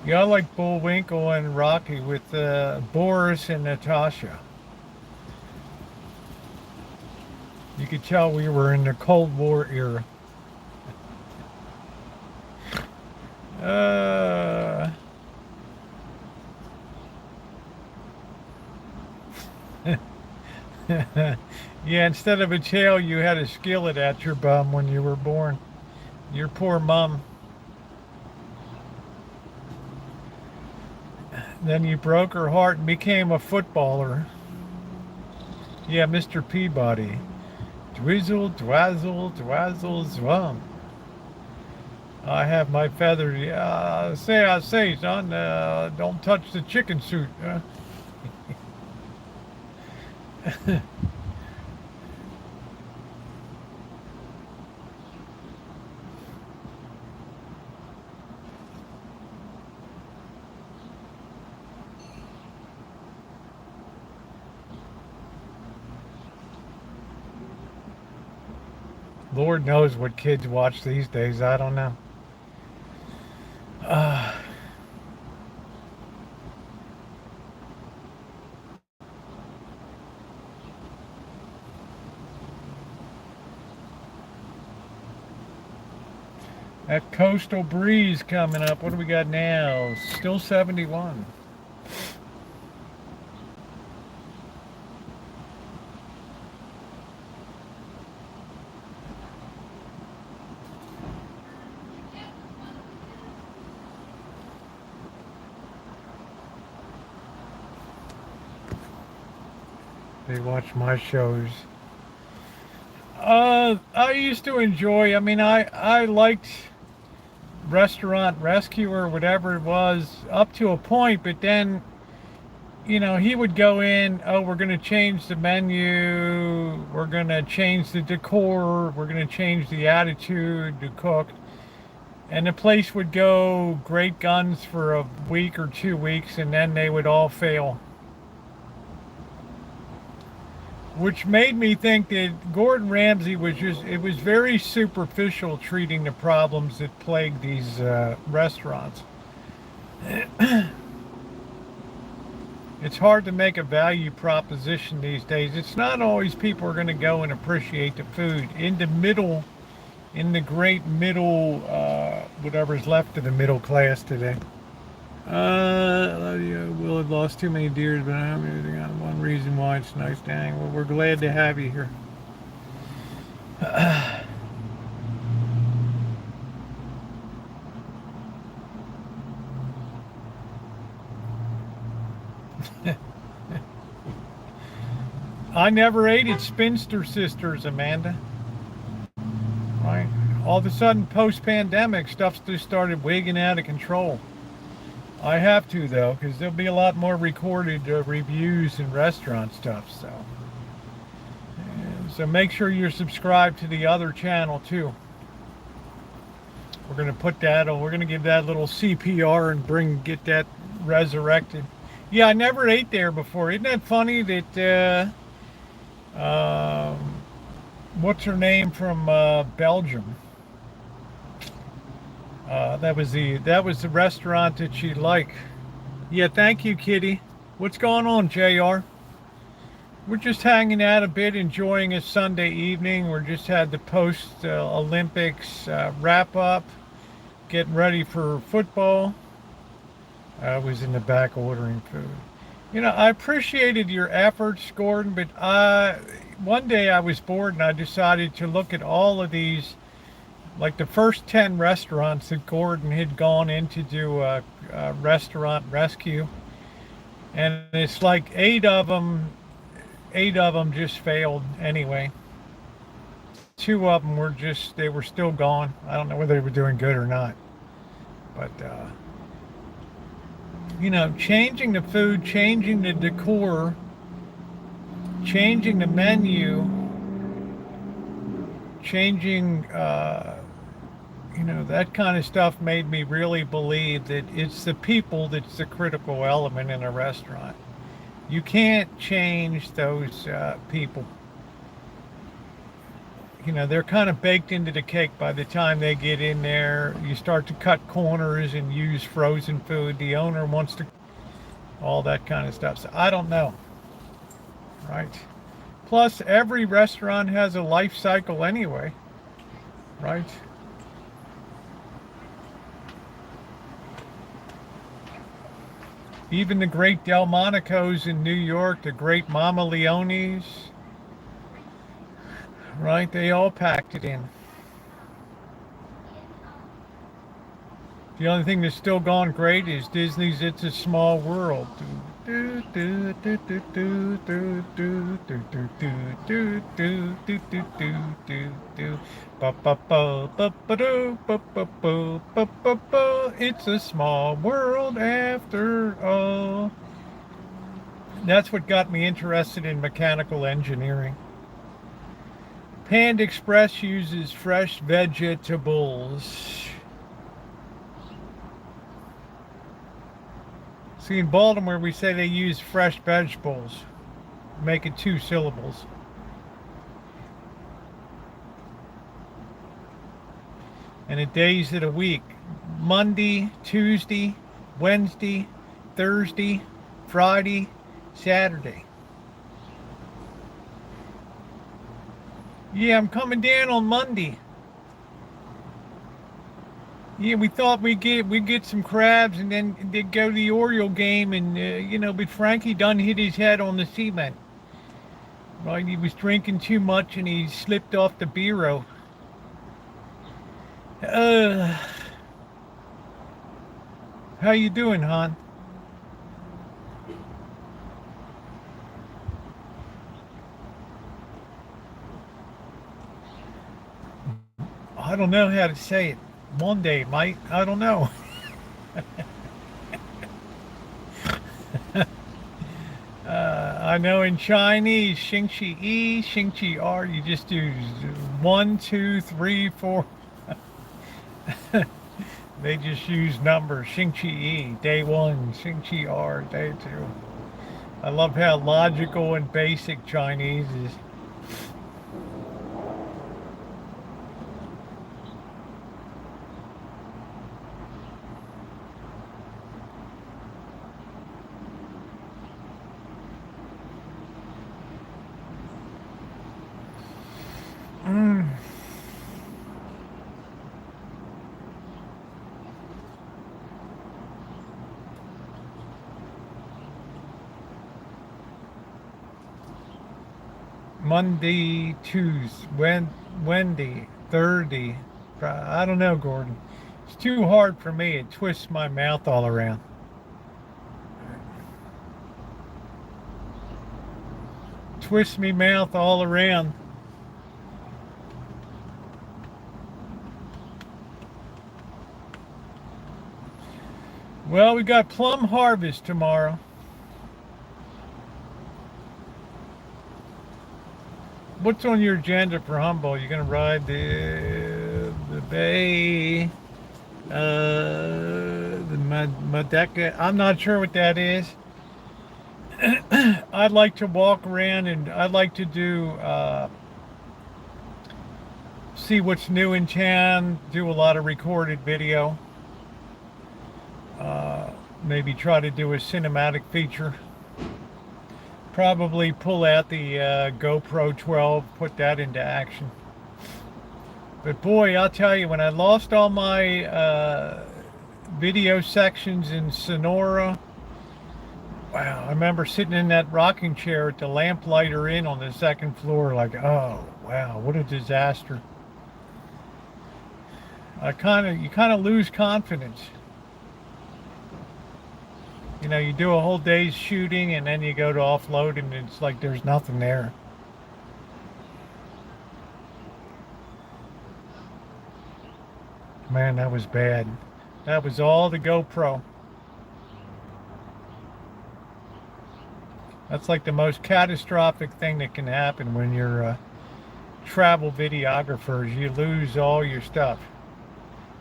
Yeah, I like Bullwinkle and Rocky with Boris and Natasha. You could tell we were in the Cold War era. Yeah, instead of a tail, you had a skillet at your bum when you were born. Your poor mom. Then you broke her heart and became a footballer. Yeah, Mr. Peabody. Dwizzle, dwazzle, dwazzle, zwum. I have my feathers. I say, son, don't touch the chicken suit. Lord knows what kids watch these days. I don't know. That coastal breeze coming up. What do we got now? Still 71. They watch my shows. I used to enjoy. I mean, I liked Restaurant Rescue or whatever it was up to a point, but then, he would go in. Oh, we're going to change the menu. We're going to change the decor. We're going to change the attitude to cook. And the place would go great guns for a week or 2 weeks, and then they would all fail. which made me think that Gordon Ramsay was it was very superficial treating the problems that plague these restaurants. It's hard to make a value proposition these days. It's not always people are going to go and appreciate the food. In the great middle, whatever's left of the middle class today. We'll have lost too many deers, but I'm using one reason why it's nice. Dang, well, we're glad to have you here. I never ate at Spinster Sisters, Amanda. Right? All of a sudden, post-pandemic, stuff just started wigging out of control. I have to, though, because there'll be a lot more recorded reviews and restaurant stuff. So make sure you're subscribed to the other channel, too. We're going to put that on. We're going to give that a little CPR and get that resurrected. Yeah, I never ate there before. Isn't that funny that... what's her name from Belgium? That was the restaurant that she liked. Yeah, thank you, Kitty. What's going on, JR? We're just hanging out a bit, enjoying a Sunday evening. We're just had the post Olympics wrap up, getting ready for football. I was in the back ordering food. You know, I appreciated your efforts, Gordon, but one day I was bored and I decided to look at all of these, like the first 10 restaurants that Gordon had gone in to do a restaurant rescue. And it's like eight of them just failed anyway. 2 of them they were still gone. I don't know whether they were doing good or not. But, you know, changing the food, changing the decor, changing the menu, changing, you know, that kind of stuff made me really believe that it's the people that's the critical element in a restaurant. You can't change those people. You know, they're kind of baked into the cake by the time they get in there. You start to cut corners and use frozen food. The owner wants to, all that kind of stuff. So I don't know. Right. Plus, every restaurant has a life cycle anyway. Right. Even the great Delmonico's in New York, the great Mama Leone's. Right, they all packed it in. The only thing that's still gone great is Disney's It's a Small World. It's a small world after all. That's what got me interested in mechanical engineering. Panda Express uses fresh vegetables. See, in Baltimore, we say they use fresh vegetables. Make it 2 syllables. And the days of the week: Monday, Tuesday, Wednesday, Thursday, Friday, Saturday. Yeah, I'm coming down on Monday. Yeah, we thought we'd get some crabs and then they'd go to the Oriole game and, you know, but Frankie done hit his head on the cement. Right, he was drinking too much and he slipped off the bureau. How you doing, hon? I don't know how to say it. Monday, mate. I don't know. I know in Chinese, Xing Qi Yi, Xing Qi R, you just do 1, 2, 3, 4. They just use numbers. Xing Qi Yi, day 1, Xing Qi R, day 2. I love how logical and basic Chinese is. Mm. Monday, Tuesday, Wednesday, Thursday. I don't know, Gordon. It's too hard for me. It twists my mouth all around. Twists me mouth all around. Well, we got plum harvest tomorrow. What's on your agenda for Humboldt? You're going to ride the bay, the Madeca. I'm not sure what that is. I'd like to walk around and I'd like to do see what's new in town. Do a lot of recorded video. Maybe try to do a cinematic feature. Probably pull out the GoPro 12, put that into action. But boy, I'll tell you, when I lost all my video sections in Sonora, wow, I remember sitting in that rocking chair at the Lamplighter Inn on the second floor like, oh, wow, what a disaster. You kind of lose confidence. You know, you do a whole day's shooting and then you go to offload and it's like there's nothing there. Man, that was bad. That was all the GoPro. That's like the most catastrophic thing that can happen when you're travel videographers. You lose all your stuff.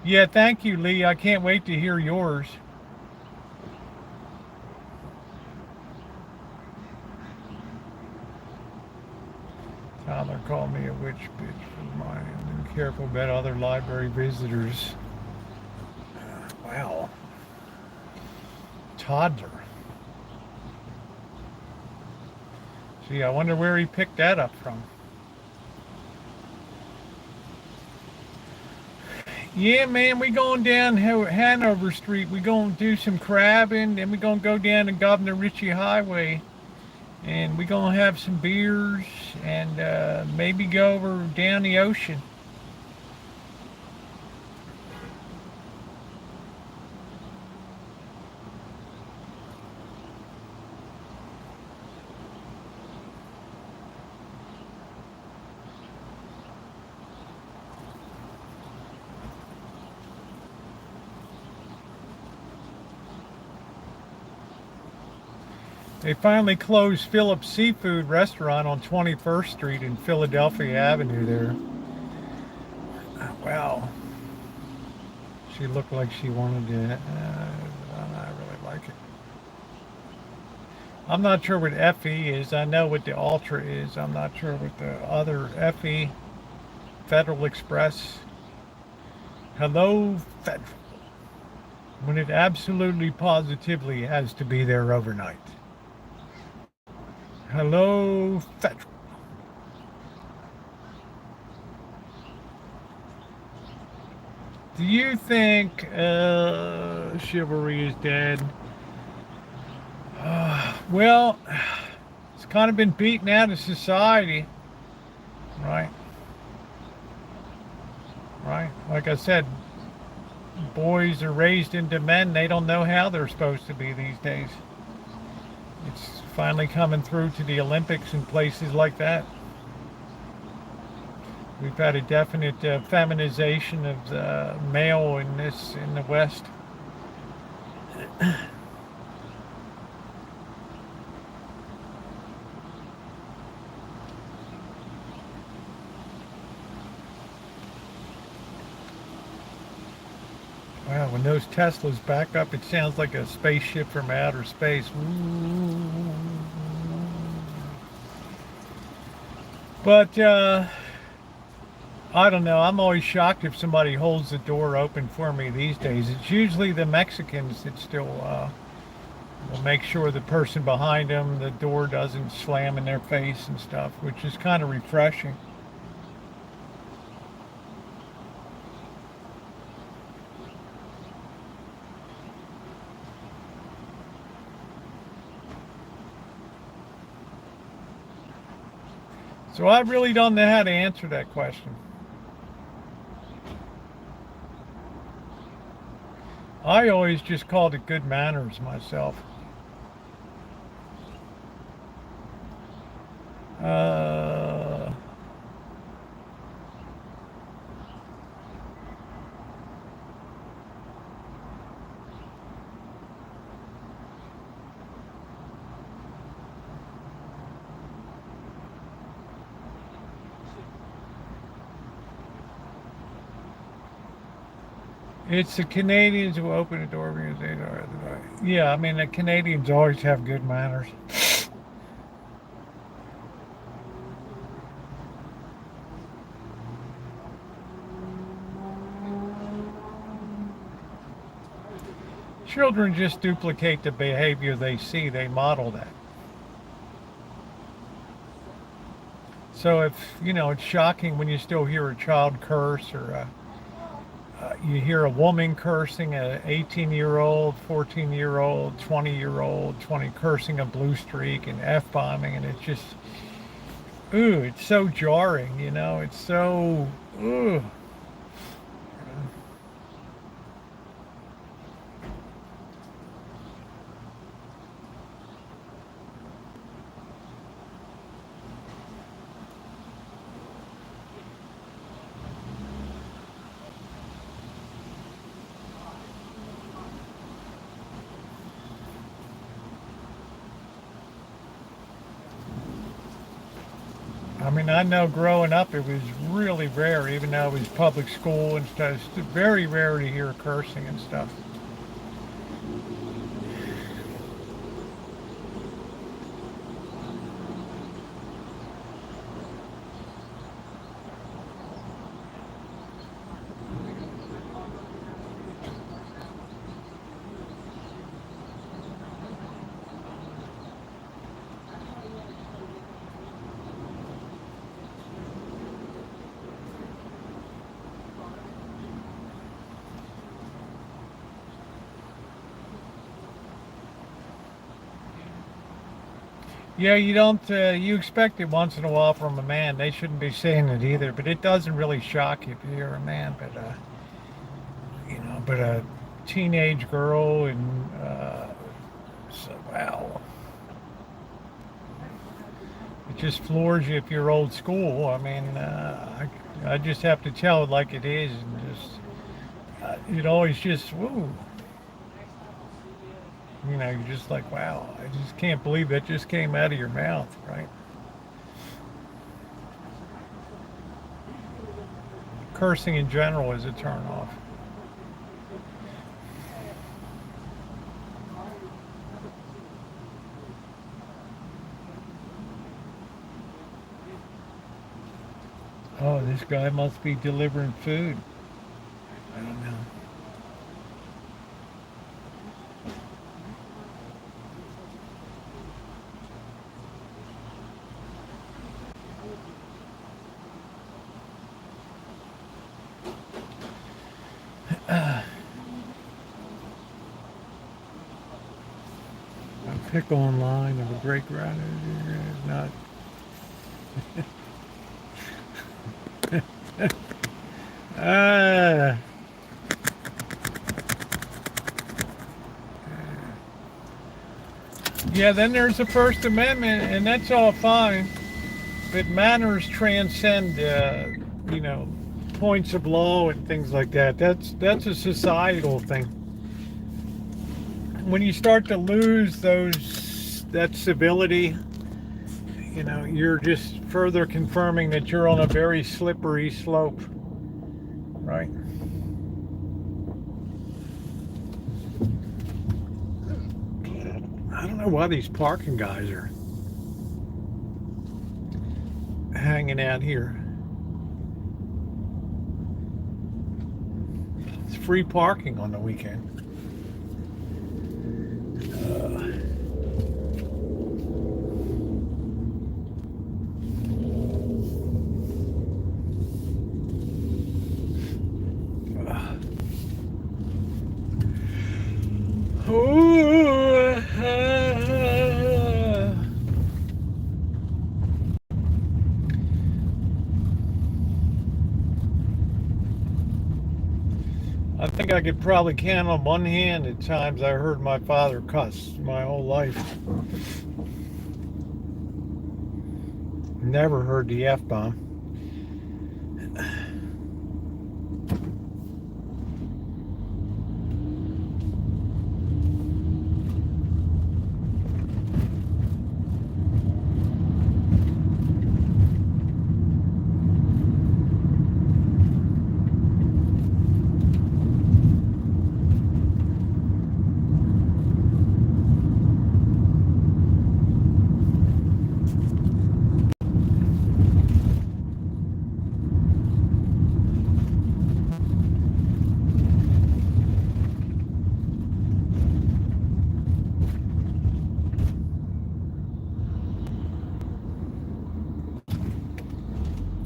Yeah, thank you, Lee. I can't wait to hear yours. Tyler called me a witch bitch for mine. Be careful about other library visitors. Wow. Toddler. Gee, I wonder where he picked that up from. Yeah, man, we going down Hanover Street. We going to do some crabbing, then we going to go down the Governor Ritchie Highway. And we're going to have some beers and maybe go over down the ocean. They finally closed Phillips Seafood Restaurant on 21st Street and Philadelphia Avenue there. Wow. She looked like she wanted to, I really like it. I'm not sure what FE is. I know what the Ultra is. I'm not sure what the other FE, Federal Express. Hello, Federal. When it absolutely positively has to be there overnight. Hello, Federal. Do you think chivalry is dead? Well, it's kind of been beaten out of society, right? Right? Like I said, boys are raised into men. They don't know how they're supposed to be these days. It's finally coming through to the Olympics and places like that. We've had a definite feminization of the male in the West. Wow, when those Teslas back up, it sounds like a spaceship from outer space. Ooh. But I don't know. I'm always shocked if somebody holds the door open for me these days. It's usually the Mexicans that still will make sure the person behind them, the door doesn't slam in their face and stuff, which is kind of refreshing. So I really don't know how to answer that question. I always just called it good manners myself. Uh, it's the Canadians who open the door because they are. Yeah, I mean the Canadians always have good manners. Children just duplicate the behavior they see. They model that. So if it's shocking when you still hear a child curse or you hear a woman cursing, a 18-year-old, 14-year-old, 20-year-old, 20 cursing a blue streak and f-bombing, and it's just, ooh, it's so jarring. It's so, ooh. I mean, I know growing up it was really rare, even though it was public school and stuff. It's very rare to hear cursing and stuff. Yeah, you don't. You expect it once in a while from a man. They shouldn't be saying it either, but it doesn't really shock you if you're a man. But a teenage girl and so wow, it just floors you if you're old school. I mean, I just have to tell it like it is, and just it always just woo. You're just like, wow, I just can't believe that just came out of your mouth, right? Cursing in general is a turn off. Oh, this guy must be delivering food. I don't know. A pickle online of a great gratitude is not. Ah. Yeah, then there's the First Amendment, and that's all fine. But manners transcend, points of law and things like that. That's a societal thing. When you start to lose that civility, you're just further confirming that you're on a very slippery slope, right? I don't know why these parking guys are. hanging out here. It's free parking on the weekend. I think I could probably count on one hand at times I heard my father cuss my whole life. Never heard the F-bomb.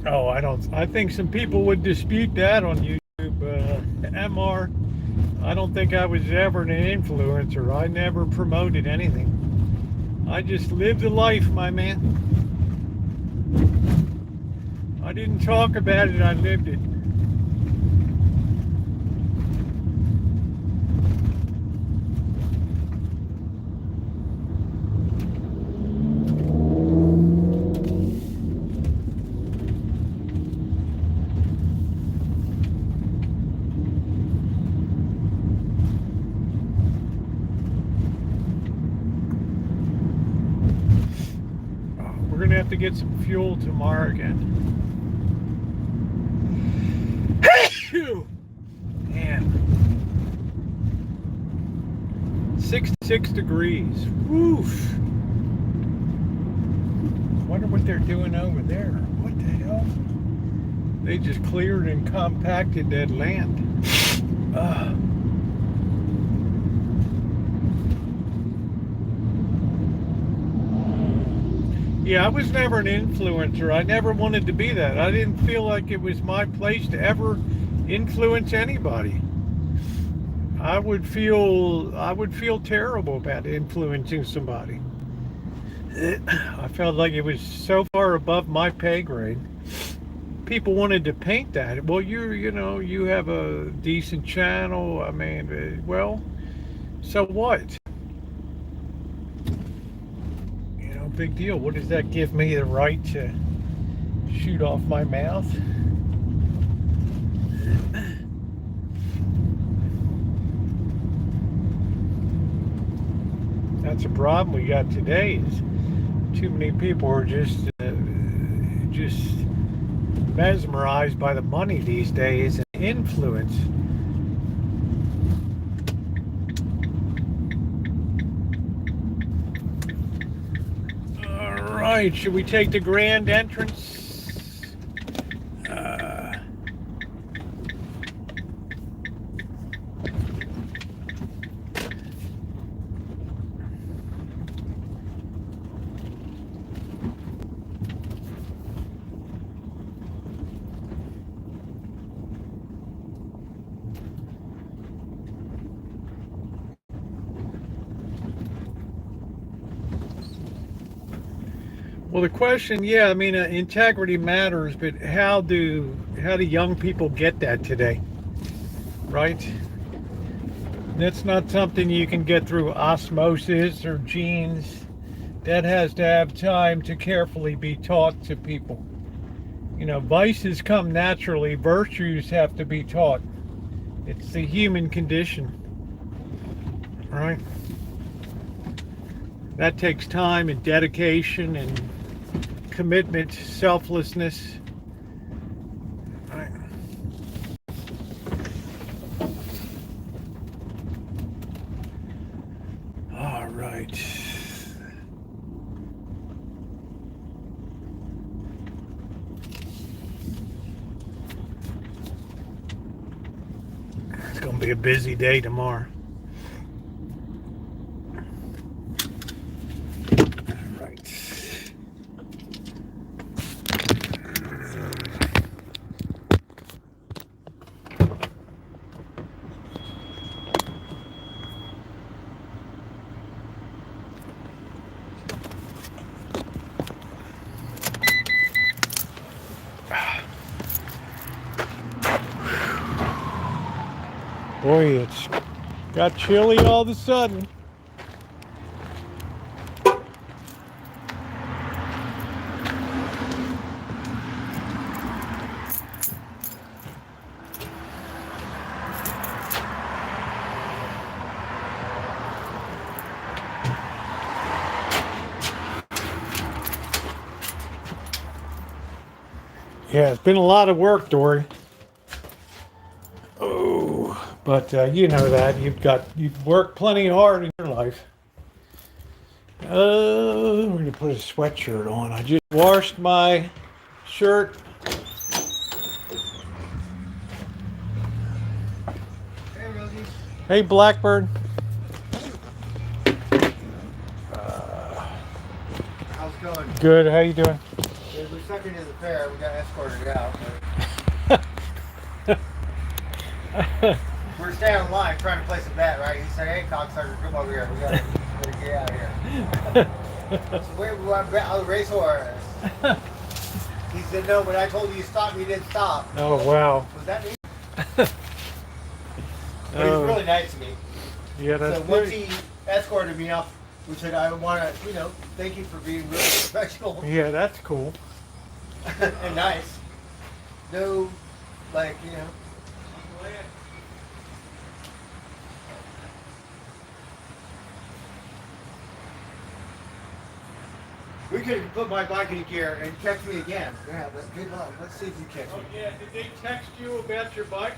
Oh, I think some people would dispute that on YouTube. MR, I don't think I was ever an influencer. I never promoted anything. I just lived a life, my man. I didn't talk about it, I lived it. We're gonna have to get some fuel tomorrow again. Man, 66 degrees. Woof. Wonder what they're doing over there. What the hell? They just cleared and compacted that land. Yeah, I was never an influencer. I never wanted to be that. I didn't feel like it was my place to ever influence anybody. I would feel terrible about influencing somebody. I felt like it was so far above my pay grade. People wanted to paint that. Well, you have a decent channel. I mean, well, so what? Big deal. What does that give me the right to shoot off my mouth? That's a problem we got today. Is too many people are just mesmerized by the money these days and influence. Right, should we take the grand entrance? Well, the question, yeah, I mean, integrity matters, but how do young people get that today, right? That's not something you can get through osmosis or genes. That has to have time to carefully be taught to people. Vices come naturally. Virtues have to be taught. It's the human condition, right? That takes time and dedication and commitment, selflessness. Right. All right. Be a busy day tomorrow. All right. Boy, it's got chilly all of a sudden. Yeah, it's been a lot of work, Dory. Oh, but you know that you've worked plenty hard in your life. We're gonna put a sweatshirt on. I just washed my shirt. Hey, Rosie. Hey, Blackbird. How's it going? Good. How you doing? Yeah, we're stuck into the fair. We got escorted out. We're staying on line trying to place a bet, right? He said, "Hey, cocksucker, come over here. We gotta get out of here." So wait, we want to bet on the racehorse. He said, "No, but I told you to stop. You didn't stop." Oh wow. Was that me? But he was really nice to me. Yeah, that's So once great. he escorted me up, we said, "I want to, thank you for being really professional Yeah, that's cool. and nice. No, We could put my bike in gear and catch me again. Yeah, but good luck. Let's see if you catch Oh me. yeah, did they text you about your bike?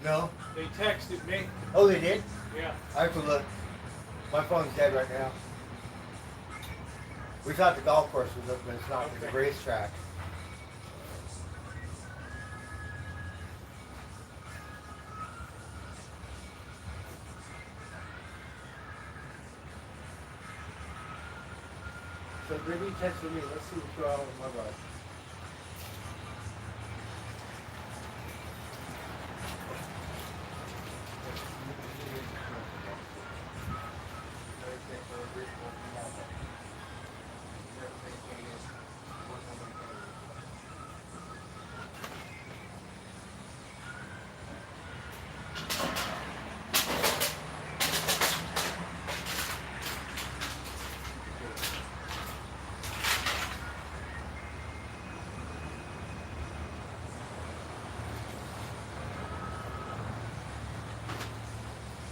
No? They texted me. Oh, they did? Yeah. I have to look. My phone's dead right now. We thought the golf course was open, but it's not. It's a racetrack. So maybe texted me. Let's see what's going on with my bike.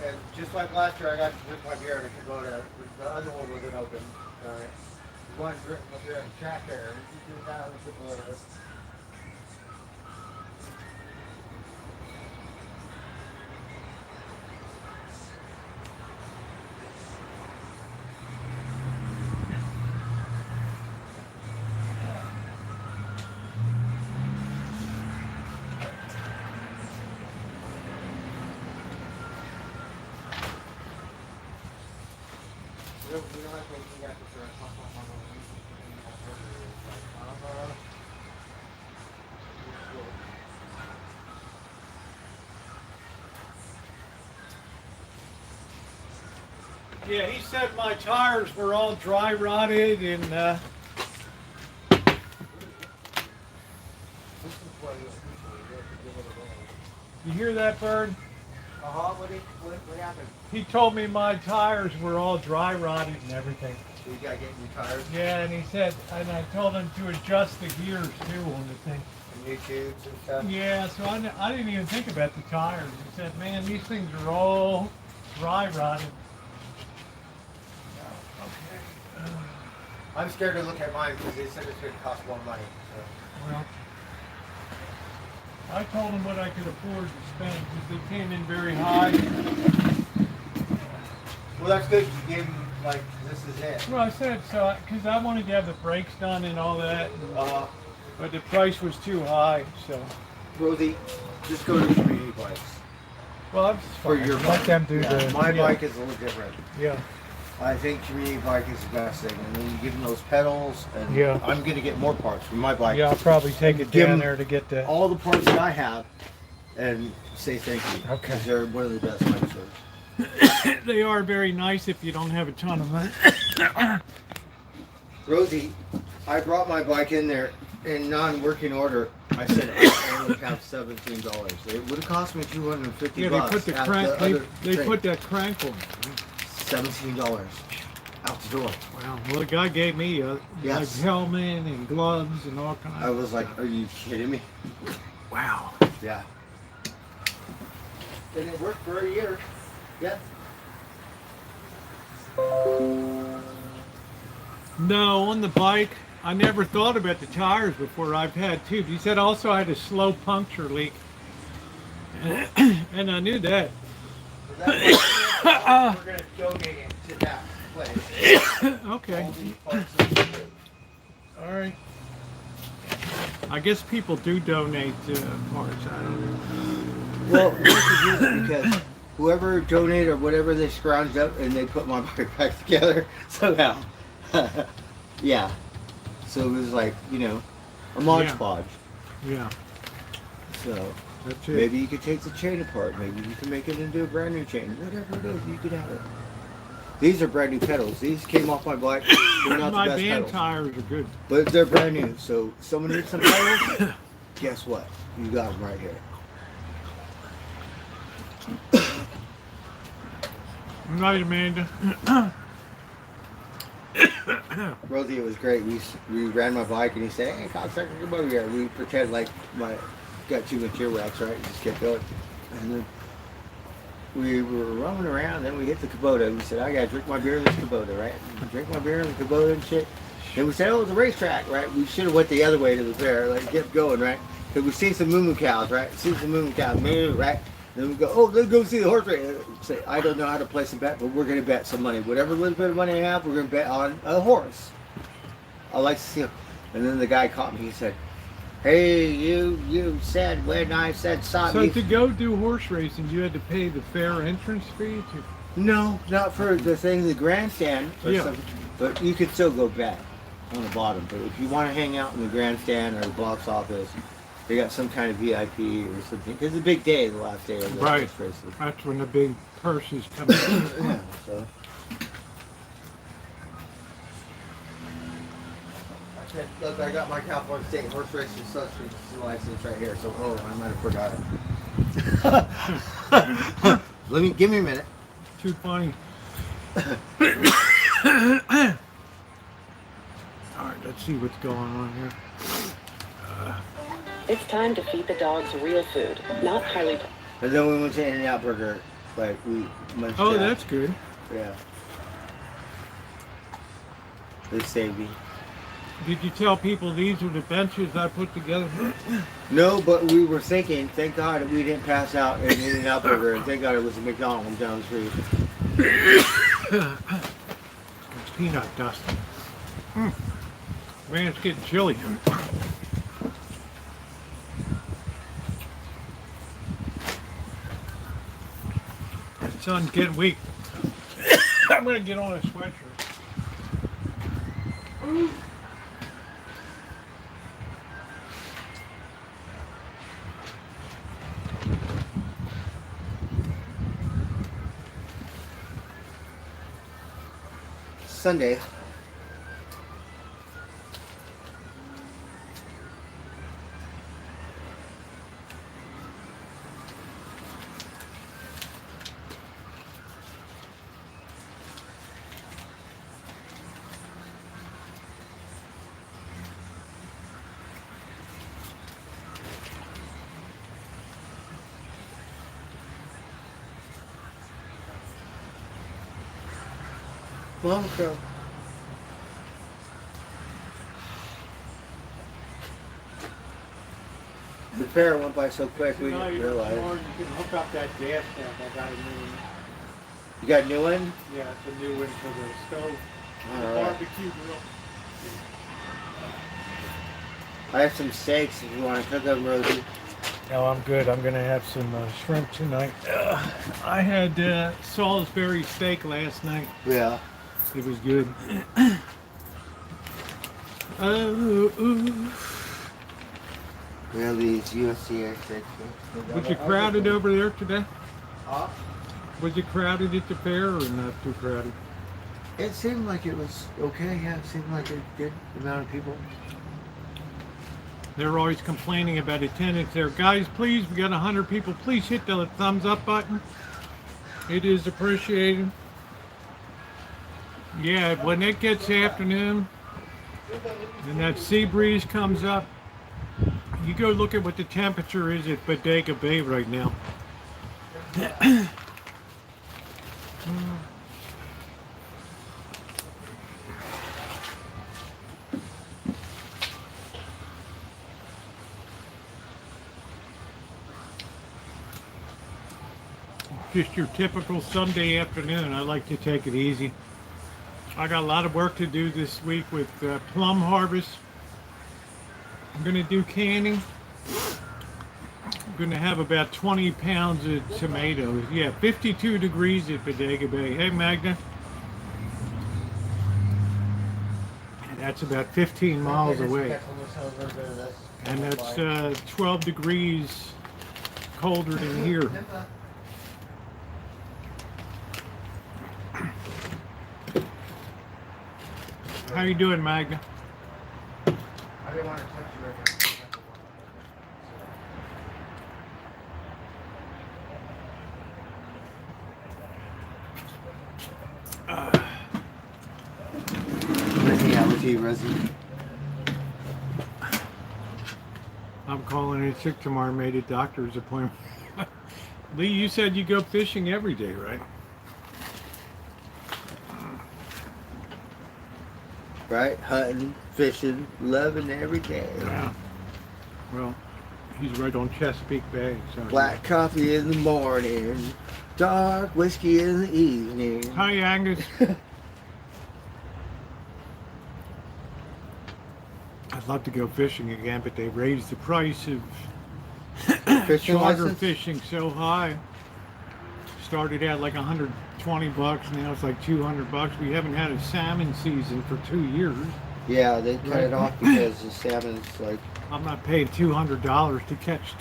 And just like last year, I got to drink my beer to go to, the other one wasn't open. Alright. One drink my beer and track there. You do that with the water. We don't have to look at this. Yeah, he said my tires were all dry rotted and you hear that, Bird? What happened? He told me my tires were all dry rotted and everything. So you gotta get new tires Yeah, and he said, and I told him to adjust the gears too on the thing. and new tubes and stuff. Yeah, so I didn't even think about the tires. He said, man, these things are all dry rotted. I'm scared to look at mine because they said it's going to cost more money. So. Well, I told him what I could afford to spend because they came in very high. Well, that's good. You gave them, this is it. Well, I said, so, because I wanted to have the brakes done and all that, but the price was too high, so. Rosie, just go to community bikes. Well, that's For fine. your Let bike. them do Yeah, the. my yeah, bike is a little different. Yeah. I think community bike is the best thing, and then you give them those pedals, and Yeah. I'm gonna get more parts for my bike. Yeah, I'll probably take it Give down 'em there to get the. all the parts that I have, and say thank you. Okay. Because they're one of the best bike stores. They are very nice if you don't have a ton of money. Rosie, I brought my bike in there in non-working order. I said I only have $17. It would have cost me $250. Yeah, they put the at crank. other They thing. put that crank on. $17 out the door. Wow. Well, the guy gave me a Yes. like helmet and gloves and all kinds. I was of like, stuff. are you kidding me? Wow. Yeah. And it worked for a year. Yeah. No, on the bike, I never thought about the tires before. I've had tubes. He said also I had a slow puncture leak, and I knew that. We're going to donate it to that place. Okay. All these parts of the food. All right. I guess people do donate parts. I don't know. Well, this is because whoever donated or whatever they scrounged up and they put my bike back together somehow. Yeah. So it was like, you know, a Mod Yeah. Podge. Yeah, So that's it. maybe you could take the chain apart. Maybe you can make it into a brand new chain. Whatever it is, you could have it. These are brand new pedals. These came off my bike. They're not My the best band pedals. tires are good. But they're brand new. So someone needs some pedals. Guess what? You got them right here. Right, Amanda. Rosie, it was great. We ran my bike and he said, "Hey, cocksucker, come over here." We pretend like my got too much earwax, right? And just kept going. And then we were roaming around. Then we hit the Kubota. We said, "I gotta drink my beer in this Kubota, right?" And drink my beer in the Kubota and shit. Then we said, "Oh, it's a racetrack, right?" We should have went the other way to the fair, like kept going, right? Because we seen some moo cows, right? Seen some moo cows, moo, right? Then we go, "Oh, let's go see the horse race." Say, I don't know how to place a bet, but we're gonna bet some money. Whatever little bit of money I have, we're gonna bet on a horse. I like to see him. And then the guy caught me. He said, "Hey, you said when I said stop." So to go do horse racing, you had to pay the fair entrance fee? No, not for the thing, the grandstand. Or Yeah. something. But you could still go bet on the bottom. But if you want to hang out in the grandstand or the box office, they got some kind of VIP or something. It's a big day, the last day of the Right. horse races. That's when the big purses come in. Yeah, so. I said, look, I got my California State horse racing license right here. So, oh, I might have forgot it. Give me a minute. Too funny. All right, let's see what's going on here. It's time to feed the dogs real food, not highly. And then we went to In-N-Out Burger. Like, we munched Oh, out. that's good. Yeah. They saved me. Did you tell people these are the benches I put together? No, but we were thinking, thank God we didn't pass out in In-N-Out Burger, and thank God it was a McDonald's down the street. It's peanut dust. Man, it's getting chilly. The sun's getting weak. I'm gonna get on a sweatshirt. Sunday. Well, go. The fair went by so quick we didn't realize. You can hook up that gas tank. I got a new one. You got a new one? Yeah, it's a new one for the stove. The All right. barbecue grill. I have some steaks if you want to cook them, Rosie. No, I'm good. I'm gonna have some shrimp tonight. I had Salisbury steak last night. Yeah. It was good. Ooh. Yeah, these USCA steaks. Was it crowded over there today? Huh? Was it crowded at the fair or not too crowded? It seemed like it was okay. Yeah, it seemed like a good amount of people. They're always complaining about attendance there. Guys, please, we got 100 people. Please hit the thumbs up button. It is appreciated. Yeah, when it gets afternoon and that sea breeze comes up, you go look at what the temperature is at Bodega Bay right now. Just your typical Sunday afternoon. I like to take it easy. I got a lot of work to do this week with plum harvest. I'm going to do canning. I'm going to have about 20 pounds of tomatoes. Yeah, 52 degrees at Bodega Bay. Hey, Magda. And that's about 15 miles away. And that's 12 degrees colder than here. How you doing, Magda? I didn't want to touch you right now. Out with you, Rosie. I'm calling in sick tomorrow. Made a doctor's appointment. Lee, you said you go fishing every day, right? Right? Hunting, fishing, loving every day. Yeah. Well, he's right on Chesapeake Bay. So Black coffee in the morning, dark whiskey in the evening. Hi, Angus. I'd love to go fishing again, but they raised the price of Fishing charter license? fishing so high. Started out like $120, now it's like $200. We haven't had a salmon season for 2 years. Yeah, they cut it off because the salmon's like. I'm not paying $200 to catch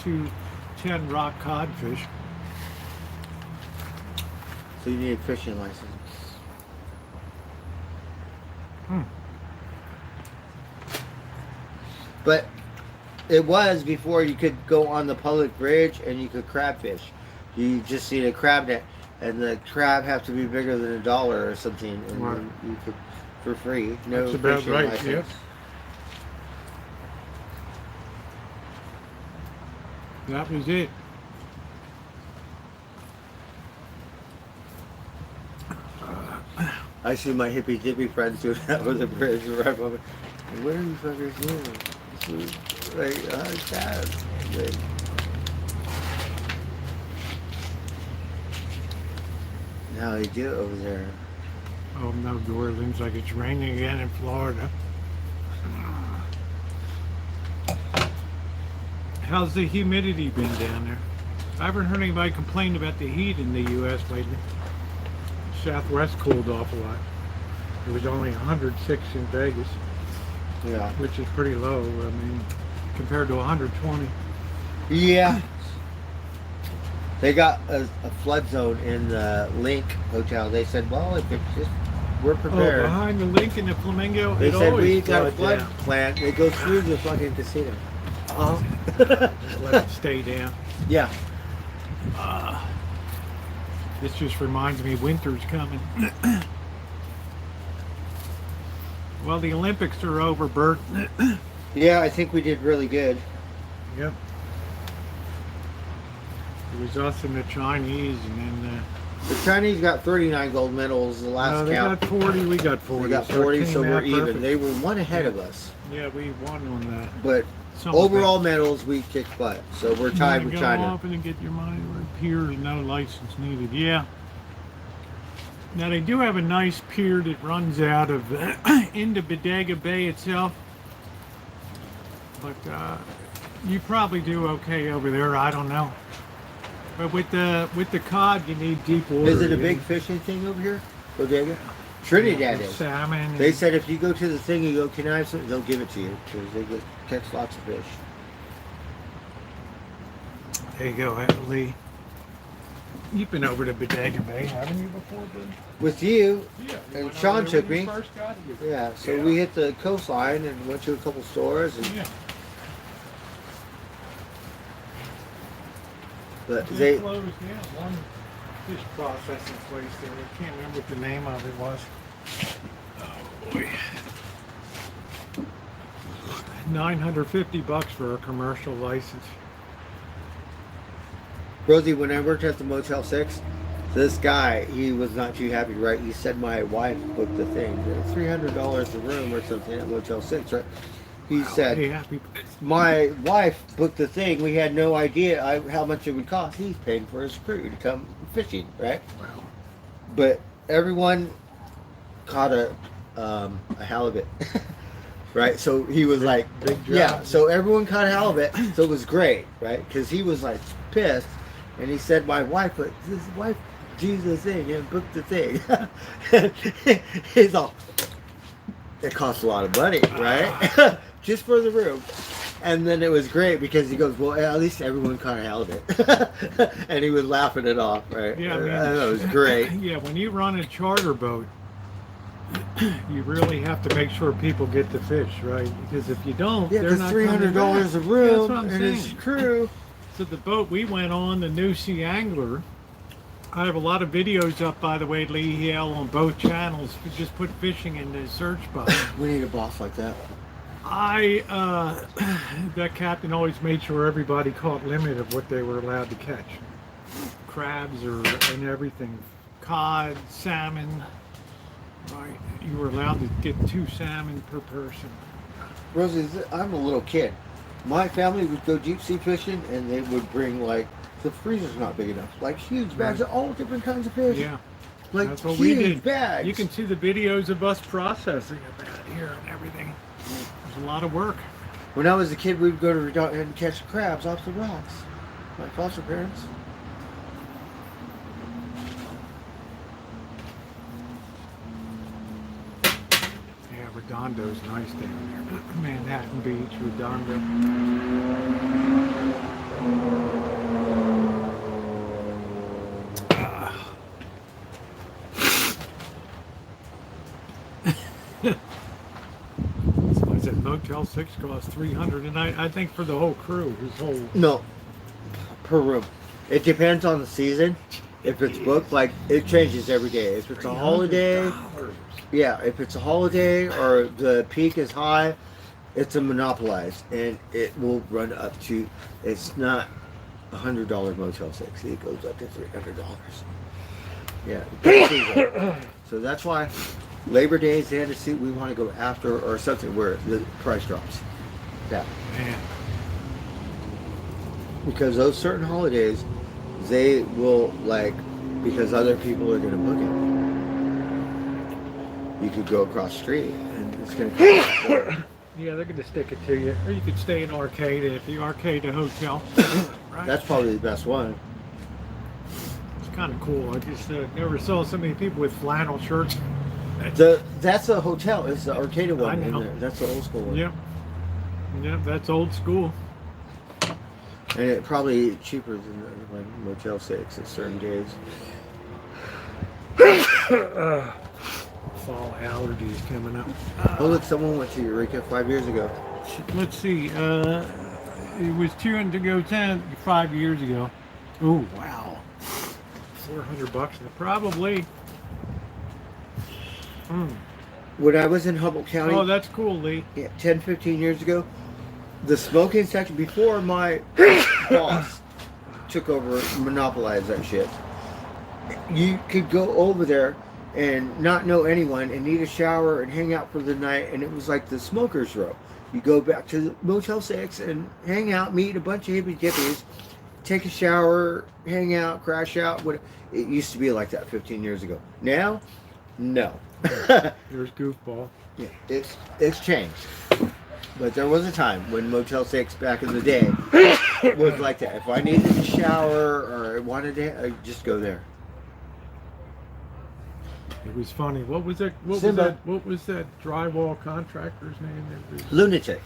10 rock codfish. So you need a fishing license. But it was before you could go on the public bridge and you could crab fish. You just need a crab net, and the crab have to be bigger than $1 or something, and Right. then you could for free. No That's about fishing right, license. yep. That was it. I see my hippy dippy friends doing that with the bridge right above it. What are you fuckers doing? This is like, oh, God. Like, how you do it over there? Oh no, Dorland's like it's raining again in Florida. How's the humidity been down there? I haven't heard anybody complain about the heat in the U.S. lately. Southwest cooled off a lot. It was only 106 in Vegas, Yeah. which is pretty low. I mean, compared to 120. Yeah. They got a flood zone in the Link Hotel. They said, well, if it's just, we're Oh, prepared. behind the link in the Flamingo, They it said, always we got a flood down. plant. It goes through the fucking casino. Let it stay down. Yeah. This just reminds me winter's coming. Well, the Olympics are over, Bert. Yeah, I think we did really good. Yep. It was us and the Chinese, and then The Chinese got 39 gold medals the last no, they count. got 40. We got 40. We got so it 40, came so we're out even. perfect. They were one ahead of us. Yeah, we won on that. But Some of overall it. medals, we kicked butt. So we're You tied wanna with go China. off and get your money where it appears, no license needed. Yeah. Now they do have a nice pier that runs out of into Bodega Bay itself, but You probably do okay over there. I don't know. But with the cod, you need deep water. Is it a you big need fishing thing over here? Bodega? Trinidad is. salmon. They and- said if you go to the thing, you go, can I have some? They'll give it to you because they catch lots of fish. There you go, Lee. You've been over to Bodega Bay, haven't you, before, bud? With you, Yeah. And Sean took me. First got here. yeah. So Yeah. we hit the coastline and went to a couple stores, and Yeah. but They they closed down one fish processing place there. I can't remember what the name of it was. Oh boy. $950 for a commercial license. Rosie, when I worked at the Motel 6, this guy, he was not too happy, right? He said my wife booked the thing, $300 a room or something at Motel 6, right? He said, Hey, happy. my wife booked the thing. We had no idea how much it would cost. He's paying for his crew to come fishing, right? Wow. But everyone caught a halibut, right? So he was like, Big job. yeah. So everyone caught halibut. So it was great, right? Because he was like pissed, and he said, my wife, but his wife, Jesus thing and booked the thing. He's all, it costs a lot of money, right? Just for the room. And then it was great because he goes, well, at least everyone caught a halibut. And he was laughing it off, right? Yeah, And man. that was great. Yeah, when you run a charter boat, you really have to make sure people get the fish, right? Because if you don't, Yeah, they're because not $300 coming a back. That's room what I'm and his saying. crew. So the boat we went on, the New Sea Angler, I have a lot of videos up, by the way, Lee Hill, on both channels. You just put fishing in the search box. We need a boss like that. That captain always made sure everybody caught limit of what they were allowed to catch. Crabs and everything. Cod, salmon. Right. You were allowed to get 2 salmon per person. Rosie, I'm a little kid. My family would go deep sea fishing and they would bring like, the freezer's not big enough, like huge bags of all different kinds of fish. Yeah. Like That's what we huge did. bags. You can see the videos of us processing it out here and everything. There's a lot of work. When I was a kid, we'd go to Redondo and catch crabs off the rocks. My foster parents. Yeah, Redondo's nice down there. Manhattan Beach, Redondo. So I said Motel 6 costs $300, and I think for the whole crew, his whole. No, per room. It depends on the season. If it's booked, like it changes every day. If it's a holiday, $300. yeah. If it's a holiday or the peak is high, it's a monopolized, and it will run up to. It's not $100 Motel 6. It goes up to $300. Yeah. per season. So that's why Labor Day is the end of suit. We want to go after or something where the price drops. Yeah. Man, Because those certain holidays, they will like, because other people are going to book it. You could go across the street and it's going to cost more. yeah, they're going to stick it to you. Or you could stay in Arcade if you Arcade a hotel. Right? That's probably the best one. It's kind of cool. I just never saw so many people with flannel shirts. That's a hotel. It's the Arcade one I in know. there. That's the old school one. Yep. Yep, that's old school. And it probably cheaper than like Motel 6 at certain days. Fall allergies coming up. Oh look, someone went to Eureka 5 years ago. Let's see. It was 5 years ago. Oh wow, $400. Probably. When I was in Humboldt County, Oh, that's cool, Lee. 10, 15 years ago, the smoking section, before my boss took over, monopolized that shit, you could go over there and not know anyone and need a shower and hang out for the night, and it was like the smokers row. You go back to the Motel 6 and hang out, meet a bunch of hippie dippies, take a shower, hang out, crash out. It used to be like that 15 years ago. Now, no. There's goofball. Yeah, it's changed. But there was a time when Motel 6 back in the day was like that. If I needed a shower or I wanted to, I'd just go there. It was funny. What was that? Simba. What was that drywall contractor's name? It was, Lunatic.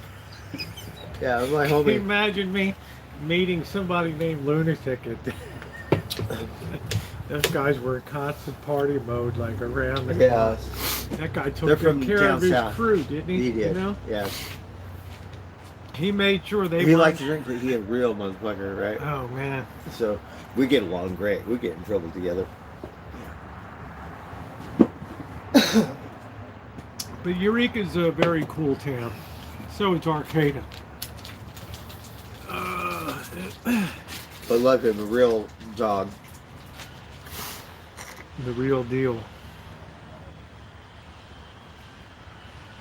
Yeah, it was my Can you homie. imagine me meeting somebody named Lunatic at those guys were in constant party mode, like around the Yeah. That guy They're took from good care down of his south. crew, didn't he? He did. You know? Yeah. He made sure they He weren't- liked to drink, but he a real motherfucker, right? Oh man. So we get along great. We get in trouble together. But Eureka's a very cool town. So is Arcata. But love him, a real dog. The real deal.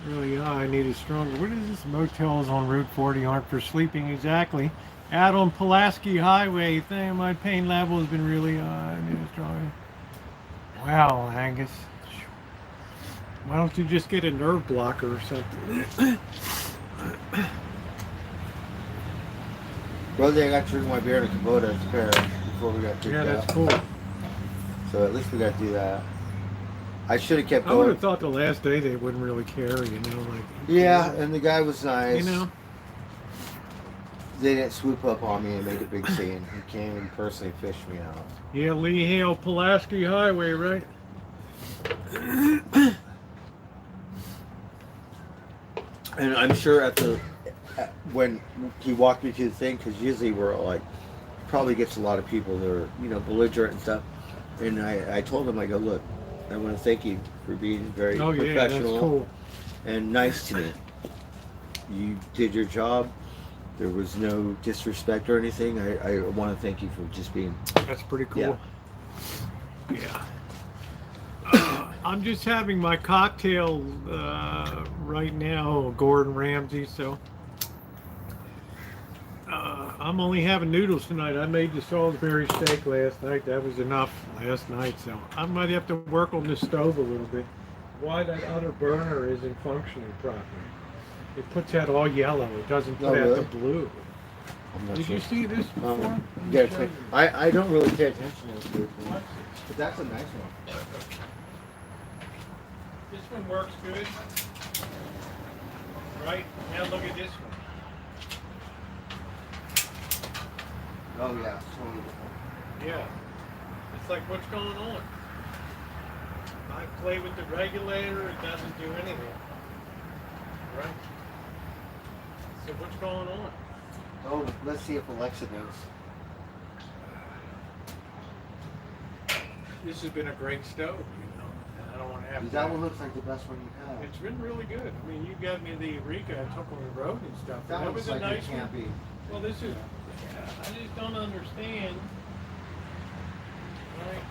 Really, I need a stronger. What is this? Motels on Route 40 aren't for sleeping exactly. Out on Pulaski Highway, thing, my pain level has been really high. I need a stronger. Wow, Angus. Why don't you just get a nerve blocker or something? Rosie, I got to drink my beer in a Kubota spare before we got kicked Yeah, that's out. cool. So at least we got to do that. I should have kept I would going. have thought the last day they wouldn't really care, you know, like. Yeah, and the guy was nice. You know. They didn't swoop up on me and make a big scene. He came and personally fished me out. Yeah, Lee Hale, Pulaski Highway, right? And I'm sure when he walked me to the thing, because usually we're like, probably gets a lot of people that are, you know, belligerent and stuff. And I told him, I go, look, I want to thank you for being very Oh yeah, that's professional cool. and nice to me. You did your job. There was no disrespect or anything. I want to thank you for just being. That's pretty cool. Yeah. I'm just having my cocktail right now, Gordon Ramsay. So I'm only having noodles tonight. I made the Salisbury steak last night. That was enough last night. So I might have to work on the stove a little bit. Why that other burner isn't functioning properly? It puts out all yellow. It doesn't put Oh, out really? the blue. I'm not Did sure. you see this before? Yeah, I don't really pay attention to this, but that's a nice one. This one works good. Right? Now look at this one. Oh yeah, it's totally different. Yeah. It's like, what's going on? I play with the regulator, it doesn't do anything. Right? So what's going on? Oh, let's see if Alexa knows. This has been a great stove, you know. And I don't want to have That one looks like the best one you have. It's been really good. I mean, you got me the Eureka I took on the road and stuff. That was looks a like nice it can't one. be. Well, this is. I just don't understand. Right?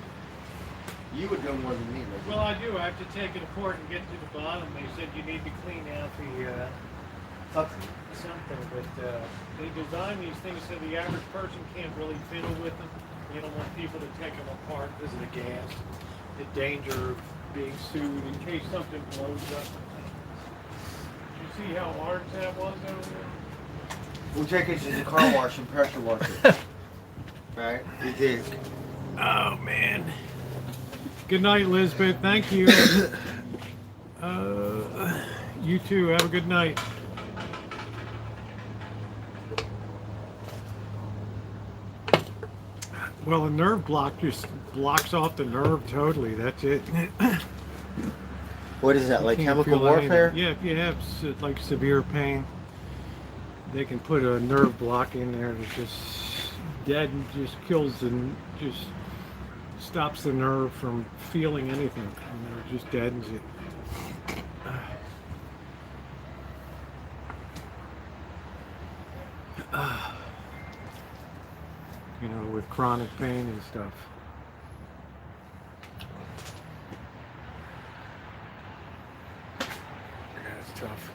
You would know more than me. Like, Well, I do. I have to take it apart and get to the bottom. They said you need to clean out the something, but they design these things so the average person can't really fiddle with them. They don't want people to take them apart because of the gas, the danger of being sued in case something blows up. You see how hard that was over there? we'll take it to the car wash and pressure wash it. Right? We did. Oh man. Good night, Lisbeth. Thank you. You too. Have a good night. Well, a nerve block just blocks off the nerve totally. That's it. What is that, like Can't chemical feel anything. warfare? Yeah, if you have like severe pain, they can put a nerve block in there that just dead, just kills and just stops the nerve from feeling anything. You know, it just deadens it. You know, with chronic pain and stuff. Yeah, it's tough.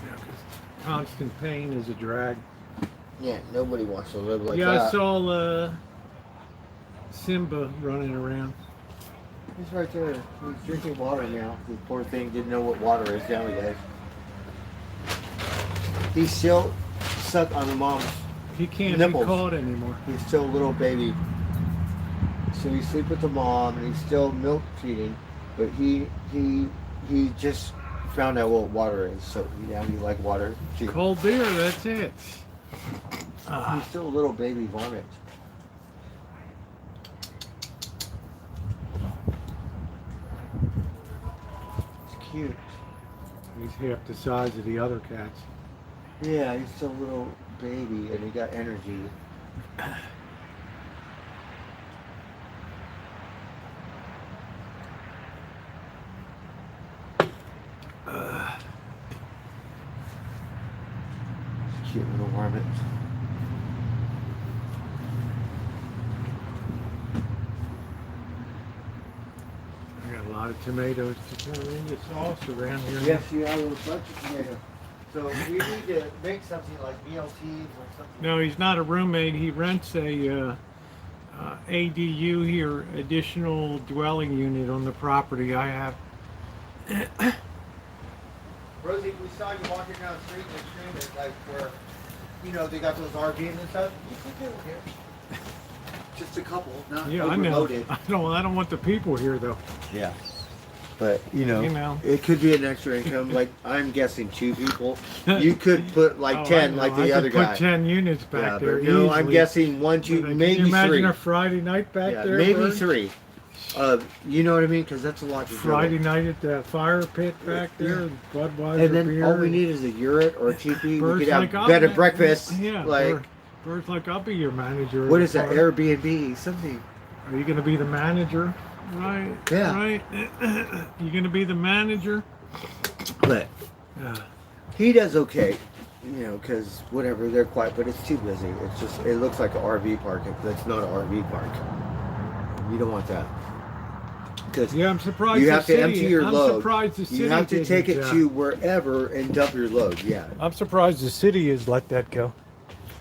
Yeah, 'cause constant pain is a drag. Yeah, nobody wants to live like Yeah, that. I saw Simba running around. He's right there. He's drinking water now. The poor thing didn't know what water is nowadays. He's still stuck on the mom's. He can't Nipples. be caught anymore. He's still a little baby. So he sleeps with the mom, and he's still milk feeding. But he just found out what water is. So now he like water too. Cold beer, that's it. He's still a little baby varmint. It's cute. He's half the size of the other cats. Yeah, he's still a little baby, and he got energy. Cute little varmint. I got a lot of tomatoes to turn into sauce around here. Yes, you have a bunch of tomatoes. So we need to make something like BLTs or something. No, he's not a roommate. He rents a ADU here, additional dwelling unit on the property I have. Rosie, we saw you walking down the street and stream it, like where, you know, they got those RVs and stuff. You could do it here. Just a couple, not Yeah, I know. overloaded. I don't want the people here though. Yeah. But you know, it could be an extra income. Like I'm guessing 2 people. You could put like 10, like the other guy. Put 10 units back there. No, I'm easily. guessing 1, 2, Can maybe you imagine 3. a Friday night back there? Maybe Bert? 3. You know what I mean? Because that's a lot to Friday do. night at the fire pit back there, Budweiser And then beer. all we need is a yurt or a teepee. Birds We could have like bed and I'll- breakfast. Yeah, like Bird's like, I'll be your manager. what of is the that? park. Airbnb something. Are you going to be the manager? Right. Yeah. Right. You going to be the manager? But Yeah. he does okay. You know, because whatever, they're quiet, but it's too busy. It's just, it looks like an RV park. That's not an RV park. You don't want that. Because Yeah, I'm surprised. you the have to city, empty your I'm load. surprised the city You have to take it didn't, to wherever and dump your load. Yeah. I'm surprised the city has let that go.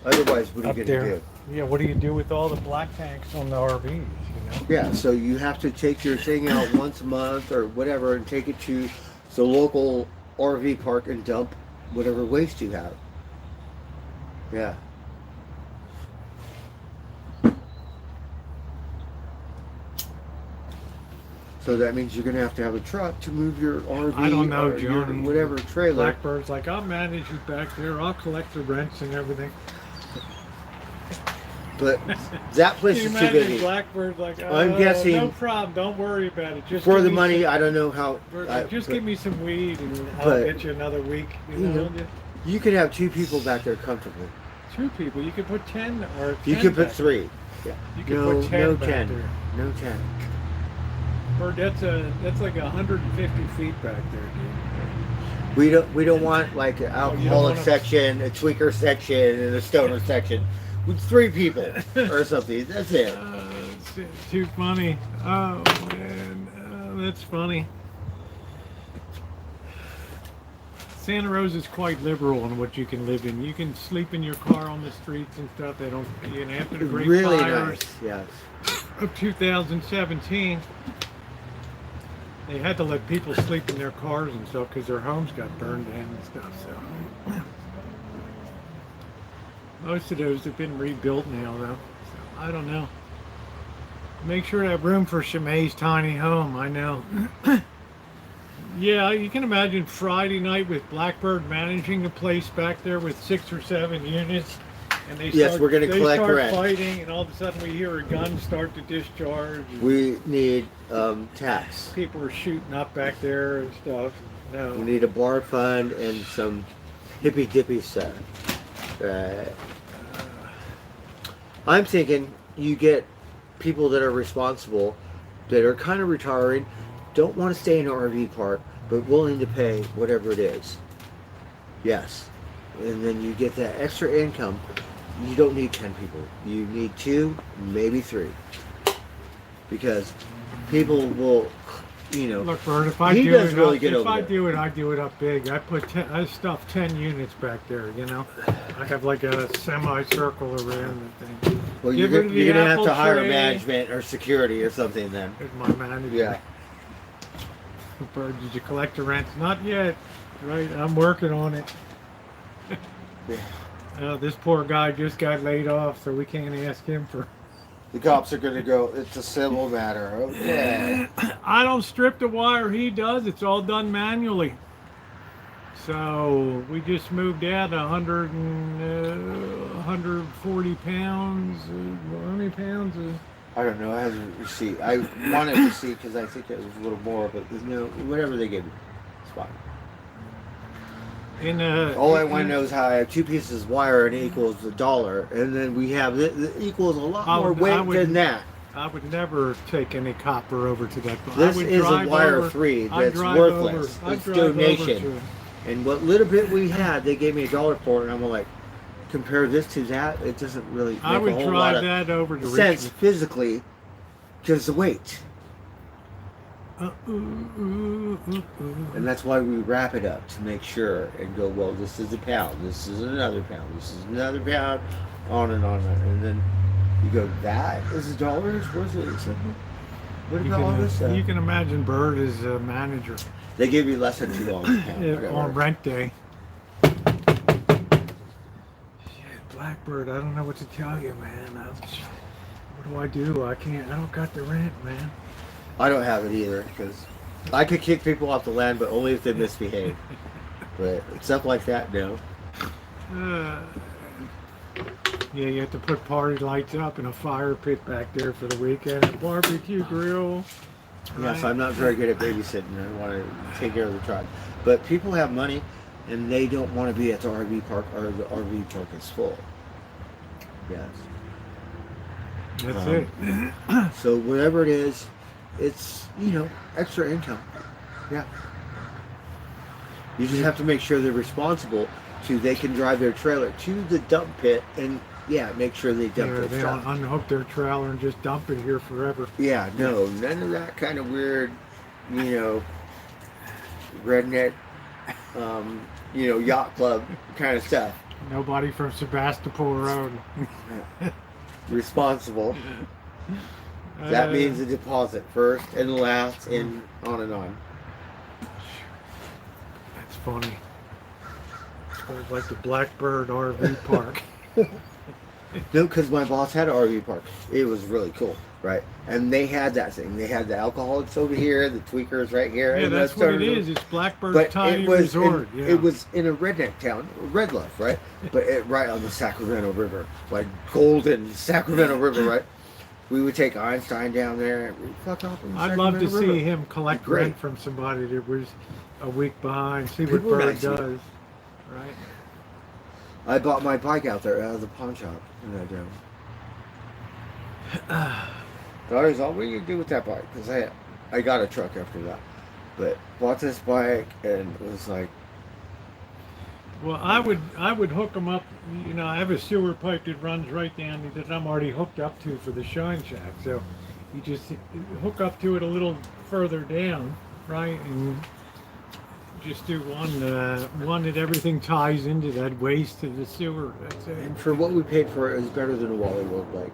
Otherwise, what are Up you going to there. do? Yeah, what do you do with all the black tanks on the RVs? You know? Yeah, so you have to take your thing out once a month or whatever and take it to the local RV park and dump whatever waste you have. Yeah. So that means you're going to have a truck to move your RV I don't know, or your Johnny. whatever trailer. Blackbird's like, I'll manage you back there. I'll collect the rents and everything. But that place Can you is too imagine busy. Blackbird's like, oh, I'm guessing- no problem. Don't worry about it. Just For give the me money, some- I don't know how. just give me some weed and I'll but- get you another week. You You know, know, you could have 2 people back there comfortably. 2 people. You could put 10 or 10 You could put back 3. Yeah. You could No, put 10 no back 10. there. No 10. Bird, that's like 150 feet back there, dude. We don't want like an alcoholic wanna- section, a tweaker section, and a stoner section. With 3 people or something. That's it. It's too funny. Oh man, that's funny. Santa Rosa is quite liberal on what you can live in. You can sleep in your car on the streets and stuff. They don't. And after the Great Really Fires nice. Yes. of 2017, they had to let people sleep in their cars and stuff because their homes got burned down and stuff. So most of those have been rebuilt now, though. So I don't know. Make sure to have room for Shimei's tiny home. I know. Yeah, you can imagine Friday night with Blackbird managing the place back there with 6 or 7 units, and they Yes, we're gonna collect start rent. fighting, and all of a sudden we hear a gun start to discharge. And We need tax. people are shooting up back there and stuff. We No, need a bar fund and some hippy dippy stuff. I'm thinking you get people that are responsible, that are kind of retiring, don't want to stay in an RV park, but willing to pay whatever it is. Yes. And then you get that extra income. You don't need 10 people. You need 2, maybe 3. Because people will, you know, look, Bert, if I He do does it, really up, get if over I there. do it, I do it up big. I stuff 10 units back there. You know, I have like a semicircle around the thing. well, Give you're her the going to have apple to hire tree. management or security or something then. There's my manager. Yeah. Bird, did you collect the rent? Not yet. Right, I'm working on it. This poor guy just got laid off, so we can't ask him for. The cops are gonna go. It's a civil matter. Okay. I don't strip the wire. He does. It's all done manually. So we just moved out 140 pounds. How many pounds? I don't know. I have a receipt. I wanted a receipt because I think it was a little more, but there's no whatever they give me. It's fine. All I want to know is how I have 2 pieces of wire and it equals $1, and then we have it equals a lot more weight than that. I would never take any copper over to that. This is a wire free that's worthless. It's donation. And what little bit we had, they gave me $1 for it, and I'm like, compare this to that, it doesn't really make I would a whole lot drive of that over to sense Richmond. physically because the weight. And that's why we wrap it up to make sure and go, well, this is a pound, this is another pound, this is another pound, on and on. And then you go, that is $1? Where's it? What about all this stuff? You can imagine Bird is a manager. They give you less than $2 a pound. On rent day. Shit, Blackbird, I don't know what to tell you, man. What do? I don't got the rent, man. I don't have it either because I could kick people off the land, but only if they misbehave. But stuff like that, no. Yeah, you have to put party lights up and a fire pit back there for the weekend, a barbecue grill. Yes, I'm not very good at babysitting. I want to take care of the truck. But people have money, and they don't want to be at the RV park, or the RV park is full. Yes. That's it. So whatever it is, it's, extra income. Yeah. You just have to make sure they're responsible they can drive their trailer to the dump pit and make sure they dump their they stuff. don't unhook their trailer and just dump it here forever. Yeah, no, none of that kind of weird, redneck, yacht club kind of stuff. Nobody from Sebastopol Road. Responsible. That means a deposit first and last and on and on. That's funny. It's like the Blackbird RV park. No, because my boss had an RV park. It was really cool, right? And they had that thing. They had the alcoholics over here, the tweakers right here. Yeah, that's what it is. It's Blackbird's tiny resort. It was in a redneck town, Red Bluff, right? But right on the Sacramento River, like golden Sacramento River, right? We would take Einstein down there and we'd fuck off in the I'd love to Sacramento River. see him collect Great. rent from somebody that was a week behind, see People what Bird nice. does. Right? I bought my bike out there out of the pawn shop in that town. Daughter's all, what do you do with that bike? Because I got a truck after that. But bought this bike and it was like, Well, I would hook them up. I have a sewer pipe that runs right down that I'm already hooked up to for the Shine Shack. So you just hook up to it a little further down, right, and just do one that everything ties into that waste to the sewer. That's it. and for what we paid for it was better than a Wally World bike.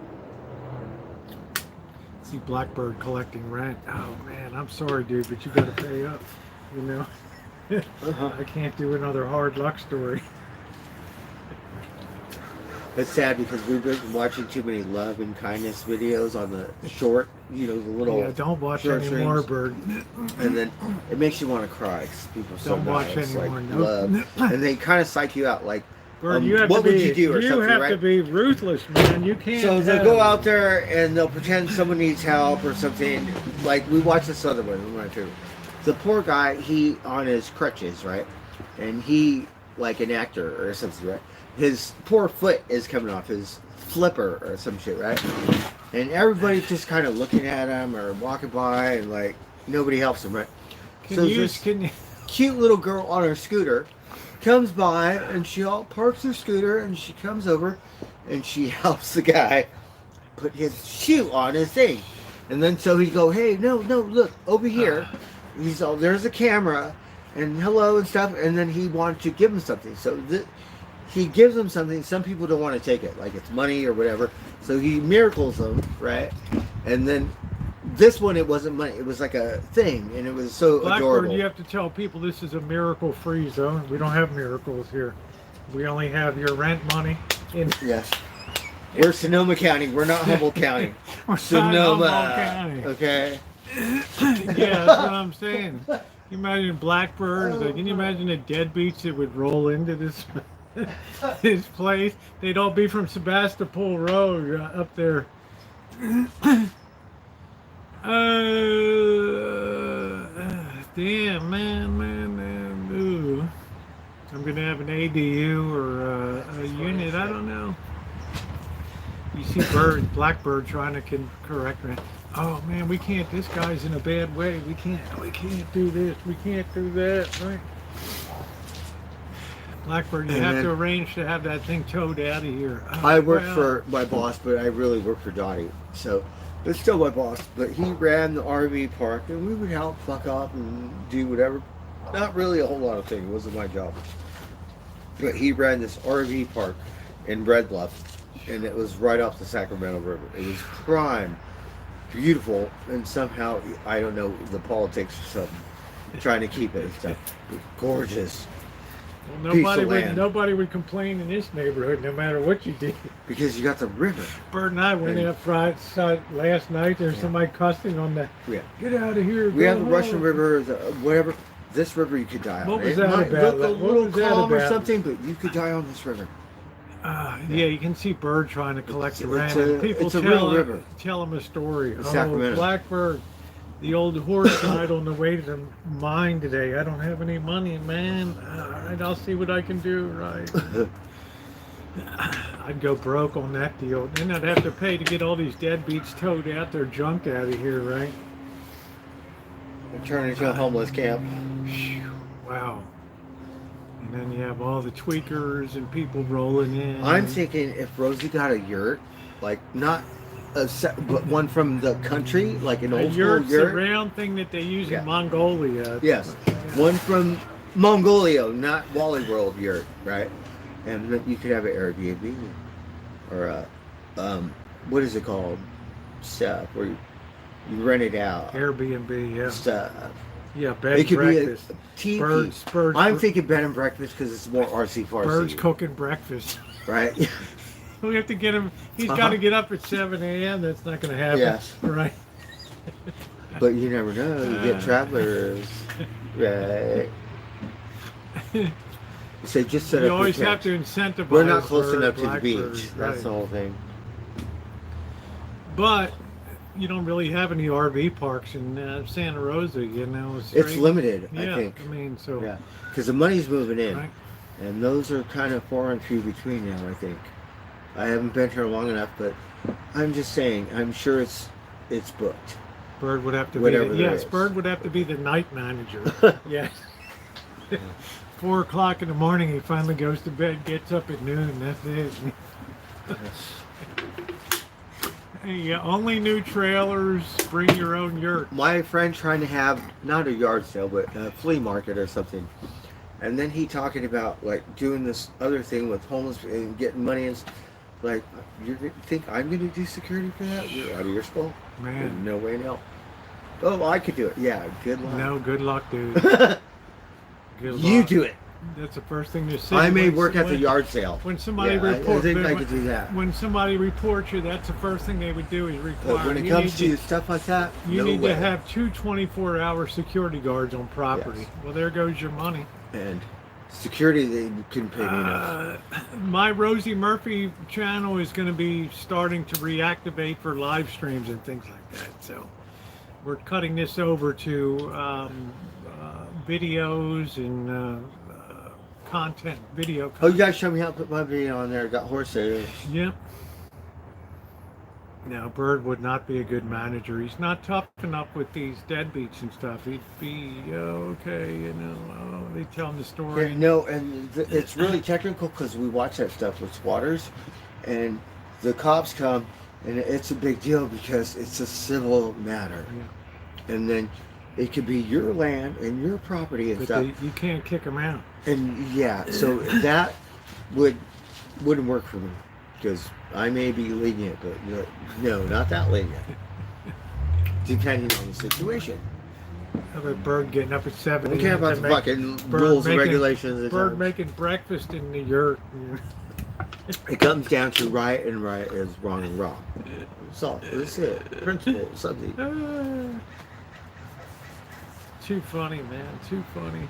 See Blackbird collecting rent. Oh man, I'm sorry, dude, but you got to pay up. I can't do another hard luck story. It's sad because we've been watching too many love and kindness videos on the short, the little. Yeah, don't watch short anymore, streams. Bird. And then it makes you want to cry because people are so Don't watch nice, anymore, like nope. love, and they kind of psych you out. Like, Bird, you have what to be, would you do or you something, have right? to be ruthless, man. You can't. So they'll go out there and they'll pretend someone needs help or something. Like we watched this other one too. The poor guy, he on his crutches, right? And he, like an actor or something, right? His poor foot is coming off his flipper or some shit, right? And everybody's just kind of looking at him or walking by and like nobody helps him, right? Can you cute little girl on her scooter comes by and she all parks her scooter and she comes over and she helps the guy put his shoe on his thing. And then so he go, hey, no, look, over here. He's all, there's a camera and hello and stuff. And then he wanted to give him something. So he gives them something. Some people don't want to take it, like it's money or whatever. So he miracles them, right? And then this one, it wasn't money. It was like a thing, and it was so Blackbird, adorable. you have to tell people this is a miracle-free zone. We don't have miracles here. We only have your rent money. Yes. We're Sonoma County. We're not Humboldt County. We're not Sonoma. Humboldt County. Okay. Yeah, that's what I'm saying. Can you imagine blackbirds? Like, can you imagine the deadbeats that would roll into this this place? They'd all be from Sebastopol Road up there. Damn, man. Ooh. I'm gonna have an ADU or a unit. I don't know. You see blackbird trying to correct me. Oh man, we can't. This guy's in a bad way. We can't do this. We can't do that. Right? Blackbird, you have to arrange to have that thing towed out of here. Oh, I work for my boss, but I really work for Dottie. So it's still my boss. But he ran the RV park, and we would help fuck up and do whatever. Not really a whole lot of things. It wasn't my job. But he ran this RV park in Red Bluff, and it was right off the Sacramento River. It was prime, beautiful, and somehow, I don't know, the politics or something, trying to keep it and stuff. Gorgeous. Well, nobody would complain in this neighborhood, no matter what you did. Because you got the river. Bert and I went out last night. There's somebody cussing on the. Yeah. Get out of here. We have the Russian River, whatever. This river you could die on. What was that about? Look a little calm or something, but you could die on this river. Yeah, you can see Bird trying to collect the rain. It's a real river. Tell him a story. Sacramento. Blackbird, the old horse died on the way to the mine today. I don't have any money, man. All right, I'll see what I can do. Right. I'd go broke on that deal. Then I'd have to pay to get all these deadbeats towed out their junk out of here, right? Turn into a homeless camp. Wow. And then you have all the tweakers and people rolling in. I'm thinking if Rosie got a yurt, like not but one from the country, like an old school yurt. The round thing that they use in Mongolia. Yes. Yeah. One from Mongolia, not Wally World yurt, right? And then you could have an Airbnb or a, what is it called? Stuff where you rent it out. Airbnb, yeah. Stuff. Yeah, bed and breakfast. Be a birds. I'm thinking bed and breakfast because it's more RC-farcy. Birds cooking breakfast. Right? We have to get him. He's got to get up at 7 a.m. That's not going to happen. Yes. Right. But you never know. You get travelers. Right. So just set up. You always have to incentivize. We're not close enough to the beach. Right. That's the whole thing. But you don't really have any RV parks in Santa Rosa, you know. It's limited, yeah, I think. I mean, so. Yeah, because the money's moving in. Right. And those are kind of far and few between now, I think. I haven't been here long enough, but I'm just saying, I'm sure it's booked. Bird would have to Whatever be, yes, Bird would have to be the night manager. Yes. 4 o'clock in the morning, he finally goes to bed, gets up at noon, that's it. Hey, only new trailers, bring your own yurt. My friend trying to have, not a yard sale, but a flea market or something. And then he talking about like doing this other thing with homeless and getting money and like, you think I'm going to do security for that? You're out of your skull. Man. No way in hell. Oh, I could do it. Yeah, good luck. No, good luck, dude. Good You luck. do it. That's the first thing to say. I may work at the yard sale. When somebody I think I when, could do that. When somebody reports you, that's the first thing they would do is require. But when it comes to stuff like that, you no need way. to have 2 24-hour security guards on property. Yes. Well, there goes your money. And security, they couldn't pay me enough. My Rosie Murphy channel is going to be starting to reactivate for live streams and things like that. So we're cutting this over to videos and content, video content. Oh, you guys show me how to put my video on there. Got horse there. Yep. Now, Bird would not be a good manager. He's not tough enough with these deadbeats and stuff. He'd be, okay, you know, they tell him the story. Yeah, no, and it's really technical because we watch that stuff with squatters, and the cops come, and it's a big deal because it's a civil matter. Yeah. And then it could be your land and your property and But stuff. you can't kick them out. And yeah, so that wouldn't work for me because I may be lenient, but no, not that lenient. Depending on the situation. Of a bird getting up at 7 We care about the fucking rules and regulations. Of the Bird time. making breakfast in the yurt. It comes down to right and right is wrong and wrong. So that's it. Principle, something. Too funny, man. Too funny.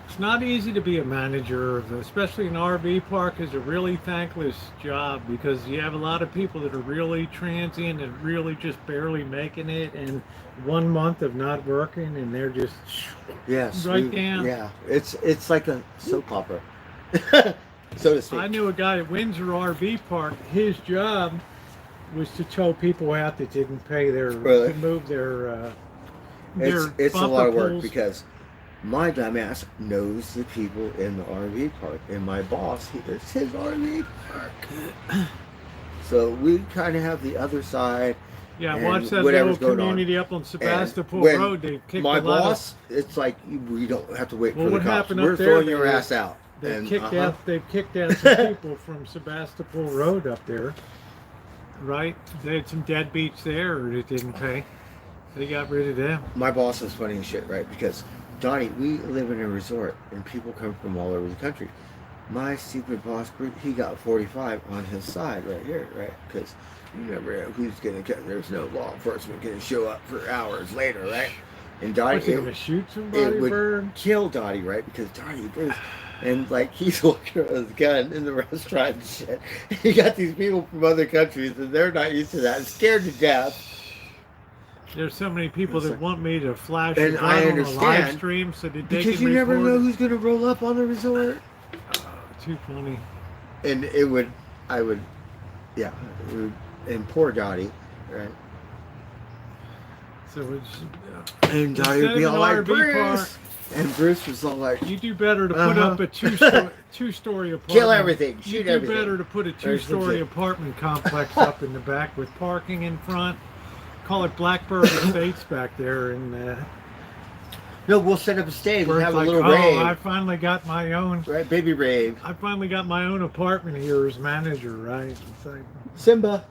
It's not easy to be a manager, especially an RV park. Is a really thankless job because you have a lot of people that are really transient and really just barely making it, and 1 month of not working, and they're just Yes. right down. Yeah. It's like a soap opera, so to speak. I knew a guy at Windsor RV Park. His job was to tow people out that didn't pay their Really? to move their It's a bumper lot of work poles. because my dumbass knows the people in the RV park, and my boss, it's his RV park. So we kind of have the other side. Yeah, and watch that whatever's little going on. community up on Sebastopol when Road. They kicked My a lot boss, it's like we don't have to wait Well, for the what cops. happened up We're there, throwing your they- ass out. They've And, kicked out. They've kicked out some people from Sebastopol Road up there. Right? They had some deadbeats there that didn't pay. They got rid of them. My boss is funny as shit, right? Because Donnie, we live in a resort, and people come from all over the country. My stupid boss, he got 45 on his side right here, right? Because you never know who's gonna come. There's no law enforcement gonna show up for hours later, right? And Donnie, Was he going to shoot somebody, it would Bird? kill Donnie, right? Because Donnie, Bruce, and like he's looking at his gun in the restaurant and shit. You got these people from other countries, and they're not used to that, and scared to death. There's so many people that want me to flash And a gun I on a live understand, stream so that they Because can you never record know it. who's gonna roll up on the resort. Too funny. And and poor Dottie, right? So it's, And Dottie would instead be of all an like, RV park, Bruce! And Bruce was all like, you do better to put Uh-huh. up a two-story apartment. kill everything, You shoot do everything. better to put a There's some two-story shit. apartment complex up in the back with parking in front. Call it Blackbird Estates back there, and No, we'll set up a stage and Bird's have a like, little oh, rave. I finally got my own. Right, baby rave. I finally got my own apartment here as manager, right? It's like, Simba.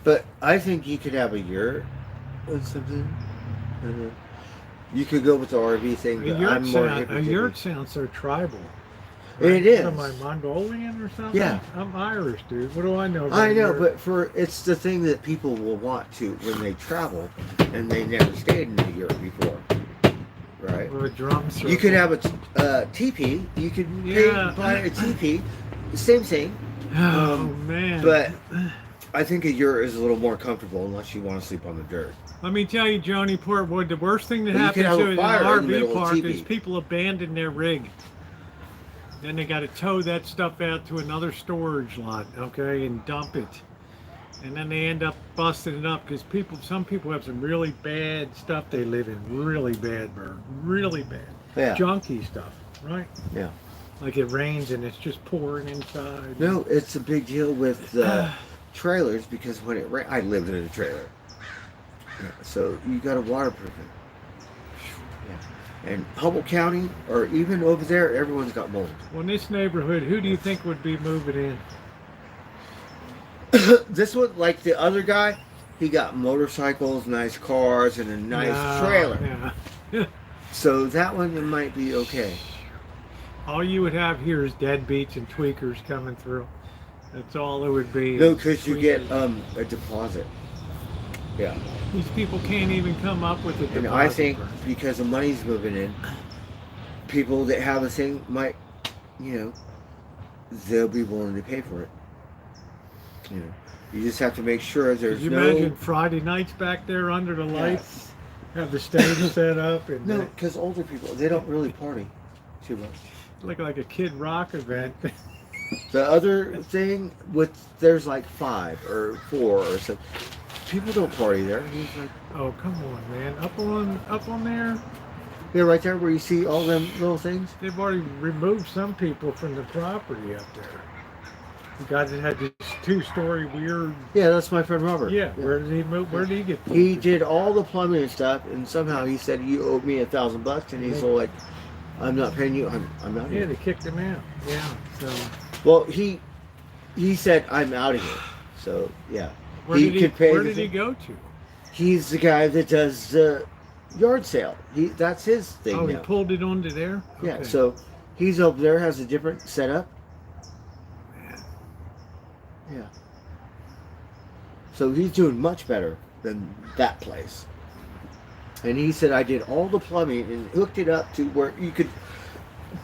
But I think you could have a yurt or something. You could go with the RV thing, a but yurt, I'm more sound, a hippie. yurt sounds so tribal. It is. What am I, Mongolian or something? Yeah. I'm Irish, dude. What do I know about I know, yurt? but it's the thing that people will want to when they travel and they never stayed in a yurt before, right? Or a drum circle. You could have a teepee. You could Yeah. buy a teepee. Same thing. Oh, man. But I think a yurt is a little more comfortable unless you want to sleep on the dirt. Let me tell you, Joni Portwood, the worst thing that But you could happens have to a an fire in the middle RV of park TV. is people abandon their rig. Then they got to tow that stuff out to another storage lot, okay, and dump it. And then they end up busting it up because some people have some really bad stuff they live in, really bad, Bird, really bad, Yeah. junky stuff, right? Yeah. Like it rains and it's just pouring inside. No, it's a big deal with trailers because when it rains, I lived in a trailer. Yeah, so you got to waterproof it. Yeah. And Humboldt County, or even over there, everyone's got mold. Well, in this neighborhood, who do you think would be moving in? This one, like the other guy, he got motorcycles, nice cars, and a nice No, trailer. Yeah. So that one might be okay. All you would have here is deadbeats and tweakers coming through. That's all it would be. No, is because you get tweakers. a deposit. Yeah. These people can't even come up with a deposit. And I think Bird. because the money's moving in, people that have a thing might, they'll be willing to pay for it. You just have to make sure there's Could you no. imagine Friday nights back there under the lights? Have the stage set up and No, because older people, they don't really party too much. look like a Kid Rock event. The other thing there's like 5 or 4 or something. People don't party there. He's like, Oh, come on, man! Up on there, yeah, right there where you see all them little things. they've already removed some people from the property up there. The guy that had this 2-story weird. Yeah, that's my friend Robert. Yeah, where did he move? Where did he get? He did all the plumbing and stuff, and somehow he said you owe me $1,000, and he's all like, "I'm not paying you. I'm not." Yeah, here." they kicked him out. Yeah, so Well, he said I'm out of here. So yeah, Where He did could pay Where the did he thing. go to? He's the guy that does the yard sale. That's his thing Oh, he now. pulled it onto there. Yeah, Okay. so he's over there, has a different setup. Man. Yeah. So he's doing much better than that place. And he said I did all the plumbing and hooked it up to where you could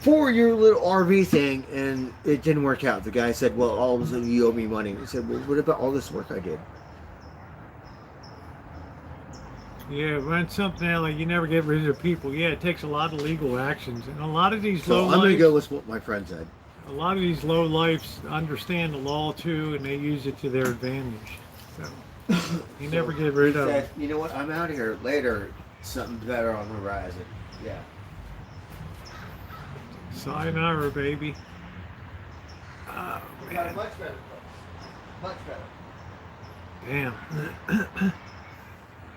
for your little RV thing, and it didn't work out. The guy said, well, all of a sudden you owe me money. He said, well, what about all this work I did? Yeah, rent something out like you never get rid of people. Yeah, it takes a lot of legal actions, and a lot of these So low I'm going to go lives, with what my friend said. a lot of these low lives understand the law too, and they use it to their advantage. So you never get rid He of said, them. you know what, I'm out of here later. Something better on the horizon. Yeah. Sayonara, baby. Oh We got a man, much better place. Much better.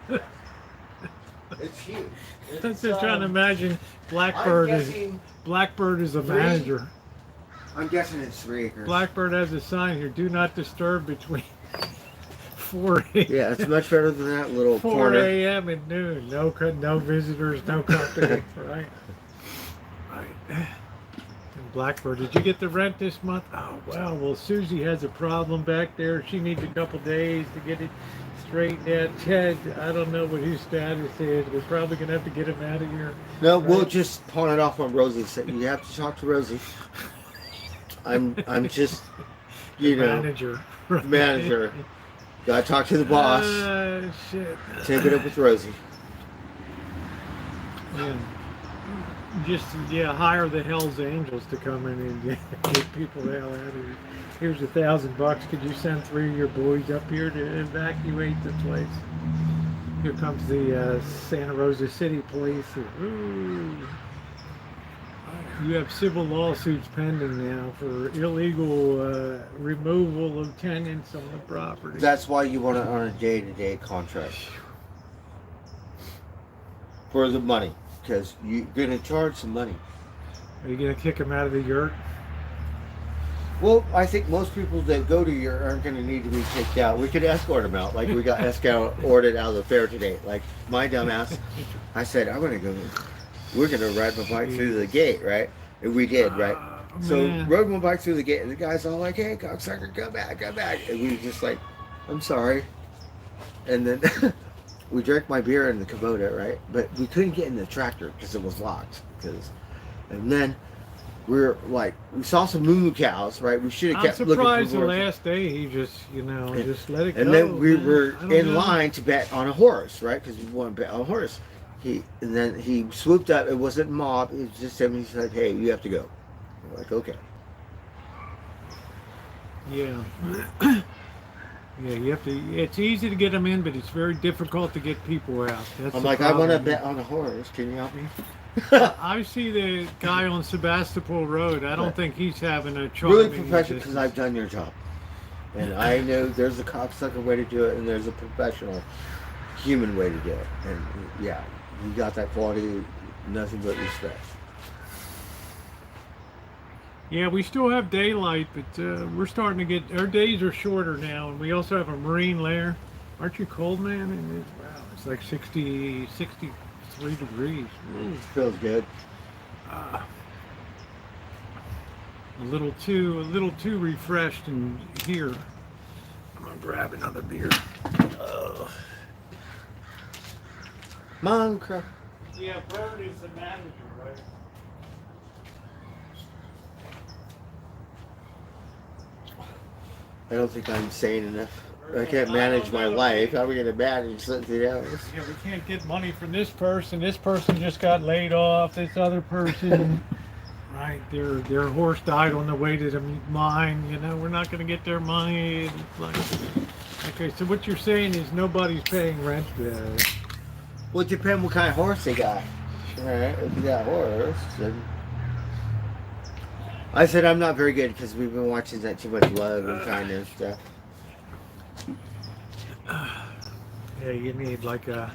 damn. It's huge. I'm It's, just trying to imagine I'm Blackbird guessing is a three. manager. I'm guessing it's 3 acres. Blackbird has a sign here: "Do not disturb between 4 a.m. Yeah, it's much better than that little 4 corner. a.m. and noon. No visitors, no company. Right. Right. And Blackbird, did you get the rent this month? Oh wow. Well, Susie has a problem back there. She needs a couple days to get it straightened out. Ted, I don't know what his status is. We're probably gonna have to get him out of here. No, we'll Right. just pawn it off on Rosie. So you have to talk to Rosie. I'm just, you know, Manager. Right. manager. Gotta talk to the boss. Shit. Take it up with Rosie. Yeah. Just hire the Hell's Angels to come in and get people the hell out of here. Here's $1,000. Could you send 3 of your boys up here to evacuate the place? Here comes the Santa Rosa City Police. Ooh. You have civil lawsuits pending now for illegal removal of tenants on the property. That's why you want it on a day-to-day contract. For the money. Because you're going to charge some money. Are you gonna kick them out of the yurt? Well, I think most people that go to your aren't going to need to be kicked out. We could escort them out, like we got escorted out of the fair today. Like my dumbass, I said, I'm going to go. We're going to ride my bike through the gate, right? And we did, right? So Man. rode my bike through the gate, and the guy's all like, "Hey, cocksucker, come back, come back!" And we were just like, "I'm sorry." And then we drank my beer in the Kubota, right? But we couldn't get in the tractor because it was locked. And then we're like, we saw some moo cows, right? We should have I'm kept looking surprised for the horses. last day he just, just let it go. And then we man. were I don't in know. line to bet on a horse, right? Because we want to bet on a horse. And then he swooped up. It wasn't mob. It was just him. He said, "Hey, you have to go." I'm like, "Okay." Yeah. Yeah, you have to. It's easy to get them in, but it's very difficult to get people out. That's I'm the like, "I want to problem. bet on a horse. Can you help me?" I see the guy on Sebastopol Road. I don't think he's having a charming. Really professional, because I've done your job, and I know there's a cocksucker way to do it, and there's a professional, human way to do it. And yeah, you got that quality. Nothing but respect. Yeah, we still have daylight, but we're starting to get our days are shorter now, and we also have a marine layer. Aren't you cold, man? And wow, it's like 63 degrees. Ooh. Feels good. A little too refreshed in here. I'm gonna grab another beer. Monk. Yeah, Bird is the manager, right? I don't think I'm sane enough. I can't manage my life. How are we going to manage something else? Yeah, we can't get money from this person. This person just got laid off. This other person, right? Their horse died on the way to the mine. You know, we're not going to get their money. It's like, okay, so what you're saying is nobody's paying rent. Well, it depends what kind of horse they got. Right? If you got a horse, then... I said I'm not very good because we've been watching that Too Much Love and Kindness stuff. Yeah, you need like a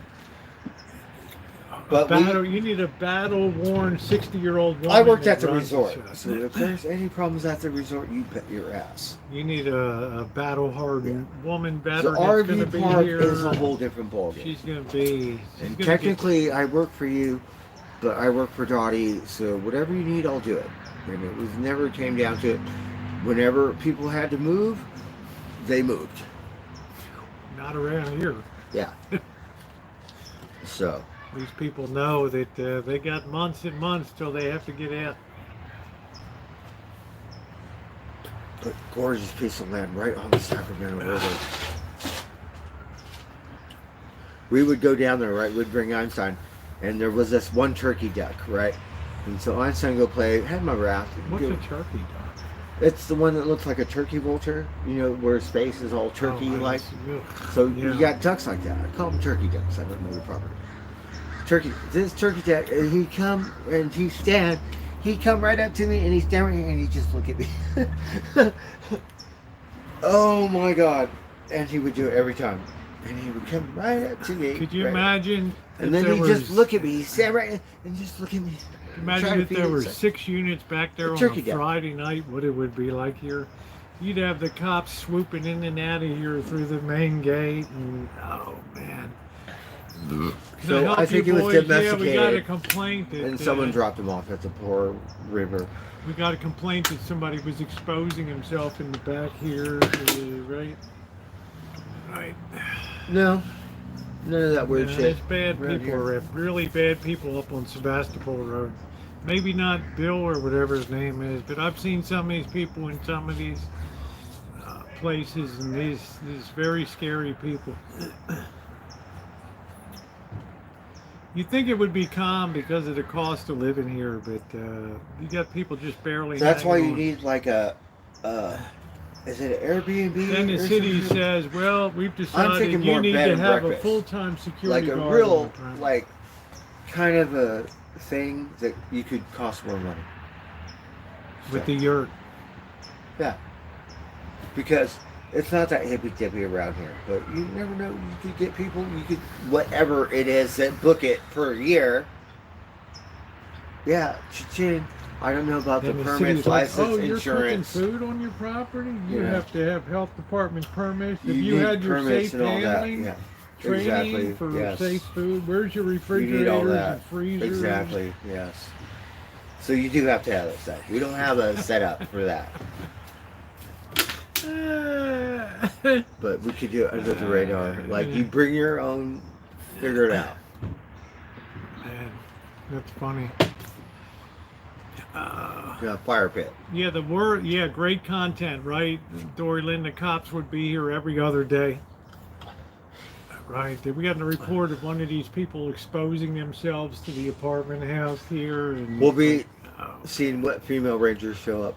But You need a battle-worn 60-year-old woman. I worked that at the runs resort, show. so if there's any problems at the resort, you bet your ass. You need a battle-hardened woman The better that's going to RV be park here. is a whole different ballgame. She's going to be. And technically, I work for you, but I work for Dottie, so whatever you need, I'll do it. And it was never came down to it. Whenever people had to move, they moved. Not around here. Yeah. So. These people know that they got months and months till they have to get out. But gorgeous piece of land right on the Sacramento River. We would go down there, right? We'd bring Einstein, and there was this one turkey duck, right? And so Einstein go play, had my raft. What's a turkey duck? It's the one that looks like a turkey vulture, you know, where his face is all turkey-like. So you got ducks like that. I call them turkey ducks. I don't know the proper. This turkey duck, he'd come and he'd come right up to me and he'd stand right here and he'd just look at me. Oh my God. And he would do it every time. And he would come right up to me. Could you imagine? And then he'd just look at me. He'd stand right and just look at me. Imagine if there were 6 units back there on a Friday night, what it would be like here. You'd have the cops swooping in and out of here through the main gate, and oh man. So I think it was domesticated. Yeah, we got a complaint that, and someone dropped him off at the poor river. We got a complaint that somebody was exposing himself in the back here, right? Right. No. None of that weird shit. There's bad people, really bad people up on Sebastopol Road. Maybe not Bill or whatever his name is, but I've seen some of these people in some of these places, and these very scary people. You'd think it would be calm because of the cost of living here, but you got people just barely. That's why you need like a. Is it an Airbnb? Then the city says, "Well, we've decided you need to have a full-time security guard." Like a real, like, kind of a thing that you could cost more money. With the yurt. Yeah. Because it's not that hippy-dippy around here, but you never know. You could get people, whatever it is that book it per year. Yeah, cha-ching. I don't know about the permits, license, insurance. You're cooking food on your property? You have to have health department permits. If you had your safe handling training for safe food, where's your refrigerators and freezers? Exactly, yes. So you do have to have that stuff. We don't have a setup for that. But we could do it under the radar. Like, you bring your own, figure it out. Man, that's funny. Fire pit. Yeah, great content, right? Dory Lynn, the cops would be here every other day. Right. We got a report of one of these people exposing themselves to the apartment house here. And we'll be seeing what female rangers show up.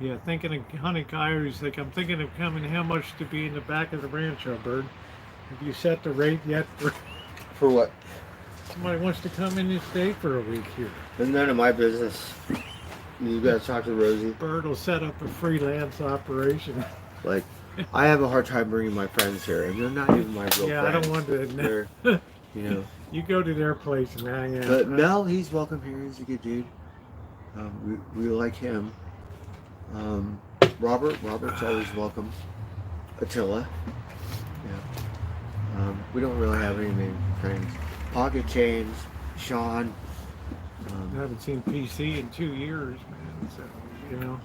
Yeah, thinking of hunting coyotes. Like, I'm thinking of coming. How much to be in the back of the Rancho, Bird? Have you set the rate yet? For what? Somebody wants to come in and stay for a week here. It's none of my business. You gotta talk to Rosie. Bird will set up a freelance operation. Like, I have a hard time bringing my friends here, and they're not even my real friends. Yeah, I don't want to. They're, you know. You go to their place and hang out. But Mel, he's welcome here. He's a good dude. We like him. Robert's always welcome. Attila. Yeah. We don't really have any main friends. Pocket Chains, Sean. I haven't seen PC in 2 years, man. So, you know.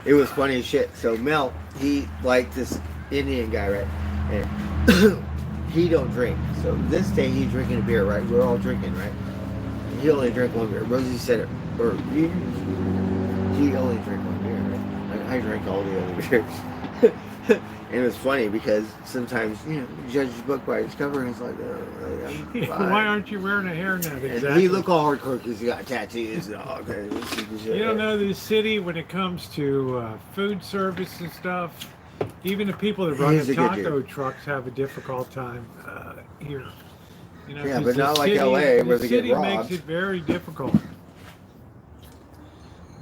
It was funny as shit. So Mel, he liked this Indian guy, right? And he don't drink. So this day he's drinking a beer, right? We're all drinking, right? And he only drank one beer. Rosie said it, or he only drank one beer, right? I drank all the other beers. And it was funny because sometimes, you know, you judge the book by its cover, and it's like, why aren't you wearing a hairnet? Exactly. And he look all hardcore because he got tattoos and all kinds of shit. You don't know this city when it comes to food service and stuff. Even the people that run the taco trucks have a difficult time here. You know, yeah, but not like LA where they get robbed. The city makes it very difficult.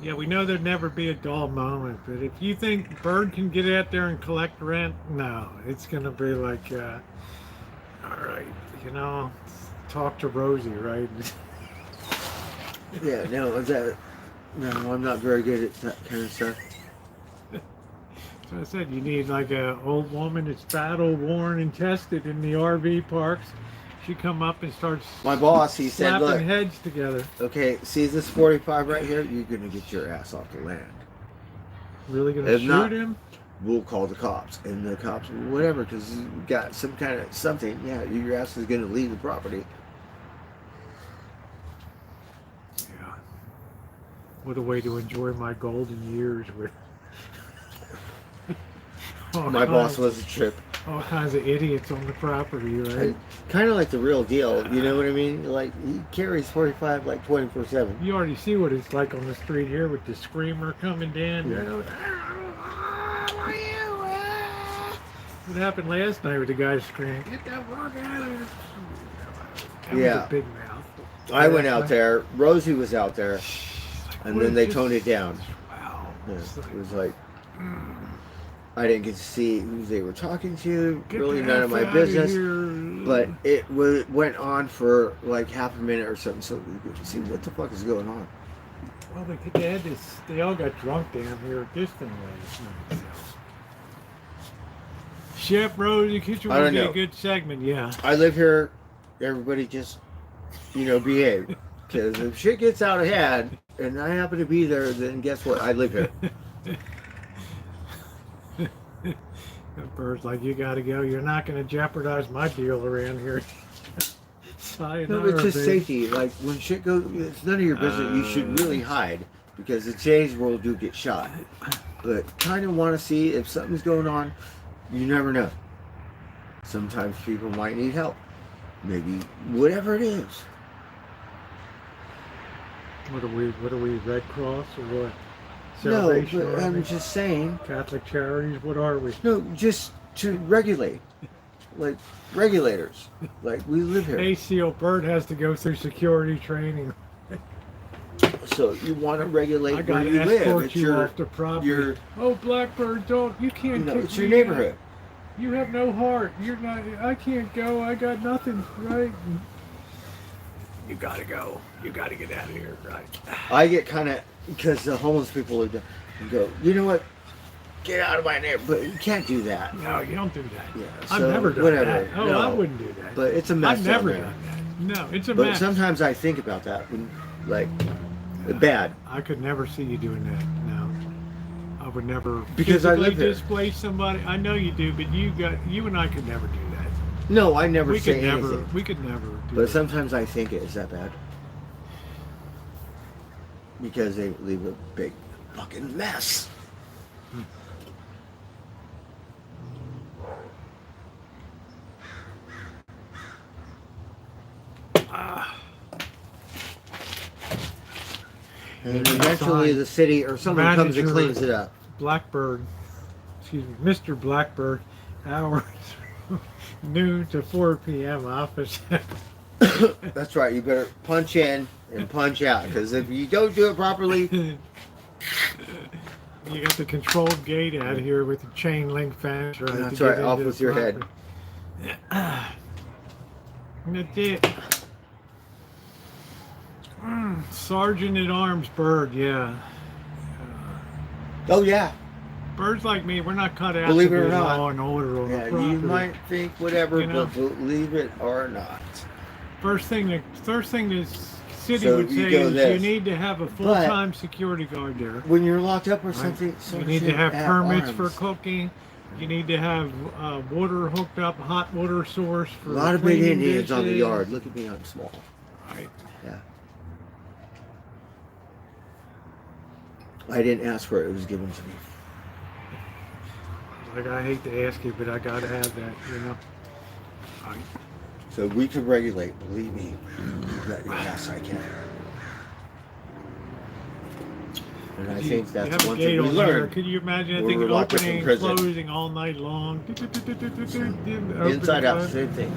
Yeah, we know there'd never be a dull moment, but if you think Bird can get out there and collect rent, no, it's going to be like, All right, you know, talk to Rosie, right? Yeah, no, I'm not very good at that kind of stuff. So I said you need like a old woman that's battle worn and tested in the RV parks. She come up and starts. My boss, he said, slapping look, heads together. okay, see this 45 right here? You're gonna get your ass off the land. Really gonna If shoot not, him? we'll call the cops, and the cops, whatever, because you got some kind of something. Yeah, your ass is gonna leave the property. Yeah. What a way to enjoy my golden years with. My boss was a trip. All kinds of idiots on the property, right? Kind of like the real deal, you know what I mean? Like, he carries 45 like 24/7. You already see what it's like on the street here with the screamer coming down. Yeah. You know, what happened last night with the guy screaming, "Get that fuck out of here!" That was Yeah. a big mouth. I went out there. Rosie was out there, and then they toned it down. Wow. Yeah, it was like I didn't get to see who they were talking to. Get Really, the none of F my outta business. here. But it went on for like half a minute or something, so we could see what the fuck is going on. Well, they had this. They all got drunk down here at this thing last night. So. Chef Rosie, kitchen I will don't be a know. good segment. Yeah. I live here. Everybody just, behave. Because if shit gets out of hand and I happen to be there, then guess what? I live here. The bird's like, you gotta go. You're not gonna jeopardize my deal around here. No, it's just safety. Like when shit goes, it's none of your business. You should really hide because in today's world, you get shot. But kind of want to see if something's going on. You never know. Sometimes people might need help. Maybe whatever it is. What are we? Red Cross or what? No, Salvation but I'm Army? just saying. Catholic Charities. What are we? No, just to regulate. Like regulators. Like we live here. ACO Bird has to go through security training. So you want to regulate I where gotta you live. escort It's you your, off the property. your, Oh, Blackbird, don't! You can't. kick it's your me out. neighborhood. You have no heart. You're not. I can't go. I got nothing. Right? You gotta go. You gotta get out of here. Right? I get kind of, because the homeless people are, go, you know what? Get out of my neighborhood. But you can't do that. No, you don't do that. Yeah, I've so never done whatever. that. Oh, No. I wouldn't do that. But it's a mess I've down never there. done that. No, it's a But mess. sometimes I think about that when, like, bad. I could never see you doing that. No, I would never. Because I physically live here. displace somebody. I know you do, but you and I could never do that. No, I never We say could never. anything. We could never. Do But that. sometimes I think it is that bad. Because they leave a big fucking mess. And eventually the city or someone comes and Manager. cleans it up. Blackbird, excuse me, Mr. Blackbird, hours noon to 4 p.m. office. That's right. You better punch in and punch out. Because if you don't do it properly, You got the controlled gate out here with the chain link fence, right? That's to get right, off into with the your head. property. That's it. Sergeant at Arms Bird, yeah. oh yeah, Birds like me, we're not cut out Believe to it or be not. law and order on the yeah. property. You might think whatever, You know. but believe it or not. First thing the city So would you say go is this. you need to have a full-time security guard there. When you're locked up or Right? something, You sergeant need to have at permits for arms. cooking. You need to have water hooked up, hot water source for A lot of big cleaning Indians on the dishes. yard. Look at me, I'm small. Right. Yeah. I didn't ask for it. It was given to me. Like, I hate to ask you, but I gotta have that, you know. Right. So we could regulate. Believe me. You bet your ass I can. And I think You that's have a one gate thing we on there. learned. Could you imagine that when thing we were locked up in opening, prison. closing all night long? Inside out, same thing.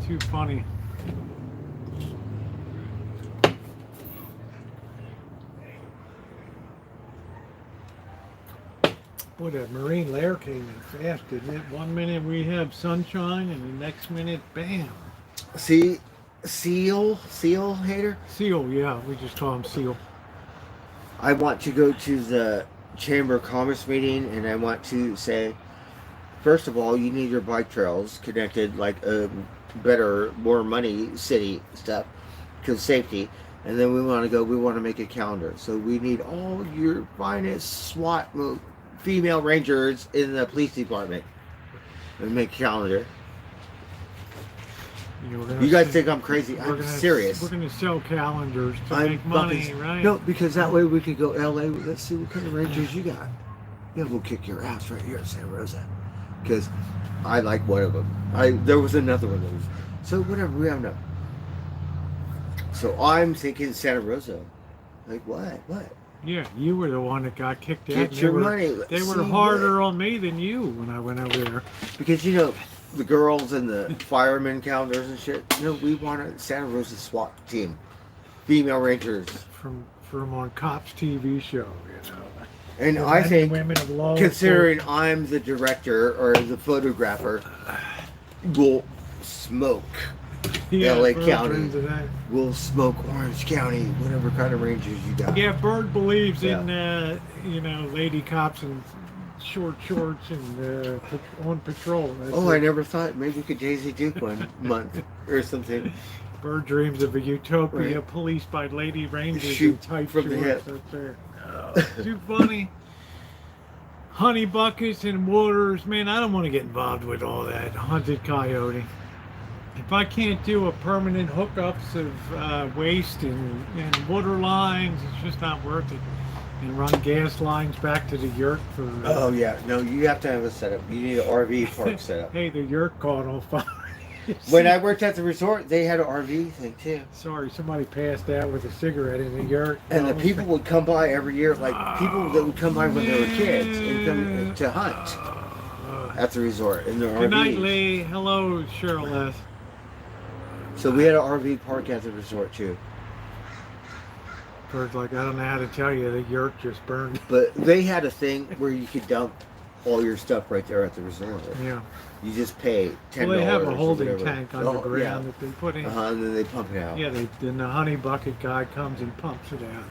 Too funny. Boy, that marine layer came in fast, didn't it? 1 minute we have sunshine, and the next minute, bam. See, seal hater. Seal, yeah, we just call him Seal. I want to go to the Chamber of Commerce meeting, and I want to say, first of all, you need your bike trails connected, like a better, more money city stuff, because safety. And then we want to make a calendar. So we need all your finest SWAT female rangers in the police department and make a calendar. You guys think I'm crazy? I'm serious. We're going to sell calendars to make money, right? No, because that way we could go LA. Let's see what kind of rangers you got. Yeah, we'll kick your ass right here in Santa Rosa. Because I like one of them. There was another one that was. So whatever, we have enough. So I'm thinking Santa Rosa. Like what? What? Yeah, you were the one that got kicked out. Get your money. They were harder on me than you when I went over there. Because the girls and the firemen calendars and shit. We want a Santa Rosa SWAT team, female rangers from on Cops TV show, And I think, women of law considering I'm the director or the photographer, we'll smoke LA County. We'll smoke Orange County, whatever kind of rangers you got. Yeah, Bird believes in lady cops and short shorts and on patrol. I never thought maybe we could Daisy Duke one month or something. Bird dreams of a utopia Right. policed by lady rangers Shoot in tight from shorts. the hip. That's there. Oh, too funny. Honey buckets and waters, man. I don't want to get involved with all that hunted coyote. If I can't do a permanent hookups of waste and water lines, it's just not worth it. And run gas lines back to the yurt for. Oh yeah, no, you have to have a setup. You need an RV park setup. Hey, the yurt caught on fire. When I worked at the resort, they had an RV thing too. Sorry, somebody passed out with a cigarette in the yurt. And the people would come by every year, like people that would come by when they were kids and come to hunt at the resort in their RVs. Good night, Lee. Hello, Cheryl S. So we had an RV park at the resort too. Bird's like, I don't know how to tell you, the yurt just burned. But they had a thing where you could dump all your stuff right there at the resort. Yeah. You just pay $10. Well, they have a holding or whatever. tank underground that they put in. And then they pump it out. Yeah, then the honey bucket guy comes and pumps it out,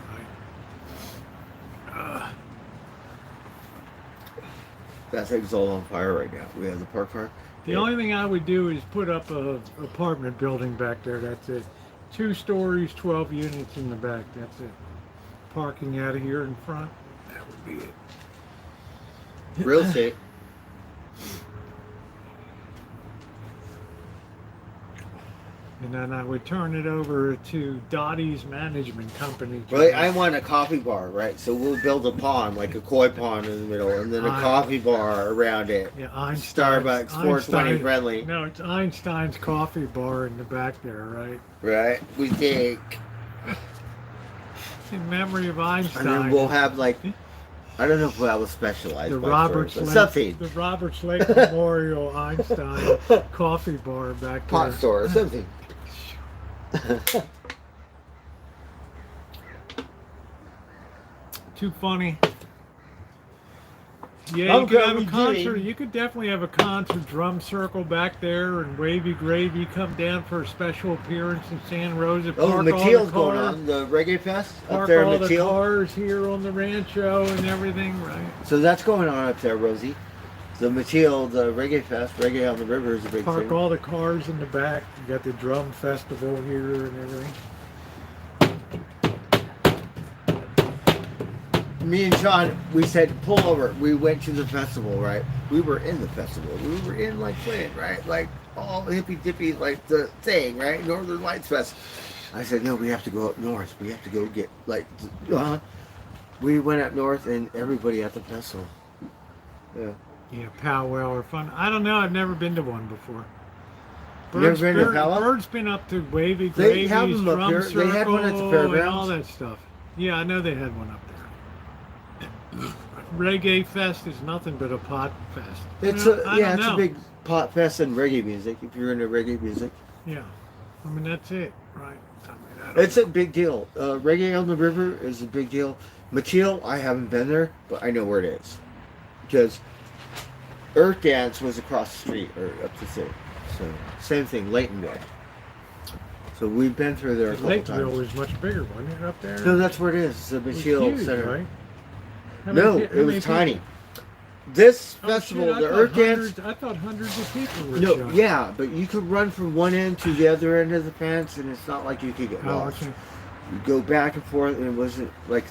right? That thing's all on fire right now. We have the park car. The only thing I would do is put up a apartment building back there. That's it. 2 stories, 12 units in the back. That's it. Parking out of here in front. That would be it. Real estate. And then I would turn it over to Dottie's management company. Right, I want a coffee bar, right? So we'll build a pond, like a koi pond in the middle, and then a coffee bar around it. Yeah, Einstein's. Starbucks, 420 friendly. No, it's Einstein's coffee bar in the back there, right? Right, we think. In memory of Einstein. And then we'll have like, I don't know if we'll have a specialized the bar Roberts for it, but Lake, something. the Roberts Lake Memorial Einstein coffee bar back there. Pot store or something. Too funny. Yeah, you could have a concert. You could definitely have a concert drum circle back there, and Wavy Gravy come down for a special appearance in Santa Rosa. Oh, Mateil's going on, the Reggae Fest up Park there in all the Mateil. cars here on the Rancho and everything, right? So that's going on up there, Rosie. The Mateil, the Reggae Fest, Reggae on the River is a big Park thing. all the cars in the back. You got the drum festival here and everything. Me and Sean, we said pull over. We went to the festival, right? We were in the festival. We were in like Flint, right? Like all hippy dippy, like the thing, right? Northern Lights Fest. I said, no, we have to go up north. We have to go get like. We went up north and everybody at the festival. Yeah. Yeah, powwow or fun. I don't know. I've never been to one before. You never been to powwow? Bird's been up to Wavy They Gravy's have them up drum here. circle They had one at the and fairgrounds. all that stuff. Yeah, I know they had one up there. Reggae Fest is nothing but a pot fest. It's a a big pot fest and reggae music. If you're into reggae music, Yeah, I mean that's it, right? I mean, it's a big deal. Reggae on the River is a big deal. Mateil, I haven't been there, but I know where it is. because Earth Dance was across the street or up the city. So same thing, Laytonville. So we've been through there a couple Lakeville times. was much bigger, wasn't it, up there? No, that's where it is. It's the It was Michelle huge, Center. right? How No, many- it how many was tiny. people? This Oh, festival, shit, I the thought Earth Dance. I thought hundreds of people were No, shot. yeah, but you could run from one end to the other end of the fence, and it's not like you could get Oh, lost. okay. You go back and forth, and it wasn't like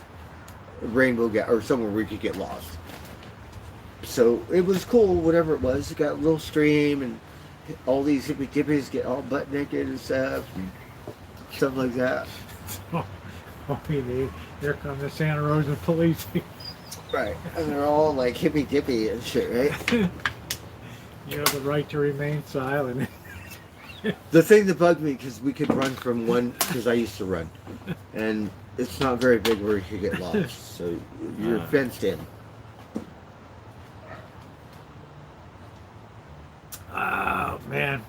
a rainbow gap or somewhere where you could get lost. So it was cool, whatever it was. It got a little stream, and all these hippie dippies get all butt naked and stuff like that. Oh, here come the Santa Rosa police. Right, and they're all like hippie dippy and shit, right? You have the right to remain silent. The thing that bugged me, because we could run from one, because I used to run, and it's not very big where you could get lost, so you're fenced in. Oh, man.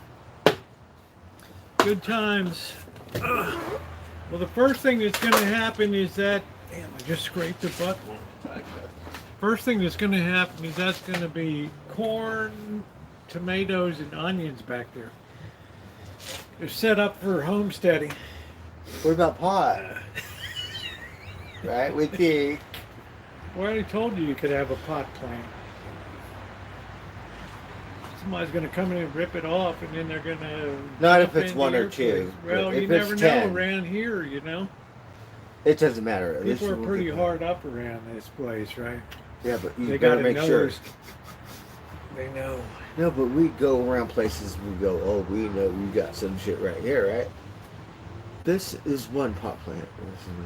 Good times. Ugh. Well, the first thing that's going to happen is that... Damn, I just scraped the butt. First thing that's going to happen is that's going to be corn, tomatoes, and onions back there. They're set up for homesteading. What about pot? Right, with the... Well, I already told you could have a pot plant. Somebody's going to come in and rip it off, and then they're going to... Not if it's one or two. Well, If you it's never 10. know around here, you know. It doesn't matter. People are pretty hard up around this place, right? Yeah, but you They better gotta make know sure. us. They know. No, but we go around places, we go, oh, we know we got some shit right here, right? This is one pot plant.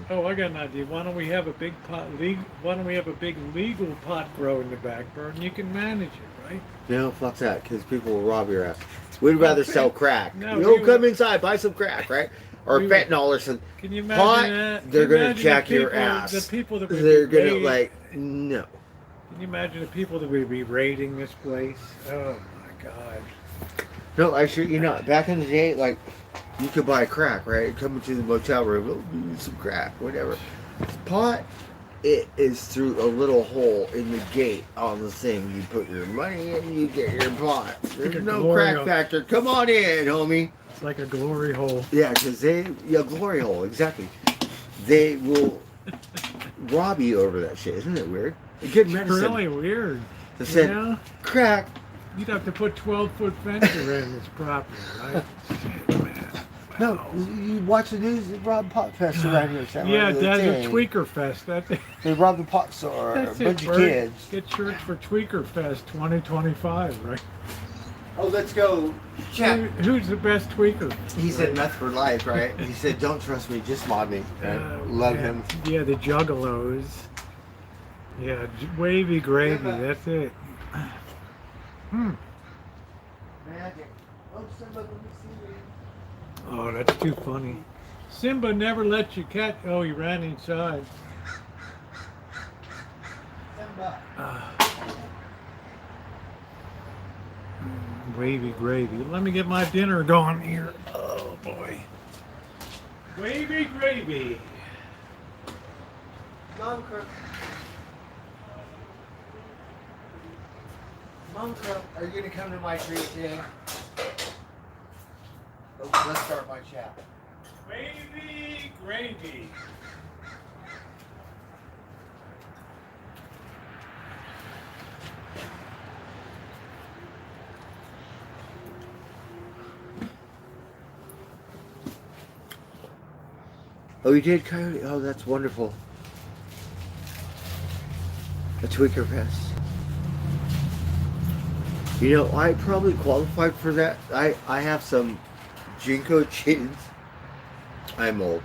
Oh, I got an idea. Why don't we have a big Why don't we have a big legal pot grow in the back burn? You can manage it, right? No, fuck that, because people will rob your ass. We'd rather Okay. sell crack. No, You'll we come would- inside, buy some crack, right? Or We would- fentanyl or some Can you imagine pot. that? Can They're you gonna imagine jack the your people- ass. The people that would They're be gonna raiding- like no. Can you imagine the people that would be raiding this place? Oh my God! No, actually, you know, back in the day, like, you could buy crack, right? Come into the motel room, oh, give me some crack, whatever. Pot, it is through a little hole in the gate on the thing. You put your money in, you get your pot. There's a no glory crack hole. factor. Come on in, homie. It's like a glory hole. Yeah, because glory hole, exactly. They will rob you over that shit. Isn't it weird? Good It's medicine. really weird. They You said, know? crack. You'd have to put 12-foot fence around this property, right? Shit, man. No, you watch the news, they rob pot fest around here. Yeah, that's a tweaker fest. That's it. They robbed the pot store, That's a bunch it, of Bert. kids. Get shirts for Tweaker Fest 2025, right? Oh, let's go check. Who's the best tweaker? He said meth for life, right? He said, don't trust me, just mob me. Right? Love yeah. him. Yeah, the juggalos. Yeah, wavy gravy, that's it. Magic. Oh, Simba, let me see you. Oh, that's too funny. Simba never let you catch. Oh, he ran inside. Simba. Wavy gravy. Let me get my dinner going here. Oh, boy. Wavy gravy. Mom Crook. Mom Crook, are you going to come to my tree today? Oh, let's start my chat. Wavy gravy. Oh, you did, Coyote? Oh, that's wonderful. A tweaker fest. You know, I probably qualified for that. I have some Jinko jeans. I'm old.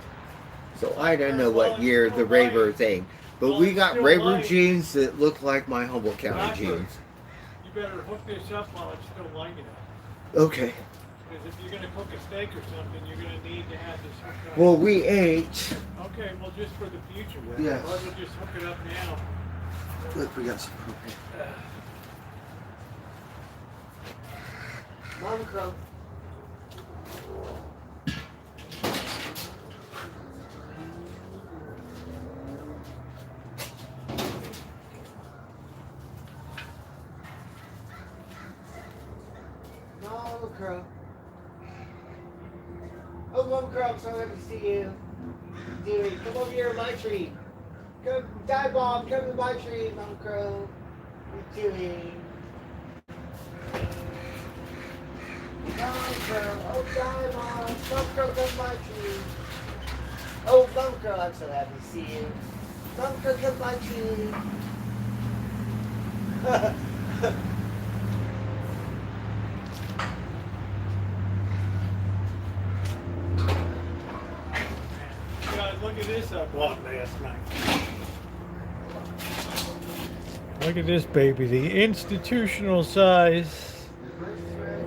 So I don't know what year the Raver thing. But we got Raver jeans that look like my Humboldt County jeans. You better hook this up while it's still light enough. Okay. Because if you're going to cook a steak or something, you're going to need to have this hooked up. Well, we ate. Okay, well, just for the future, then. Yes. Or we'll just hook it up now. Look, we got some propane. Mom Crow. Oh, little crow. Oh, little crow, I'm so happy to see you. Dude, come over here to my tree. Come, die bomb, come to my tree, little crow. What are you doing? Little crow, oh, die bomb. Little crow, come to my tree. Oh, little crow, I'm so happy to see you. Little crow, come to my tree. Guys, look at this I bought last night. Look at this baby, the institutional size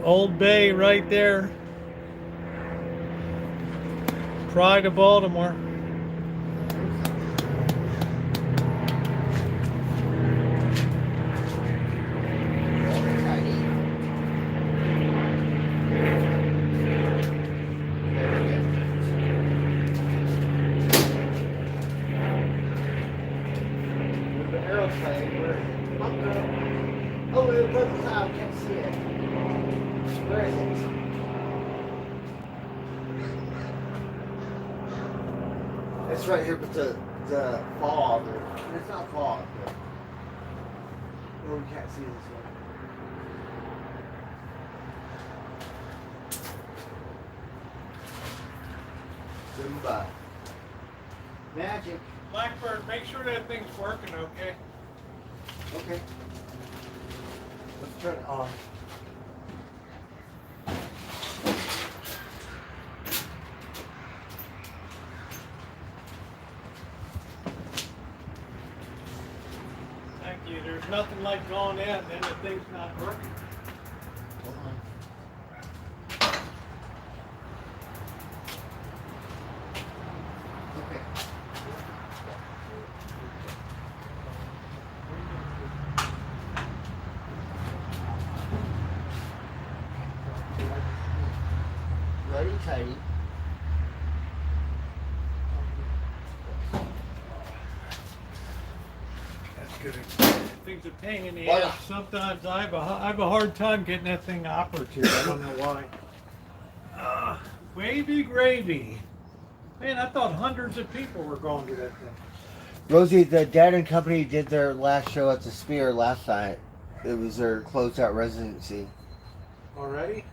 Old Bay right there. Pride of Baltimore. Oh, it was cloud, can't see it. Where is it? It's right here, but the fog. It's not fog, but oh, we can't see this one. Zumba. Magic. Blackbird, make sure that thing's working, okay? Okay. Let's turn it on. Thank you. There's nothing like going in and then the thing's not working. Hold on. Okay. Ready, tidy. That's good. Thing's a pain in the Voila. ass. Sometimes I have a hard time getting that thing operative. I don't know why. Wavy gravy. Man, I thought hundreds of people were going to that thing. Rosie, the Dad and Company did their last show at the Spear last night. It was their closeout residency. Already?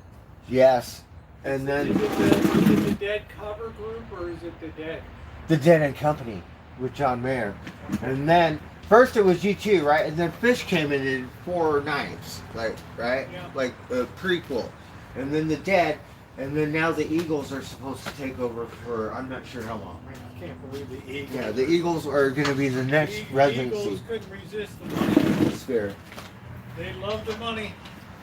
Yes. And then Is it the Dead cover group or is it the Dead? the Dad and Company with John Mayer. And then first it was U2, right? And then Fish came in and 4 nights, like, right? Yeah. Like a prequel. And then the Dead, and then now the Eagles are supposed to take over for I'm not sure how long. Man, I can't believe the Eagles. Yeah, the Eagles are going to be the next The residency. Eagles couldn't resist the money. Spear. They love the money.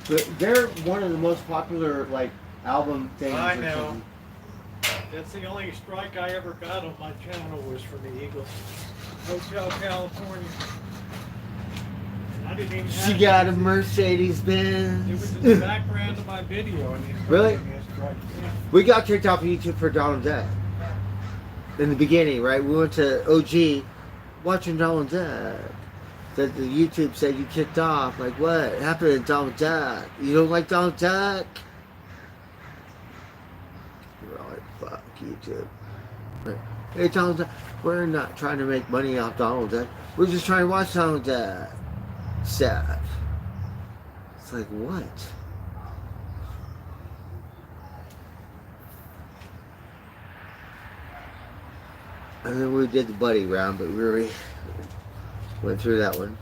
But they're one of the most popular like album things. I or know. something. That's the only strike I ever got on my channel was from the Eagles. Hotel California. I didn't even have She got a it. Mercedes It was Benz. in the background of my video. And they started Really? giving me a strike. Yeah. We got kicked off of YouTube for Donald Duck. In the beginning, right? We went to OG watching Donald Duck. That the YouTube said you kicked off. Like, what happened to Donald Duck? You don't like Donald Duck? We're all like, fuck YouTube. Like, hey, Donald Duck, we're not trying to make money off Donald Duck. We're just trying to watch Donald Duck. Sad. It's like, what? And then we did the buddy round, but we already went through that one.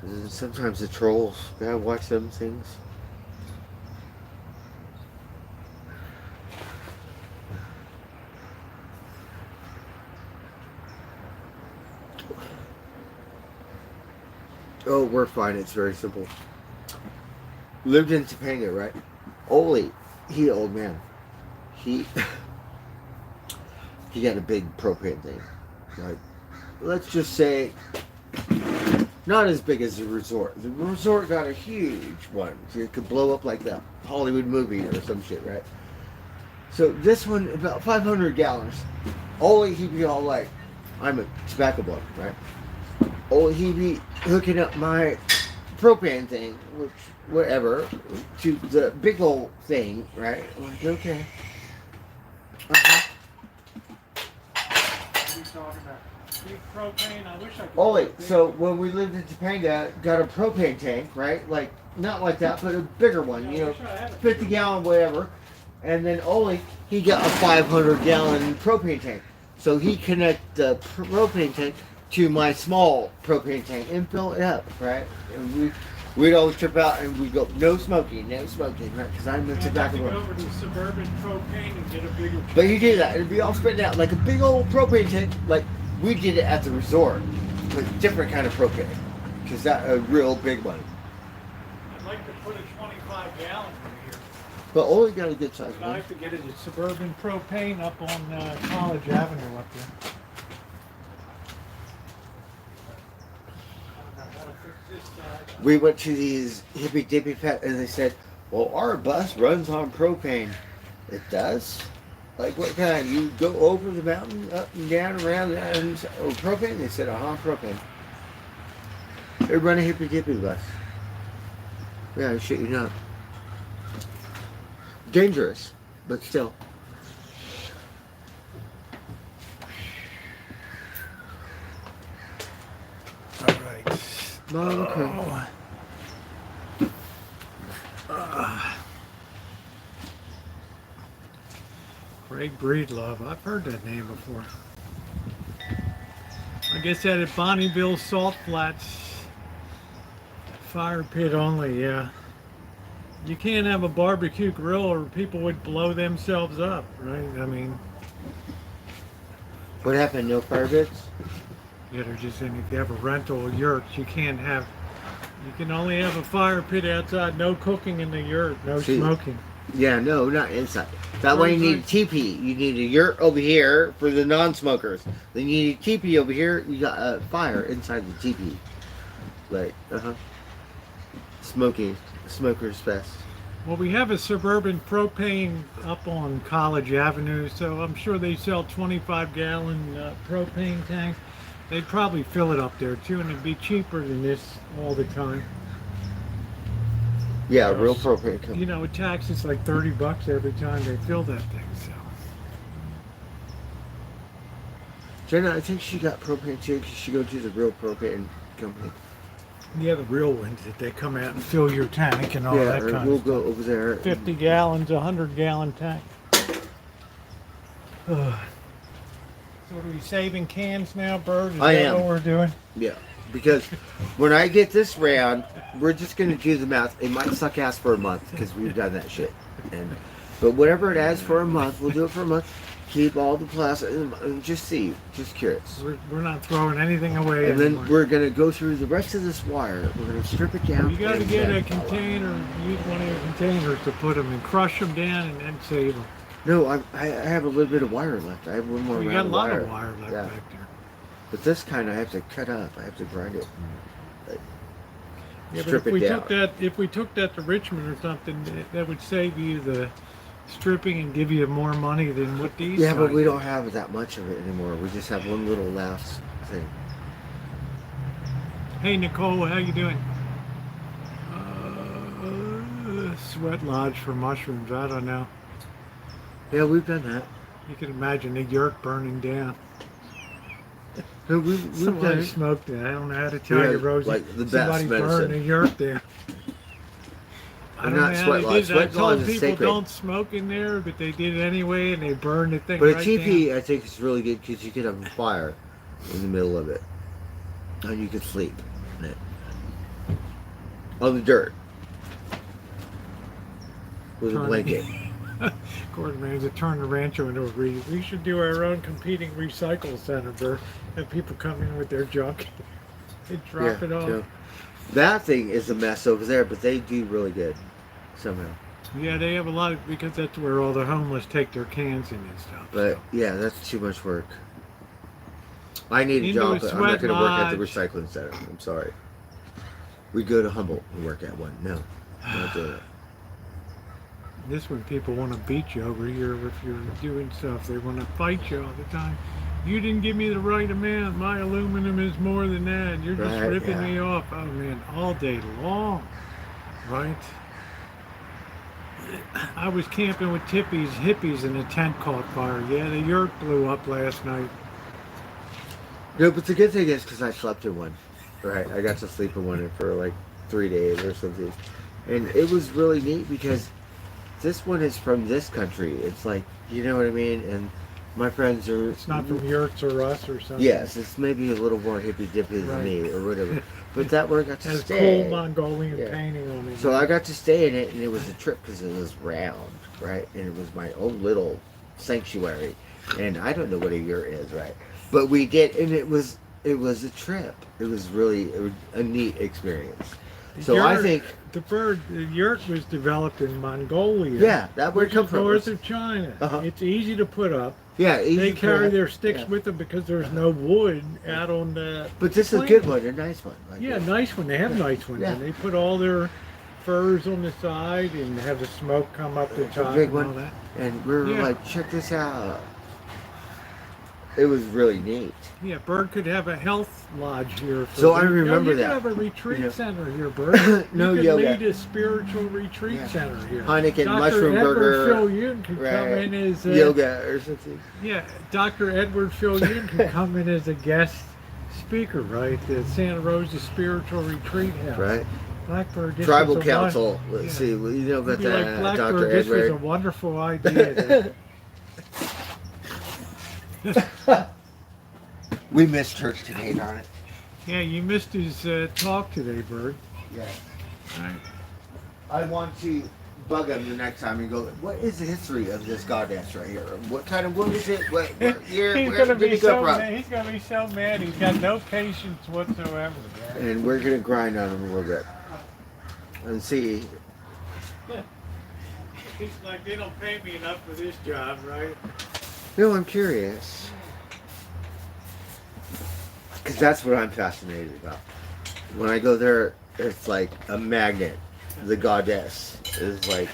And then sometimes the trolls, gotta watch them things. Oh, we're fine. It's very simple. Lived in Topanga, right? Oli, he old man. He got a big propane thing. Like, let's just say, not as big as the resort. The resort got a huge one. So it could blow up like that Hollywood movie or some shit, right? So this one, about 500 gallons. Oli, he'd be all like, I'm a tobacco bloke, right? Oli, he'd be hooking up my propane thing, which whatever, to the big old thing, right? I'm like, okay. Uh-huh. What are you talking about? Big propane? I wish I could. Oh wait, so when we lived in Topanga, got a propane tank, right? Like not like that, but a bigger one, you know, 50 gallon, whatever. And then Ole, he got a 500 gallon propane tank. So he connect the propane tank to my small propane tank and fill it up, right? And we'd always trip out and we'd go, no smoking, right? Because I'm the tobacco. Go over to Suburban Propane and get a bigger tank. But he did that. It'd be all spread out like a big old propane tank. Like we did it at the resort, but different kind of propane, because that a real big one. I'd like to put a 25 gallon in here. But Ole got a good size But I one. have to get it at Suburban Propane up on College Avenue up there. I don't know how to fix this side. We went to these hippy dippy pet, and they said, "Well, our bus runs on propane." It does. Like what kind? You go over the mountain, up and down, around, and propane? They said, propane. They run a hippy dippy bus. Yeah, shit you not. Dangerous, but still. All right. Okay. Craig Breedlove. I've heard that name before. I guess that at Bonneville Salt Flats. Fire pit only, yeah. You can't have a barbecue grill or people would blow themselves up, right? I mean, What happened? No fire pits? yeah, they're just saying if you have a rental yurt, you can't have, you can only have a fire pit outside, no cooking in the yurt, no See, smoking. Yeah, no, not inside. That way you need a teepee. You need a yurt over here for the non-smokers. Then you need a teepee over here. You got a fire inside the teepee. Like, smoking. Smoker's best. Well, we have a Suburban Propane up on College Avenue, so I'm sure they sell 25 gallon propane tanks. They'd probably fill it up there too, and it'd be cheaper than this all the time. Yeah, real propane company. You know, it taxes like 30 bucks every time they fill that thing, so. Jenna, I think she got propane too, because she go to the real propane company. Yeah, the real ones that they come out and fill your tank and all Yeah, that or kind we'll of go stuff. over there. 50 gallons, 100 gallon tank. So are we saving cans now, Bird? Is I that am. what we're doing? Yeah, because when I get this round, we're just gonna do the math. It might suck ass for a month because we've done that shit. But whatever it is for a month, we'll do it for a month. Keep all the plastic and just see, just curious. We're not throwing anything away And then anymore. we're gonna go through the rest of this wire. We're gonna strip it down. You got to and get then- a container, use one of your containers to put them and crush them down and then save them. No, I have a little bit of wire left. I have one more We round got a lot wire. of wire left Yeah. back there. But this kind I have to cut up. I have to grind it. Like, Yeah, but strip if we it down. took that, if we took that to Richmond or something, that would save you the stripping and give you more money than what these. Yeah, but guys we do. don't have that much of it anymore. We just have one little last thing. Hey Nicole, how you doing? Sweat lodge for mushrooms. I don't know. Yeah, we've done that. You can imagine the yurt burning down. No, we've done Somebody it. smoked it. I don't know how to tell Yeah, you, Rosie. like the best Somebody burned medicine. the yurt down. I And don't not know how sweat they lodge. did it. I Sweat lodge told is people sacred. don't smoke in there, but they did it anyway, and they burned the thing But a right teepee, down. I think, is really good because you can have a fire in the middle of it. And you can sleep in it. On the dirt. With a Turn- blanket. Gordon Ramsay turned the Rancho into a we should do our own competing recycle center, Bert. Have people come in with their junk and drop it off. so that thing is a mess over there, but they do really good somehow. Yeah, they have a lot of, because that's where all the homeless take their cans in and stuff. But so. yeah, that's too much work. I need a Into job, a but I'm not going to work at the sweat recycling center. I'm sorry. We go to Humboldt and work at one. No, not doing it. This one, people want to beat you over here if you're doing stuff. They want to fight you all the time. You didn't give me the right amount. My aluminum is more than that. You're just Right, ripping yeah. me off. Oh man, all day long, right? I was camping with hippies and the tent caught fire. Yeah, the yurt blew up last night. No, but the good thing is because I slept in one. Right, I got to sleep in one for like 3 days or something, and it was really neat because this one is from this country. It's like, you know what I mean? And my friends are. It's not from Yurts or us or something. Yes, it's maybe a little more hippy dippy than Right. me or whatever. But that one I got to Has stay. cool Mongolian Yeah. painting on it. So I got to stay in it, and it was a trip because it was round, right? And it was my own little sanctuary. And I don't know what a yurt is, right? But we did, and it was a trip. It was really a neat experience. So I think the yurt was developed in Mongolia. yeah, that would which come is from north of China. Uh-huh. It's easy to put up. yeah. They easy carry for- their sticks yeah. with them because there's no wood out on the. But this is a plane. good one, a nice one. Like Yeah, this. nice one. They have nice ones, Yeah. and they put all their furs on the side and have the smoke come up the top big and all one. that. And we were Yeah. like, check this out. It was really neat. Yeah, Bird could have a health lodge here. For So I you know, remember you that. could have a retreat Yeah. center here, Bird. No you could yoga. lead a spiritual retreat Yeah. center here. Heineken Dr. mushroom Edward burger. Phil Yoon could come in as yoga or something. Yeah, Dr. Edward Phil Yoon could come in as a guest speaker, right? The Santa Rosa Spiritual Retreat House. Right. Blackbird. this Tribal was a council. won- Let's yeah. see. Well, you know about Be like that, Blackbird, Dr. this was a Edward. wonderful idea. We missed church today, darn it. Yeah, you missed his talk today, Bird. Yeah. All right. I want to bug him the next time and go, what is the history of this goddess right here? What kind of wood is it? What year? He's Where gonna did be it go so from? mad. He's gonna be so mad. He's got no patience whatsoever. And we're going to grind on him a little bit and see. He's like, they don't pay me enough for this job, right? No, I'm curious. Because that's what I'm fascinated about. When I go there, it's like a magnet. The goddess is like,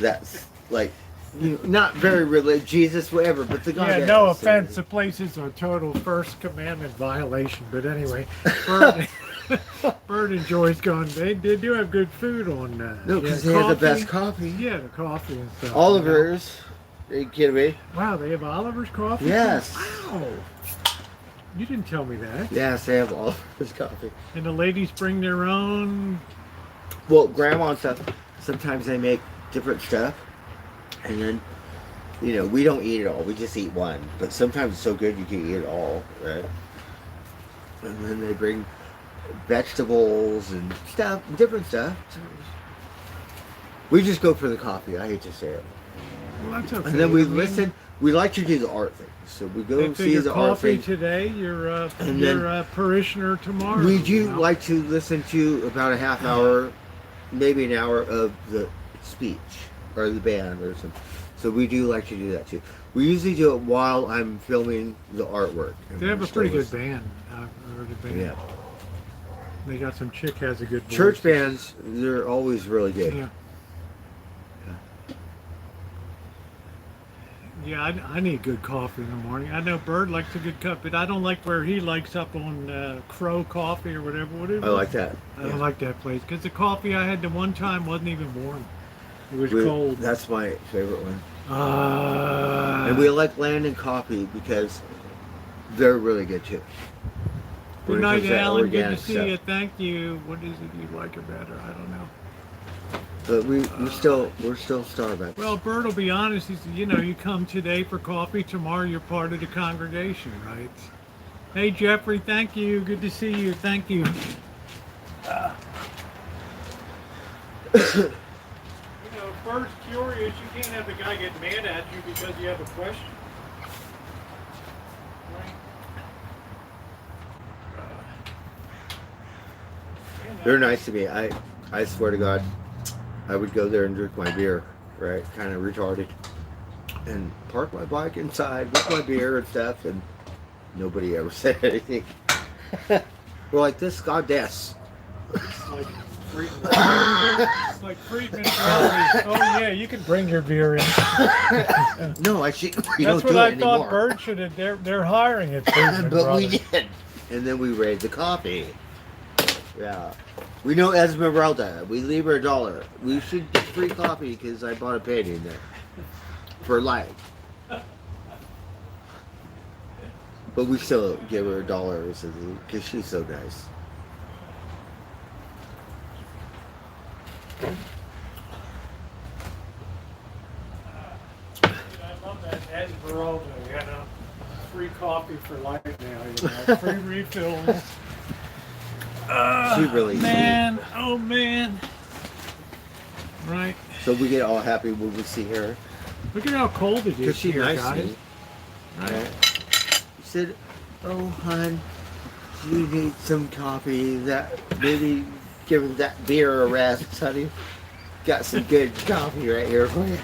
that's like, you know, not very religious, Jesus, whatever, but the goddess. Yeah, no offense. The place is a total First Commandment violation. But anyway, Bird, Bird enjoys going. They do have good food on. No, because they have the best coffee. Yeah, the coffee and stuff. Oliver's. Are you kidding me? Wow, they have Oliver's coffee? Yes. Wow. You didn't tell me that. Yes, they have Oliver's coffee. And the ladies bring their own. Well, grandma and stuff, sometimes they make different stuff. And then, you know, we don't eat it all. We just eat one. But sometimes it's so good you can eat it all, right? And then they bring vegetables and stuff, different stuff. We just go for the coffee. I hate to say it. Well, that's okay. And then we I mean, listen. We like to do the art thing. So we go If see your the art coffee thing. today, you're And a parishioner tomorrow. We do you know? like to listen to about a half hour, maybe an hour of the speech or the band or something. So we do like to do that too. We usually do it while I'm filming the artwork. And They have we're a pretty still good band. I've heard a band. Yeah. They got some chick has a good voice. Church bands, they're always really good. Yeah. Yeah, I need good coffee in the morning. I know Bird likes a good cup, but I don't like where he likes up on Crow Coffee or whatever. I like that. I don't like that place because the coffee I had the one time wasn't even warm. It was cold. That's my favorite one. And And we like Landon Coffee because they're really good too. good When it night, comes to Alan. Good to organic see stuff. you. Thank you. What is it you like it better? I don't know. But we're still Starbucks. Well, Bert will be honest. He said, you know, you come today for coffee. Tomorrow you're part of the congregation, right? Hey, Jeffrey. Thank you. Good to see you. Thank you. You know, Bert's curious. You can't have the guy get mad at you because you have a question. Right? They're nice to me. I swear to God, I would go there and drink my beer, right? Kind of retarded. And park my bike inside with my beer and stuff, and nobody ever said anything. We're like, this goddess. Like, It's like Friedman's Rosie. Oh yeah, you can bring your beer in. No, actually, we That's don't what do I it thought anymore. Bird should have. They're hiring at Friedman But Brothers. we did. And then we raised the coffee. Yeah. We know Esmeralda. We leave her $1. We should get free coffee because I bought a penny in there. For life. But we still give her $1 because she's so nice. I love that Esmeralda. You know, free coffee for life now. You know, free refills. She really Man, oh man. Right. So we get all happy when we see her. Look at how cold it is Because she's here, nice to guys. me. Right? She said, oh, hon, you need some coffee. That maybe give that beer a rest, honey. Got some good coffee right here for you.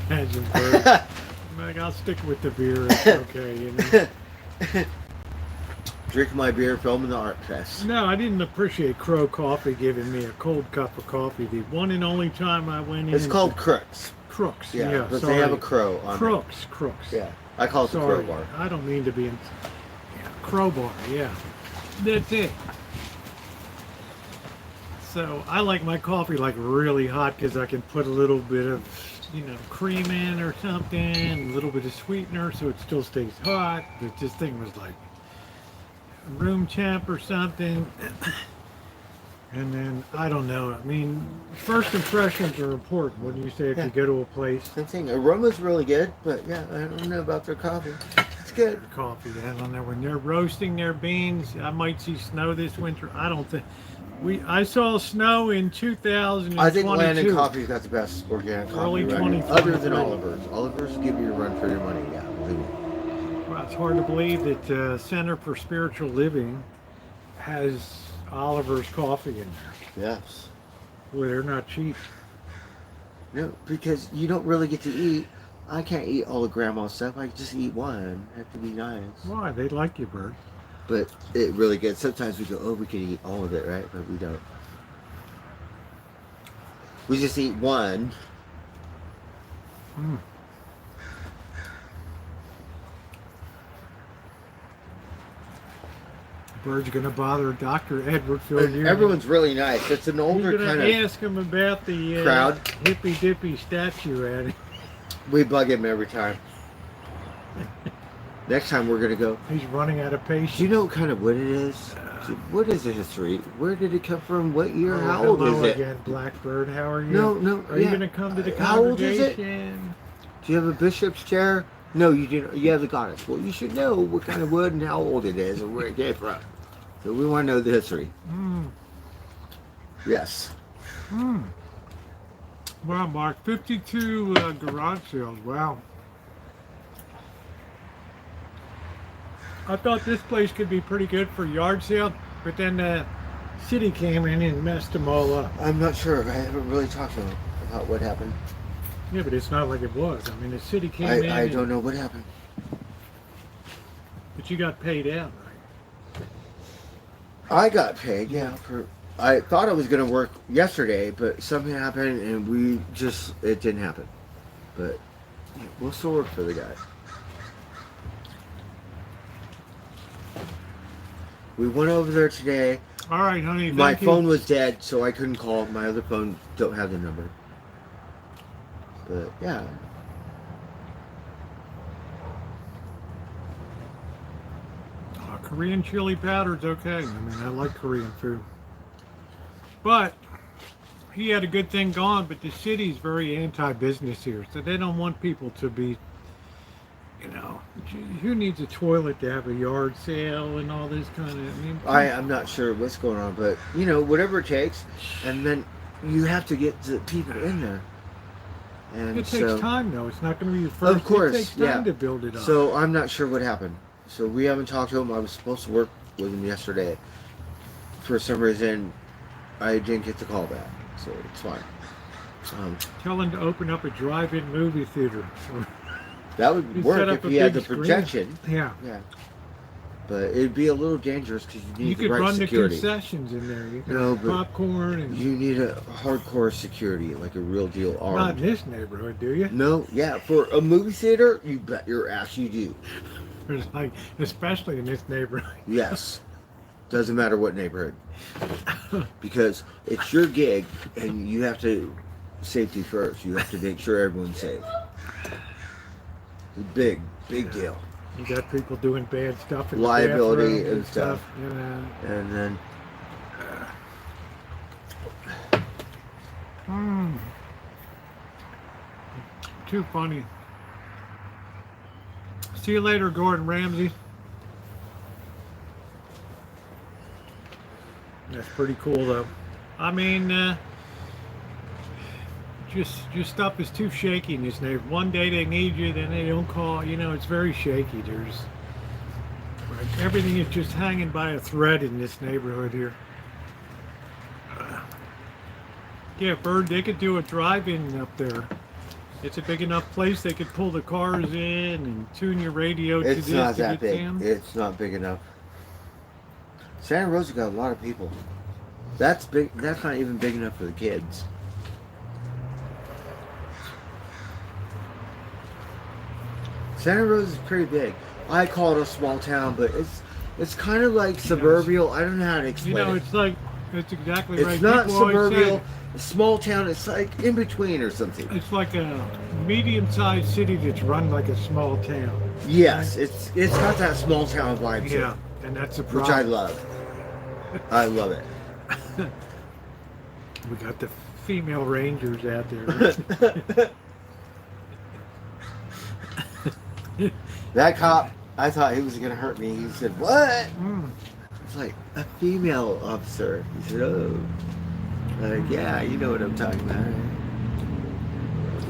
Imagine, Bird. Like, I'll stick with the beer. It's okay, you know. Drink my beer, film in the art fest. No, I didn't appreciate Crow Coffee giving me a cold cup of coffee. The one and only time I went in. It's called Crooks. Crooks. Yeah, Yeah, but sorry. they have a crow on Crooks. it. Yeah, I call it the Sorry, crowbar. I don't mean to be in. Yeah, crowbar. Yeah, that's it. So I like my coffee like really hot because I can put a little bit of, you know, cream in or something, a little bit of sweetener so it still stays hot. But this thing was like room temp or something. And then I don't know. I mean, first impressions are important. What do you say if you go to a place? Same thing. Aroma's really good, but yeah, I don't know about their coffee. It's good. Coffee, I don't know. When they're roasting their beans, I might see snow this winter. I don't think. I saw snow in 2022. I think Landon Coffee's got the best organic coffee Early right now, 2023. other than Oliver's. Oliver's give you a run for your money. Yeah, believe me. Well, it's hard to believe that Center for Spiritual Living has Oliver's coffee in there. Yes. Boy, they're not cheap. No, because you don't really get to eat. I can't eat all the grandma stuff. I just eat one. I have to be nice. Why? They like you, Bird. But it really good. Sometimes we go, oh, we can eat all of it, right? But we don't. We just eat one. Mm. Bird's gonna bother Dr. Edward Field. Everyone's really nice. It's an older You're kind gonna of ask him about the crowd. hippy dippy statue at it. We bug him every time. Next time we're gonna go. He's running out of patience. Do you know what kind of wood it is? What is the history? Where did it come from? What year? How old is it? Again, Blackbird. How are you? No. Are you gonna come to the How old is it? congregation? Do you have a bishop's chair? No, you do. You have the goddess. Well, you should know what kind of wood and how old it is and where it came from. So we want to know the history. Mm. Yes. Mm. Wow, Mark, 52 garage sales. Wow. I thought this place could be pretty good for yard sale, but then the city came in and messed them all up. I'm not sure. I haven't really talked to him about what happened. Yeah, but it's not like it was. I mean, the city came in. I don't know what happened. But you got paid out, right? I got paid, yeah. I thought I was going to work yesterday, but something happened and it didn't happen. But yeah, we'll still work for the guy. We went over there today. All right, honey. My thank you. phone was dead, so I couldn't call. My other phone don't have the number. But yeah. Korean chili powder's okay. I mean, I like Korean food. But he had a good thing going, but the city's very anti-business here, so they don't want people to be, you know, who needs a toilet to have a yard sale and all this kind of, I mean. I'm not sure what's going on, but, you know, whatever it takes, and then you have to get the people in there. And it takes time, though. It's not going to be the first. Of course, it takes time to build it up. So I'm not sure what happened. So we haven't talked to him. I was supposed to work with him yesterday. For some reason, I didn't get the call back. So it's fine. Tell him to open up a drive-in movie theater. That would You work set if up he a had the big screen. projection. Yeah. Yeah. But it'd be a little dangerous because you need You the could right run security. the concessions in there. You could No, have but popcorn and you need a hardcore security, like a real deal not armed. in this neighborhood, do you? No, yeah, for a movie theater, you bet your ass you do. There's like, especially in this neighborhood. Yes. Doesn't matter what neighborhood. Because it's your gig and you have to safety first. You have to make sure everyone's safe. It's a big deal. You got people doing bad stuff in Liability the bathroom and stuff. You know. And then Too funny. See you later, Gordon Ramsay. That's pretty cool, though. I mean, just your stuff is too shaky in this neighborhood. One day they need you, then they don't call. You know, it's very shaky. There's like, everything is just hanging by a thread in this neighborhood here. Yeah, Bird, they could do a drive-in up there. It's a big enough place they could pull the cars in and tune your radio to it's this not to that get big. down. It's not big enough. Santa Rosa got a lot of people. That's big. That's not even big enough for the kids. Santa Rosa is pretty big. I call it a small town, but it's kind of like suburbial. I don't know how to explain You know, it. it's like, it's exactly right. It's not People always suburbial. say A small town. It's like in between or something. it's like a medium-sized city that's run like a small town. Yes, it's got that small town vibe to Yeah, it, and that's a which I problem. love. I love it. We got the female rangers out there. That cop, I thought he was gonna hurt me. He said, "What?" Mm. It's like a female officer. He said, "Oh." Like, yeah, you know what I'm talking about. Right?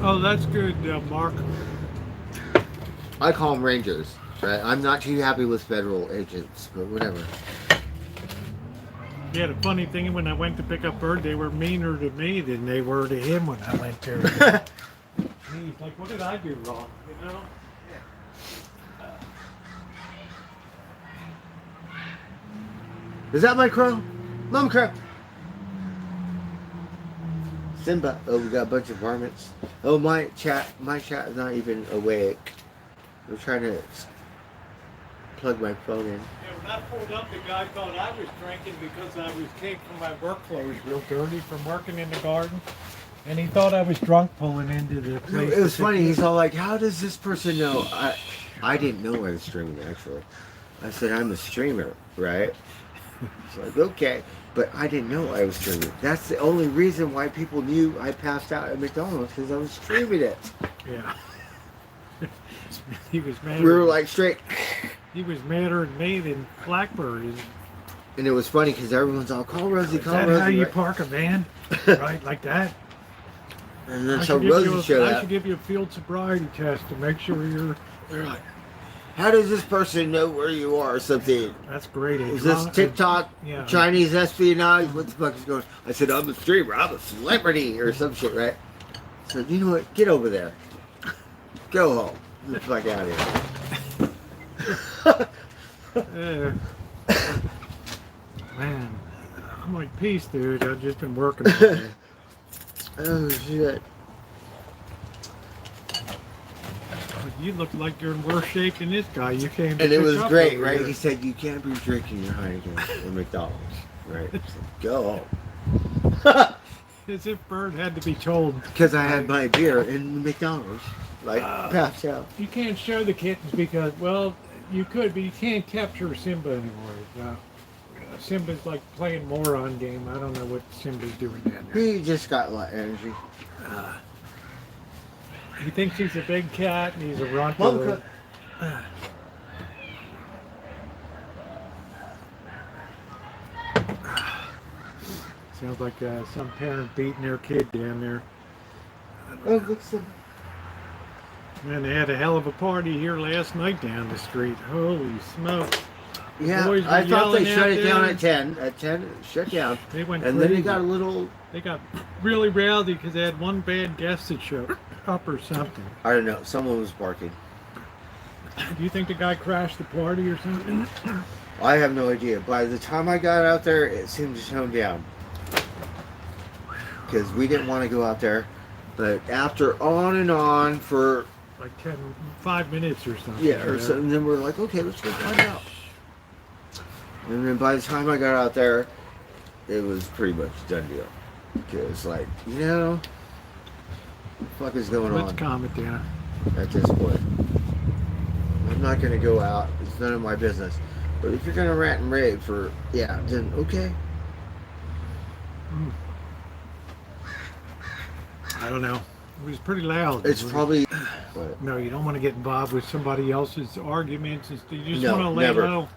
Oh, that's good, Mark. I call them rangers. Right? I'm not too happy with federal agents, but whatever. Yeah, the funny thing, when I went to pick up Bird, they were meaner to me than they were to him when I went there. He's like, what did I do wrong? You know? Is that my crow? Mom crow. Simba. Oh, we got a bunch of varmints. Oh, my chat is not even awake. I'm trying to plug my phone in. Yeah, when I pulled up, the guy thought I was drinking because I was taking my work clothes real dirty from working in the garden. And he thought I was drunk pulling into the place. It was funny. He's all like, "How does this person know?" I didn't know I was streaming, actually. I said, "I'm a streamer, right?" He's like, "Okay." But I didn't know I was streaming. That's the only reason why people knew I passed out at McDonald's, because I was streaming it. Yeah. He was mad. We were like straight. He was madder at me than Blackbird is. And it was funny because everyone's all, "Call Rosie, Is call that Rosie." how you right? park a van? Right, like that? And then I so should give you Rosie showed I up. should give you a field sobriety test to make sure you're. They're like, "How does this person know where you are?" Or something. That's great. Is this TikTok, Yeah. Chinese espionage? What the fuck is going on? I said, "I'm a streamer. I'm a celebrity," or some shit, right? So, you know what? Get over there. Go home. Get the fuck out of here. Man, I'm like, peace, dude. I've just been working all day. Oh, shit. You look like you're in worse shape than this guy. You came to And it pick was up great, over right? here. He said, "You can't be drinking your Heineken at McDonald's," right? I said, "Go home." As if Bird had to be told. Because I had my beer in McDonald's, like, passed out. You can't show the kittens because, well, you could, but you can't capture Simba anymore. Simba's like playing moron game. I don't know what Simba's doing down there. He just got a lot of energy. He thinks he's a big cat and he's a runt. Mom, Sounds like some parent beating their kid down there. oh, look some. Man, they had a hell of a party here last night down the street. Holy smoke. Yeah, boys were I thought they yelling shut out it down there. at 10. At 10, it shut down. They went And crazy. then it got a little, They got really rowdy because they had one bad guest that showed up or something. I don't know, someone was barking. Do you think the guy crashed the party or something? I have no idea. By the time I got out there, it seemed to tone down. Because we didn't want to go out there. But after on and on for... Like 5 minutes or something. Yeah, or so, and then we're like, okay, let's go find out. And then by the time I got out there, it was pretty much done deal. Because, like, you know, what the fuck is going Let's on calm it down. at this point? I'm not going to go out. It's none of my business. But if you're going to rant and rave for, yeah, then okay. I don't know. It was pretty loud. It's probably... But, No, you don't want to get involved with somebody else's arguments. You just No, want to lay never. low.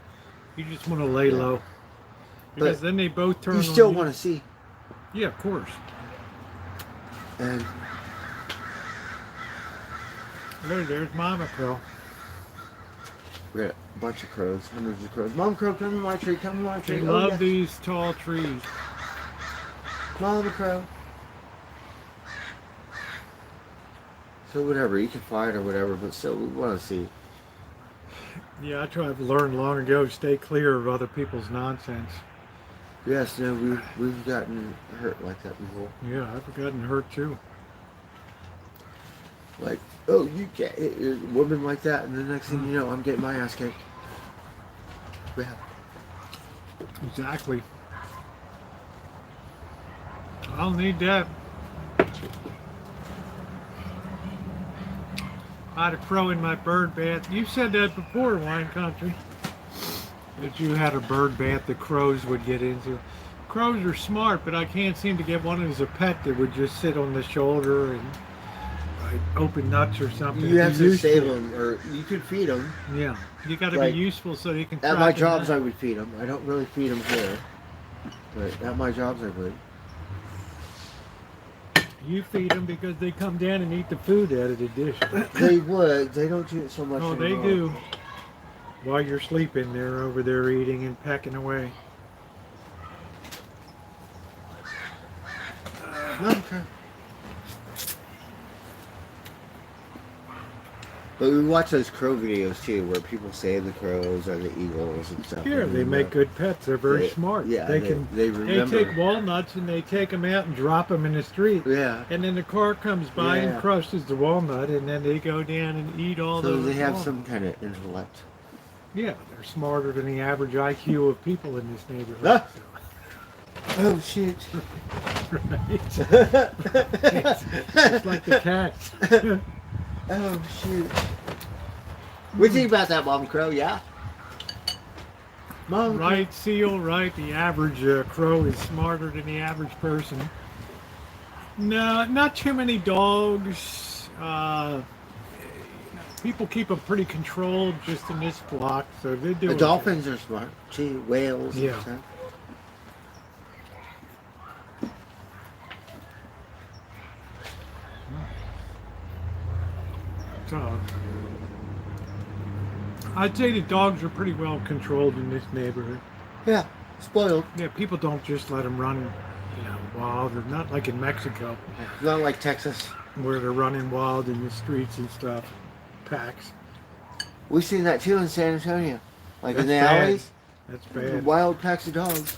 You just want to lay Yeah. low. Because But then they both turn you on still you. want to see. Yeah, of course. And There's Mama Crow. we got a bunch of crows, hundreds of crows. Mom crow, come to my tree, come to my tree. They Oh, love yeah. these tall trees. Mama crow. So whatever, you can fight or whatever, but still we want to see. Yeah, I tried to learn long ago, stay clear of other people's nonsense. Yes, no, we've gotten hurt like that before. Yeah, I've gotten hurt too. Like, oh, you can't hit your woman like that, and the next thing you know, I'm getting my ass kicked. Yeah. Exactly. I'll need that. I had a crow in my bird bath. You said that before, Wine Country. That you had a bird bath that crows would get into. Crows are smart, but I can't seem to get one as a pet that would just sit on the shoulder and like, open nuts or something. You have Be to useful. save them, or you could feed them. Yeah, you got to Like, be useful so you can. At track my them jobs, down. I would feed them. I don't really feed them here, but at my jobs, I would. You feed them because they come down and eat the food out of the dish. They would. They don't do it so much Oh, they anymore. do. While you're sleeping, they're over there eating and pecking away. Okay. But we watch those crow videos too, where people save the crows or the eagles and stuff. Here, they And, make good pets. They're very they- smart. yeah, they they- can. they remember. take walnuts and they take them out and drop them in the street. Yeah. And then the car comes by Yeah. and crushes the walnut, and then they go down and eat all So those. they have walnuts. some kind of intellect. Yeah, they're smarter than the average IQ of people in this neighborhood. Ah. so. Oh shit! Right. It's like the cats. Oh shoot! What do you think about that, Mom Crow? Yeah. Mom. Right, Seal, right. The average crow is smarter than the average person. No, not too many dogs. People keep them pretty controlled just in this block, so they do. The okay. dolphins are smart too. Whales. Yeah. And stuff. So, I'd say the dogs are pretty well controlled in this neighborhood. Yeah. Spoiled. Yeah, people don't just let them run, wild. They're not like in Mexico, Not like Texas. where they're running wild in the streets and stuff. Packs. We've seen that too in San Antonio, like in the That's bad. alleys. That's bad. Wild packs of dogs.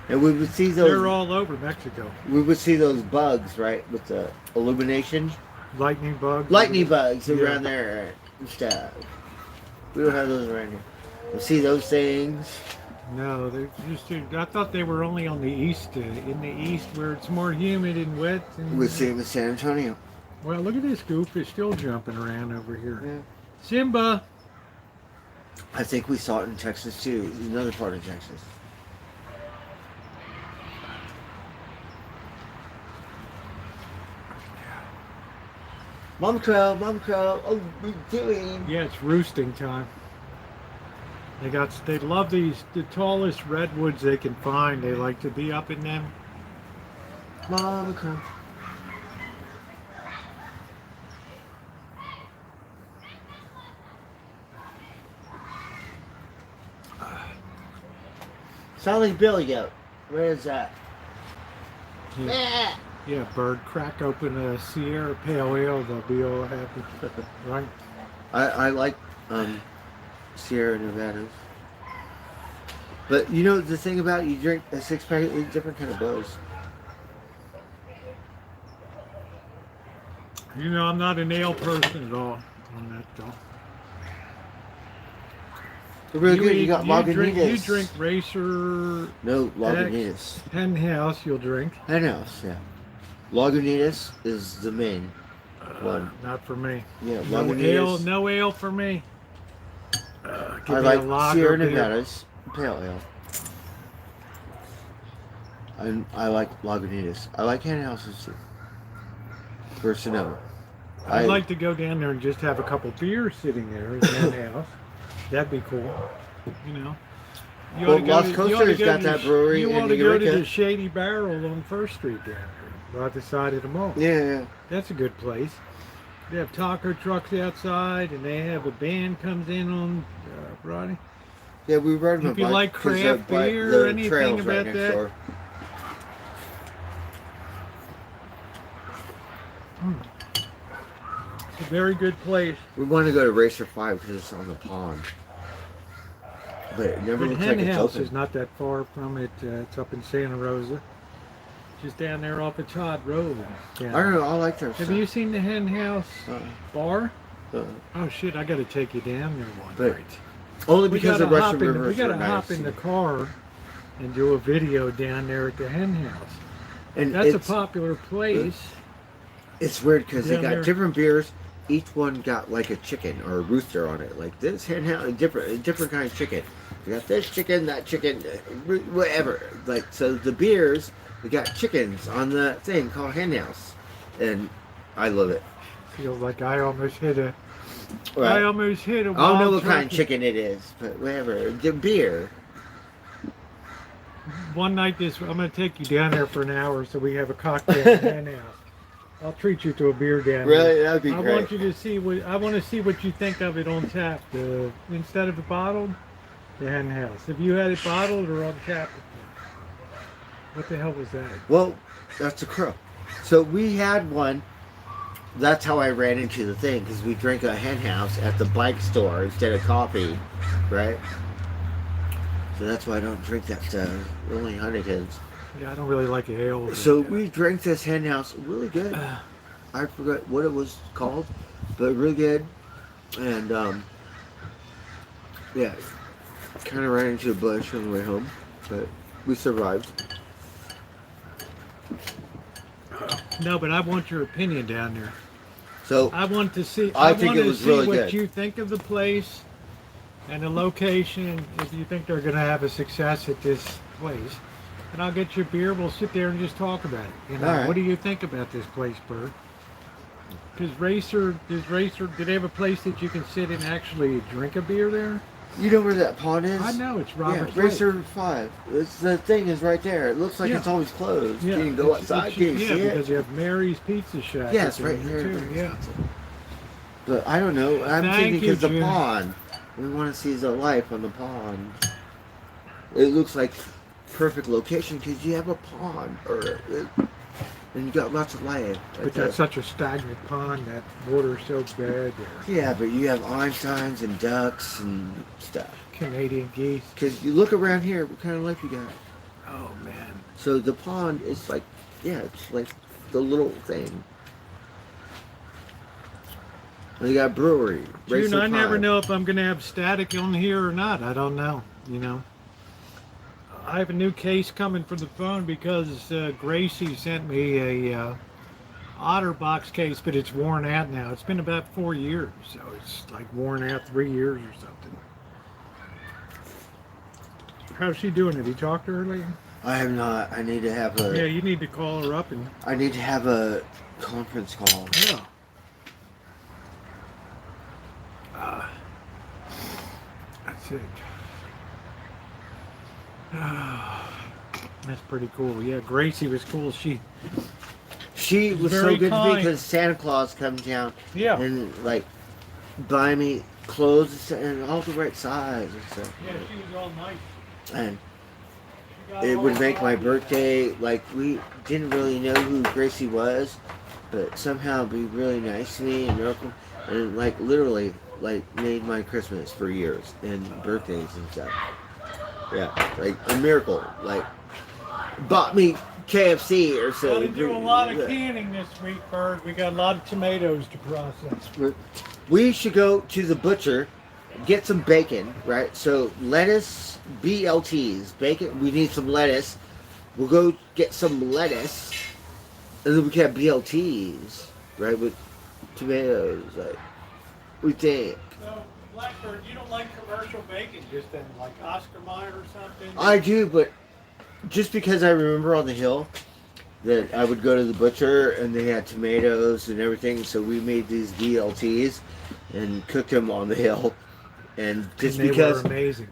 And we would see those. They're all over Mexico. We would see those bugs, right, with the illumination, Lightning bugs. lightning bugs Yeah. around there and stuff. We don't have those around here. We see those things. No, they just. I thought they were only on the east, in the east where it's more humid and wet. And, We see them in San Antonio. well, look at this goof. It's still jumping around over here. Yeah. Simba. I think we saw it in Texas too, another part of Texas. Mom Crow, oh, what are you doing? Yeah, it's roosting time. They love the tallest redwoods they can find. They like to be up in them. Mom Crow. Sounds like Billy Goat. Where is that? He, Yeah, Bird, crack open a Sierra Pale Ale, they'll be all happy. Right? I like Sierra Nevadas. But you know the thing about you drink a 6-pack, it's different kind of buzz. You know, I'm not an ale person at all on that though. They're really good. You got Lagunitas. You drink Racer. No, Lagunitas. Hen House, you'll drink. Hen House, yeah. Lagunitas is the main one. Not for me. Yeah, No Lagunitas. ale, no ale for me. Give I me a like lager Sierra beer. Nevadas, pale ale. And I like Lagunitas. I like Hen Houses too. For Sonoma. I'd like to go down there and just have a couple beers sitting there in Hen House. That'd be cool. You know. You Well, ought to go Las to- you ought to Costa's go got to that the- brewery You in want to go to Eureka. the Shady Barrel on 1st Street down there, right the side of the mall. Yeah. That's a good place. They have taco trucks outside, and they have a band comes in on Friday. Yeah, we rode my If you bike like 'cause craft the bike- beer the or anything trail's right about next that. door. It's a very good place. We want to go to Racer 5 because it's on the pond. But it never But looks Hen like it's House open. is not that far from it. It's up in Santa Rosa, just down there off of Todd Road. I don't know, I like their Have stuff. you seen the Hen House bar? Uh, Oh shit! I got to take you down there one But night. only We because the gotta Russian hop in. River We is got to so hop nice. in the car and do a video down there at the Hen House. And That's a it's, popular place. it's weird because they down got there. different beers. Each one got like a chicken or a rooster on it. Like this Hen House, a different kind of chicken. We got this chicken, that chicken, whatever. Like so, the beers we got chickens on the thing called Hen House, and I love it. Feels like I almost hit a. Right. I almost hit a. I don't know wild what kind of turkey. chicken it is, but whatever. The beer. One night, I'm going to take you down there for an hour so we have a cocktail at the Hen House. I'll treat you to a beer down there. Really, that'd be I great. want you to see what I want to see what you think of it on tap. Instead of it bottled, the Hen House. If you had it bottled or on tap, what the hell was that? Well, that's a crow. So we had one. That's how I ran into the thing because we drank a Hen House at the bike store instead of coffee, right? So that's why I don't drink that stuff. Only Huntington's. Yeah, I don't really like ale. So we drank this Hen House, really good. I forgot what it was called, but really good. And yeah, kind of ran into a bush on the way home, but we survived. No, but I want your opinion down there. So I want to see. I I think want it to was see really what good. you think of the place and the location. If you think they're going to have a success at this place, and I'll get you a beer. We'll sit there and just talk about it. You know, All right. what do you think about this place, Bert? Does Racer? Do they have a place that you can sit and actually drink a beer there? you know where that pond is? I know it's Yeah, Robert's Racer 5. It's, the thing is right there. It looks like Yeah. it's always closed. Yeah, Can you go it's- outside? it's- Can you yeah, see because it? you have Mary's Pizza Shack. Yeah, that's it's right in there, here. too. Yeah. But I don't know. I'm Thank thinking you, because the Jim. pond. We want to see the life on the pond. It looks like perfect location because you have a pond, and you got lots of life. But that's such a stagnant pond. That water's so bad there. Yeah, but you have Einsteins and ducks and stuff. Canadian geese. Because you look around here, what kind of life you got? Oh man. So the pond is like, yeah, it's like the little thing. And you got a brewery. June, Racer I never 5. know if I'm going to have static on here or not. I don't know. You know. I have a new case coming for the phone because Gracie sent me a OtterBox case, but it's worn out now. It's been about 4 years, so it's like worn out 3 years or something. How's she doing? Have you talked to her lately? I have not. I need to have Yeah, a. you need to call her up and. I need to have a conference call. Yeah. That's it. That's pretty cool. Yeah, Gracie was cool. She Was so very good to kind. me because Santa Claus comes down Yeah. and like buy me clothes and all the right size and stuff. Yeah, she was all nice. And it would make my birthday, like, we didn't really know who Gracie was, but somehow be really nice to me and miracle, and like literally like made my Christmas for years and birthdays and stuff. Yeah, like a miracle. Like bought me KFC or Got to something. do a lot of canning this week, Bird. We got a lot of tomatoes to process. We should go to the butcher, get some bacon, right? So lettuce, BLTs, bacon. We need some lettuce. We'll go get some lettuce, and then we can have BLTs, right, with tomatoes. Like we think. So, Blackbird, you don't like commercial bacon, just in like Oscar Mayer or something? I do, but just because I remember on the hill that I would go to the butcher and they had tomatoes and everything, so we made these BLTs and cooked them on the hill. And just they because were amazing.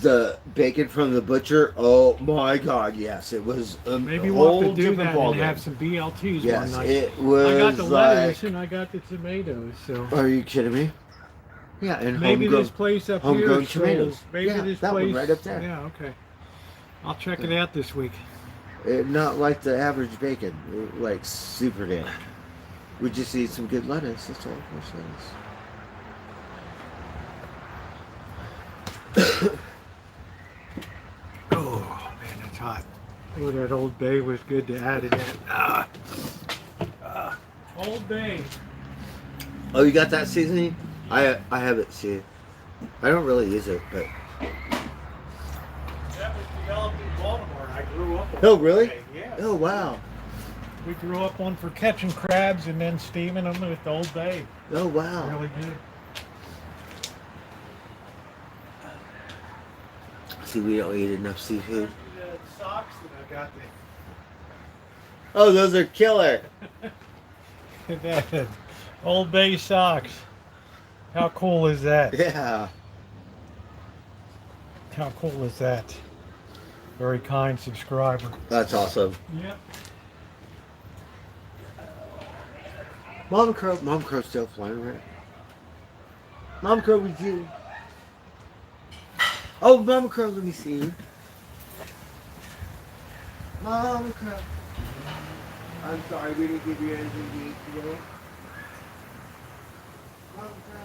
the bacon from the butcher, oh my God, yes, it was Maybe a we'll whole have to do different that and ballgame. have some BLTs Yes, one night. it was I got the like. lettuce and I got the tomatoes, so Are you kidding me? Yeah, and maybe homegrown, this place up homegrown here tomatoes. sells. Maybe Yeah, this that one place right up there. Yeah, okay. I'll check it out this week. Not like the average bacon, like super damn. We just need some good lettuce. That's all it says. Oh man, that's hot. Oh, that Old Bay was good to add in that. Old Bay. Oh, you got that seasoning? I have it. See, I don't really use it, but. That was developed in Baltimore. I grew up on Oh, Old really? Bay, yeah. Oh, wow. We grew up on for catching crabs and then steaming them with Old Bay. Oh, wow. Really good. See, we don't eat enough seafood. The socks that I got there. Oh, those are killer. That Old Bay socks. How cool is that? Yeah. How cool is that? Very kind subscriber. That's awesome. Yep. Mama Crow's still flying, right? Mama Crow, with you. Oh, Mama Crow, let me see you. Mama Crow. I'm sorry, we didn't give you anything to eat today. Mama Crow.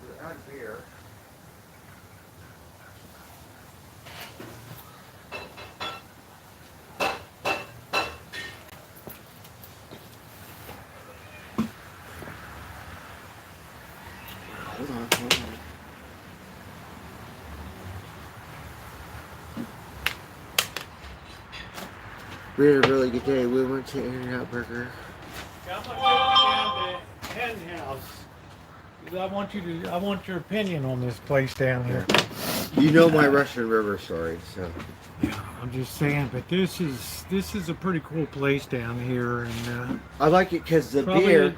We're out of beer. Hold on. We had a really good day. We went to In-N-Out Burger. I'm gonna down the hen house. I want your opinion on this place down here. You know my Russian River story, so. Yeah, I'm just saying, but this is a pretty cool place down here, and I like it because the probably beer.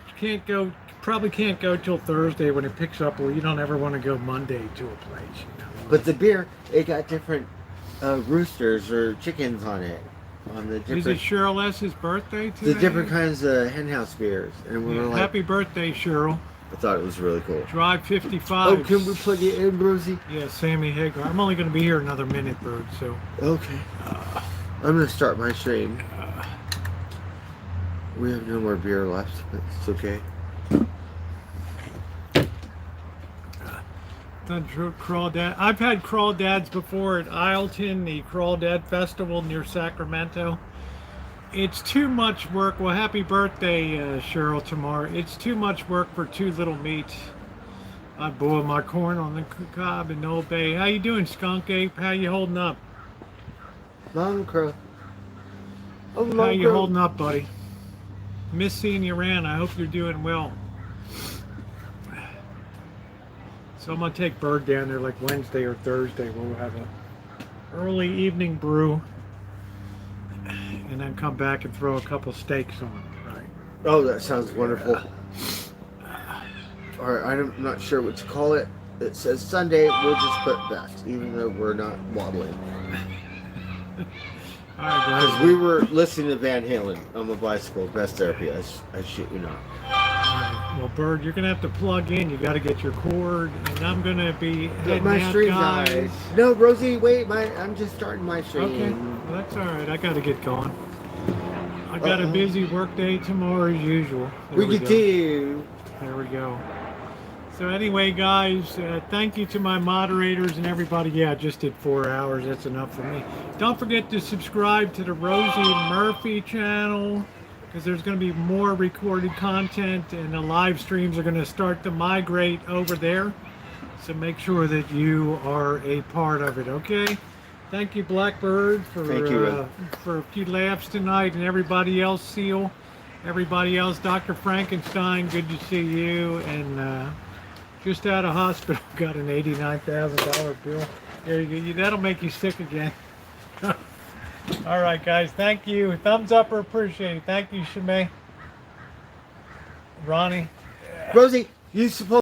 probably can't go till Thursday when it picks up. Well, you don't ever want to go Monday to a place, you know. But the beer, it got different roosters or chickens on it. On the Is different, it Cheryl S.'s birthday today? the different kinds of hen house beers, and we Yeah, were like, happy birthday, Cheryl. I thought it was really cool. Drive 55. Oh, can we plug it in, Rosie? Yeah, Sammy Hagar. I'm only going to be here another minute, Bird, so. Okay. I'm gonna start my stream. We have no more beer left, but it's okay. Done crawdad. I've had crawdads before at Isleton, the Crawdad Festival near Sacramento. It's too much work. Well, happy birthday, Cheryl, tomorrow. It's too much work for too little meat. I boil my corn on the cob in Old Bay. How you doing, Skunk Ape? How you holding up? Mom Crow. Oh, How Mom you Crow. holding up, buddy? Miss seeing you around. I hope you're doing well. So I'm gonna take Bird down there like Wednesday or Thursday. We'll have a early evening brew, and then come back and throw a couple steaks on. Right. Oh, that sounds wonderful. or I'm not sure what to call it. It says Sunday. We'll just put best, even though we're not waddling. All right, guys. Because we were listening to Van Halen on my bicycle. Best therapy. I shit you not. Well, Bird, you're gonna have to plug in. You got to get your cord, and I'm gonna be heading My out, stream guys. died. No, Rosie, wait. I'm just starting my stream. Okay, well, that's all right. I got to get going. I got a busy work day tomorrow as usual. There We go. do. There we go. So anyway, guys, thank you to my moderators and everybody. Yeah, I just did 4 hours. That's enough for me. Don't forget to subscribe to the Rosie Murphy channel, because there's going to be more recorded content, and the live streams are going to start to migrate over there. So make sure that you are a part of it, okay? Thank you, Blackbird, Thank you, for a few laughs tonight, and everybody else, Seal, everybody else, Dr. Frankenstein, good to see you, and just out of hospital, got an $89,000 bill. There you go. That'll make you sick again. All right, guys. Thank you. Thumbs up or appreciate it. Thank you, Shimei. Ronnie. Rosie, you supposed